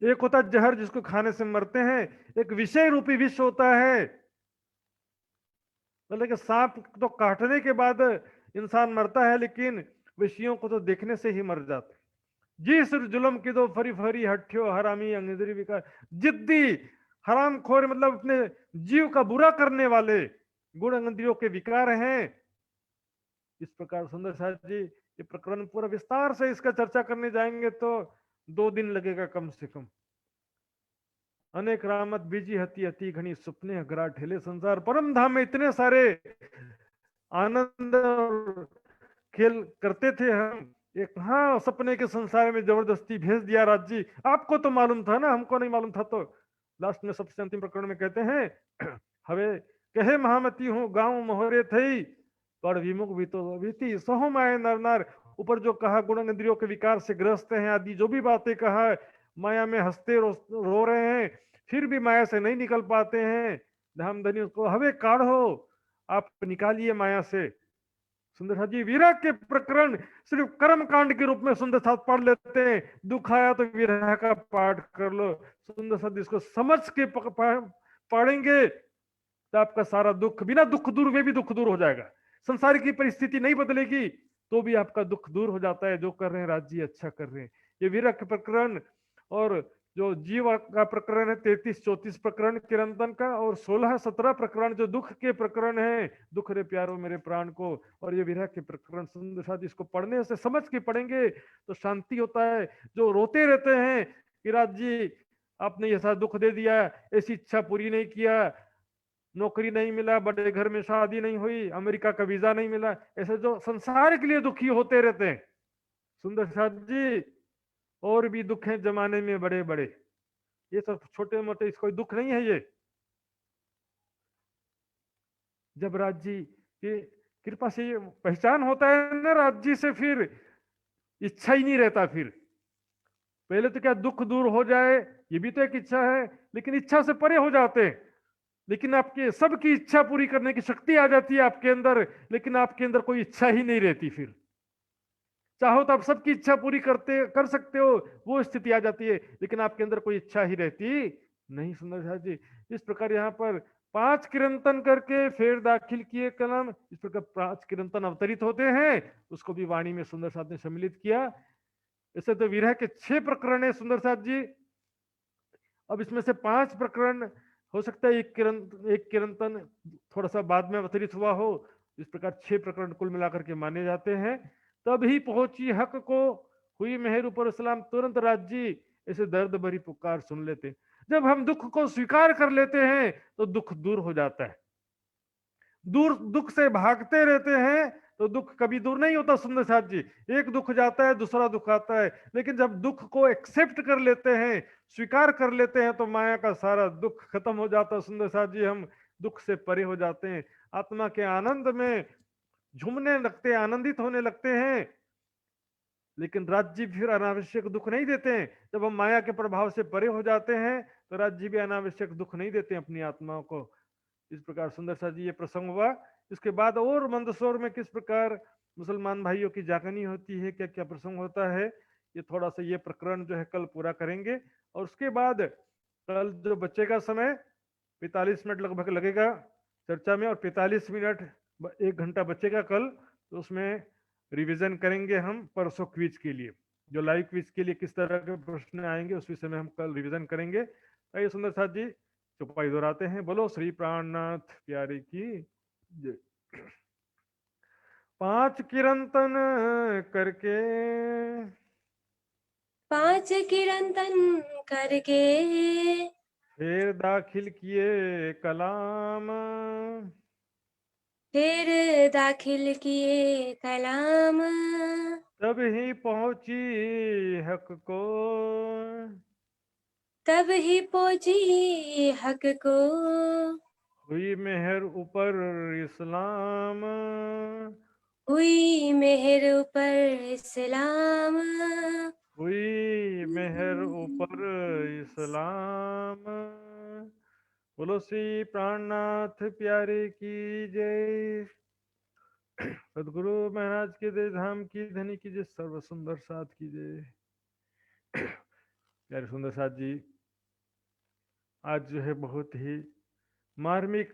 एक होता जहर जिसको खाने से मरते हैं, एक विषय रूपी विष होता है। मतलब कि सांप तो काटने के बाद इंसान मरता है, लेकिन विषयों को तो देखने से ही मर जाते। जिस जुलम की दो फरी फरी हट्ठियो हरामी अंग्रेजी विकार, जिद्दी हराम खोर, मतलब अपने जीव का बुरा करने वाले गुण इंद्रियों के विकार हैं। इस प्रकार सुंदर साथ जी ये प्रकरण पूरा विस्तार से इसका चर्चा करने जाएंगे तो 2 दिन लगेगा कम से कम। अनेक रामत बीजी हती हती घनी सुपने घरा ठेले संसार, परम धाम में इतने सारे आनंद और खेल करते थे हम, एक हाँ सपने के संसार में जबरदस्ती भेज दिया राज्य। आपको तो मालूम था ना, हमको नहीं मालूम था। तो लास्ट में सबसे अंतिम प्रकरण में कहते हैं, हवे कहे महामती हूँ गांव मोहरे थई, पर विमुख बीती सहो माया नर नर। ऊपर जो कहा गुण इंद्रियों के विकार से ग्रस्त हैं आदि जो भी बातें कहा है, माया में हंसते रो रहे हैं, फिर भी माया से नहीं निकल पाते हैं। धाम धनी उसको हवे काढ़ो, आप निकालिए माया से। सुंदर साथ जी विरह के प्रकरण सिर्फ कर्म कांड के रूप में सुंदर साथ पढ़ लेते हैं। दुख आया तो विरह का पाठ कर लो। सुंदर साथ इसको समझ के पढ़ेंगे तो आपका सारा दुख, बिना दुख दूर वे भी दुख दूर हो जाएगा। संसार की परिस्थिति नहीं बदलेगी तो भी आपका दुख दूर हो जाता है। जो कर रहे हैं राज्य अच्छा कर रहे हैं। ये विरह के प्रकरण और जो जीव का प्रकरण है 33-34 प्रकरण किरंतन का, और 16-17 प्रकरण जो दुख के प्रकरण है, दुख रे प्यारो मेरे प्राण को, और ये विरह के प्रकरण सुंदर साथ इसको पढ़ने से समझ के पढ़ेंगे तो शांति होता है। जो रोते रहते हैं कि राज जी आपने ऐसा दुख दे दिया, ऐसी इच्छा पूरी नहीं किया, नौकरी नहीं मिला, बड़े घर में शादी नहीं हुई, अमेरिका का वीजा नहीं मिला, ऐसे जो संसार के लिए दुखी होते रहते हैं सुंदर साथ जी, और भी दुख हैं जमाने में बड़े बड़े, ये सब छोटे मोटे इस कोई दुख नहीं है। ये जब राज जी की कृपा से ये पहचान होता है ना राज जी से, फिर इच्छा ही नहीं रहता। फिर पहले तो क्या दुख दूर हो जाए, ये भी तो एक इच्छा है, लेकिन इच्छा से परे हो जाते हैं। लेकिन आपके सबकी इच्छा पूरी करने की शक्ति आ जाती है आपके अंदर, लेकिन आपके अंदर कोई इच्छा ही नहीं रहती। फिर चाहो तो आप सबकी इच्छा पूरी कर सकते हो, वो स्थिति आ जाती है, लेकिन आपके अंदर कोई इच्छा ही रहती नहीं। सुंदर साथ जी इस प्रकार यहाँ पर 5 किरंतन करके फिर दाखिल किए कलम, इस प्रकार 5 किरंतन अवतरित होते हैं, उसको भी वाणी में सुंदर साथ ने सम्मिलित किया। ऐसे तो विरह के 6 प्रकरण है सुंदर साथ जी। अब इसमें से 5 प्रकरण हो सकता है एक किरंतन थोड़ा सा बाद में अवतरित हुआ हो। इस प्रकार 6 प्रकरण कुल मिलाकर के माने जाते हैं। तब ही पहुंची हक को हुई मेहर ऊपर सलाम, तुरंत राज्य ऐसे दर्द भरी पुकार सुन लेते। जब हम दुख को स्वीकार कर लेते हैं तो दुख दूर हो जाता है। दूर दुख से भागते रहते हैं तो दुख कभी दूर नहीं होता सुंदर साथ जी। एक दुख जाता है दूसरा दुख आता है, लेकिन जब दुख को एक्सेप्ट कर लेते हैं, स्वीकार कर लेते हैं, तो माया का सारा दुख खत्म हो जाता है सुंदर साथ जी। हम दुख से परे हो जाते हैं, आत्मा के आनंद में झूमने लगते हैं, आनंदित होने लगते हैं। लेकिन राज्य फिर अनावश्यक दुख नहीं देते हैं। जब हम माया के प्रभाव से परे हो जाते हैं तो राज्य भी अनावश्यक दुख नहीं देते हैं अपनी आत्माओं को। इस प्रकार सुंदर सा जी ये प्रसंग हुआ। इसके बाद और मंदसौर में किस प्रकार मुसलमान भाइयों की जागनी होती है, क्या क्या प्रसंग होता है, ये थोड़ा सा ये प्रकरण जो है कल पूरा करेंगे। और उसके बाद कल जो बच्चे का समय 45 मिनट लगभग लगेगा चर्चा में, और 45 मिनट 1 घंटा बचेगा कल, तो उसमें रिवीजन करेंगे हम परसों क्विज के लिए। जो लाइव क्विज के लिए किस तरह के प्रश्न आएंगे उस विषय में हम कल रिवीजन करेंगे। आइए सुंदर साथ जी चौपाई दोहराते हैं। बोलो श्री प्राणनाथ प्यारे की जय। 5 किरंतन करके 5 किरंतन करके फिर दाखिल किए कलाम, फिर दाखिल किए कलाम, तब ही पहुंची हक को, तब ही पहुंची हक को, हुई मेहर ऊपर इस्लाम, हुई मेहर ऊपर इस्लाम, हुई मेहर ऊपर इस्लाम। बोलो श्री प्राणनाथ प्यारे की जय। सदगुरु महाराज के जय, धाम की धनी की जय, सर्व सुंदर साथ की जय। प्यारे सुंदर साथ जी आज जो है बहुत ही मार्मिक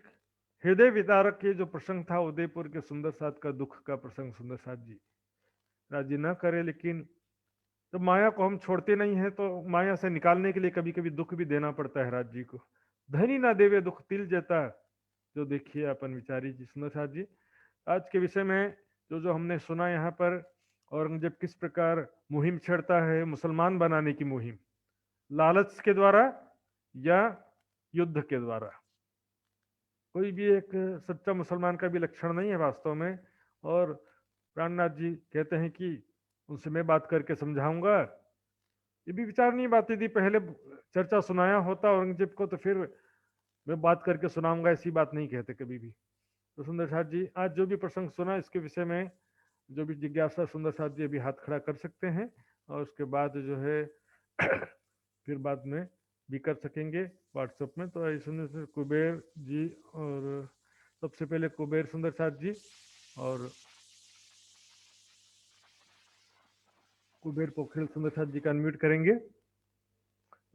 हृदय विदारक ये जो प्रसंग था उदयपुर के सुंदर साथ का दुख का प्रसंग। सुंदर साथ जी राजी न करे, लेकिन तो माया को हम छोड़ते नहीं है, तो माया से निकालने के लिए कभी कभी दुख भी देना पड़ता है राज जी को। धनी ना देवे दुख तिल जेता, जो देखिए अपन विचारी जी। सुंदर साथ जी आज के विषय में जो जो हमने सुना यहाँ पर, औरंगजेब किस प्रकार मुहिम छेड़ता है मुसलमान बनाने की मुहिम, लालच के द्वारा या युद्ध के द्वारा। कोई भी एक सच्चा मुसलमान का भी लक्षण नहीं है वास्तव में। और प्राणनाथ जी कहते हैं कि उनसे मैं बात करके समझाऊंगा, ये भी विचारणीय बातें थी। पहले चर्चा सुनाया होता औरंगजेब को तो फिर मैं बात करके सुनाऊंगा, ऐसी बात नहीं कहते कभी भी। तो सुंदर साथ जी, आज जो भी प्रसंग सुना इसके विषय में जो भी जिज्ञासा, सुंदर साथ जी अभी हाथ खड़ा कर सकते हैं, और उसके बाद जो है फिर बाद में भी कर सकेंगे व्हाट्सएप में। तो ऐसे सुंदर से कुबेर जी, और सबसे पहले कुबेर सुंदर साथ जी, और कुबेर पोखरेल सुंदर साथ जी का अनम्यूट करेंगे।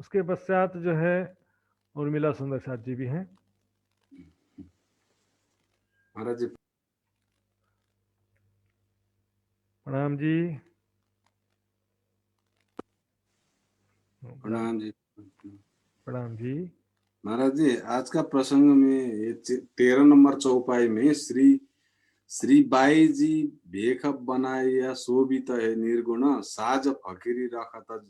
उसके पश्चात जो है उर्मिला सुंदर साथ जी भी हैं। महाराज जी प्रणाम जी। प्रणाम जी। प्रणाम जी। महाराज जी, आज का प्रसंग में ये 13 नंबर चौपाई में श्री बाई जी भेख बनाया शोभित है निर्गुण साज फकीरी राखत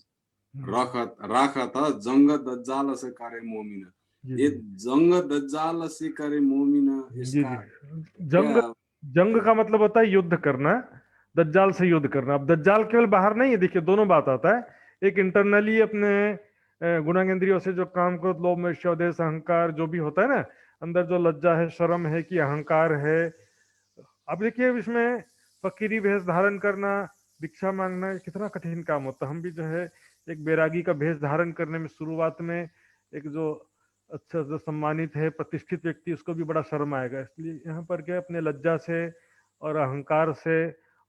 जंग दज्जाल से करे मोमिन। ये जंग दज्जाल से करे मोमिन, जी इसका जी, जंग का मतलब होता है युद्ध करना, दज्जाल से युद्ध करना। अब दज्जाल केवल बाहर नहीं है, देखिए दोनों बात आता है। एक इंटरनली अपने गुणांगेंद्रियों से जो काम क्रोध लोभ मोह देश अहंकार जो भी होता है ना, अंदर जो लज्जा है, शर्म है, कि अहंकार है। अब देखिए इसमें फकीरी भेष धारण करना, भिक्षा मांगना कितना कठिन काम होता है। हम भी जो है एक बैरागी का भेष धारण करने में शुरुआत में एक जो अच्छा जो सम्मानित है प्रतिष्ठित व्यक्ति, उसको भी बड़ा शर्म आएगा। इसलिए यहाँ पर क्या अपने लज्जा से और अहंकार से,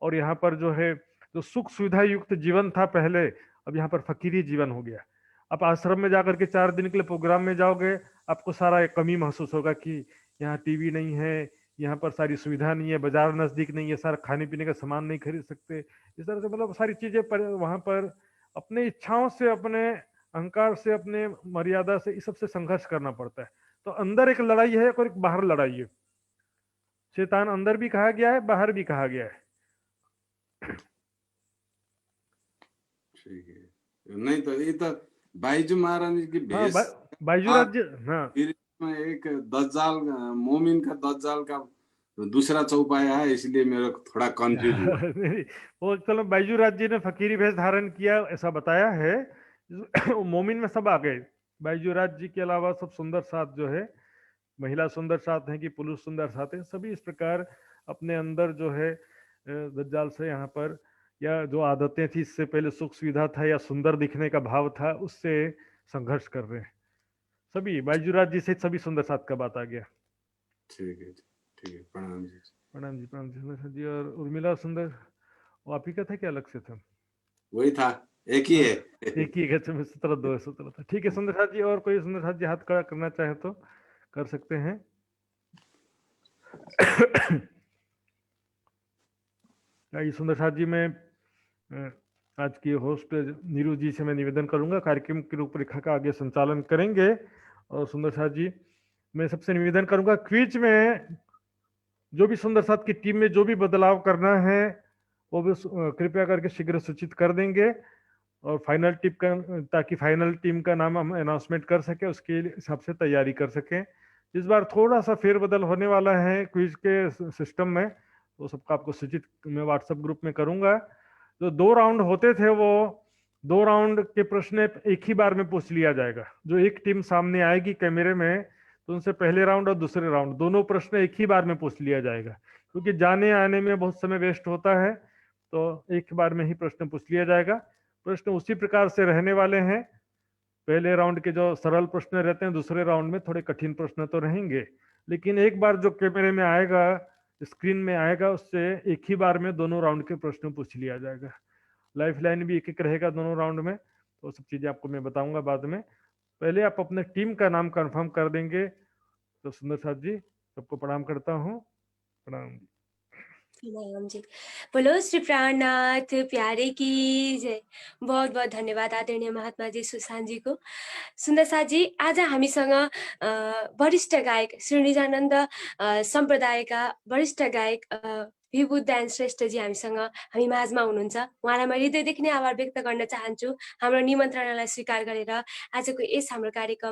और यहाँ पर जो है जो सुख सुविधा युक्त जीवन था पहले, अब यहाँ पर फकीरी जीवन हो गया। आप आश्रम में जाकर के 4 दिन के लिए प्रोग्राम में जाओगे, आपको सारा एक कमी महसूस होगा कि यहाँ टीवी नहीं है, यहाँ पर सारी सुविधा नहीं है, बाजार नजदीक नहीं है, सारा खाने पीने का सामान नहीं खरीद सकते। इस तरह से मतलब सारी चीजें पर वहां पर अपने इच्छाओं से, अपने अहंकार से, अपने मर्यादा से, इस सबसे संघर्ष करना पड़ता है। तो अंदर एक लड़ाई है और एक बाहर लड़ाई है। शैतान अंदर भी कहा गया है, बाहर भी कहा गया है। ठीक है। नहीं तो ये तो बाईजू महाराज की भेष, बाईजू राज्य, हाँ, फिर इसमें एक दज्जाल मोमिन का दज्जाल का दूसरा चौपाया है, इसलिए मेरा थोड़ा कंफ्यूज हुआ। वो चलो बाईजू राज्य ने फकीरी भेष धारण किया ऐसा बताया है। मोमिन में सब आ गए। बाईजू राज्य के अलावा सब सुंदर साथ जो है, महिला सुंदर साथ हैं कि पुरुष सुंदर साथ हैं, सभी इस प्रकार अपने अंदर जो है दज्जाल से यहाँ पर, या जो आदतें थी इससे पहले सुख सुविधा था या सुंदर दिखने का भाव था, उससे संघर्ष कर रहे हैं सभी। बाईजूराज जी से सभी सुंदर साथ का बात आ गया। ठीक है, ठीक है। प्रणाम जी। प्रणाम जी, प्रणाम जी सुंदर जी। और उर्मिला सुंदर, वो आप ही का था क्या अलग से था? वही था, एक ही है। एक ही है, 17 17 था। ठीक है सुंदर साथ जी, और कोई सुंदर साथ जी हाथ खड़ा करना चाहे तो कर सकते हैं। सुंदर साथ जी, मैं आज की होस्ट नीरू जी से मैं निवेदन करूंगा, कार्यक्रम की रूपरेखा का आगे संचालन करेंगे। और सुंदर साथ जी, मैं सबसे निवेदन करूंगा, क्विज में जो भी सुंदर साथ की टीम में जो भी बदलाव करना है वो भी कृपया करके शीघ्र सूचित कर देंगे, और फाइनल टीम का, ताकि फाइनल टीम का नाम हम अनाउंसमेंट कर सके, उसके हिसाब से तैयारी कर सकें। इस बार थोड़ा सा फेरबदल होने वाला है क्विज के सिस्टम में, तो सबका आपको सूचित मैं व्हाट्सएप ग्रुप में करूंगा। जो 2 राउंड होते थे, वो 2 राउंड के प्रश्न एक ही बार में पूछ लिया जाएगा। जो एक टीम सामने आएगी कैमरे में, तो उनसे पहले राउंड और दूसरे राउंड दोनों प्रश्न एक ही बार में पूछ लिया जाएगा, क्योंकि जाने आने में बहुत समय वेस्ट होता है। तो एक बार में ही प्रश्न पूछ लिया जाएगा। प्रश्न उसी प्रकार से रहने वाले हैं। पहले राउंड के जो सरल प्रश्न रहते हैं, दूसरे राउंड में थोड़े कठिन प्रश्न तो रहेंगे, लेकिन एक बार जो कैमरे में आएगा, स्क्रीन में आएगा, उससे एक ही बार में दोनों राउंड के प्रश्न पूछ लिया जाएगा। लाइफ लाइन भी एक एक रहेगा दोनों राउंड में, तो सब चीजें आपको मैं बताऊंगा बाद में। पहले आप अपने टीम का नाम कंफर्म कर देंगे। तो सुंदर साथ जी, सबको प्रणाम करता हूँ। प्रणाम जी। प्रणाम जी। बोलो श्री प्राणनाथ प्यारे की जय। बहुत बहुत धन्यवाद आदरणीय महात्मा जी सुशान्त जी को। सुन्दर साथ जी, आज हामीसँग वरिष्ठ गायक श्री निजानन्द सम्प्रदायका वरिष्ठ गायक विभुदान श्रेष्ठजी हामी माझमा हुनुहुन्छ। उहाँलाई म हृदयदेखि नै आभार व्यक्त गर्न चाहन्छु, हाम्रो निमन्त्रणालाई स्वीकार गरेर आजको यस हाम्रो कार्यक्रम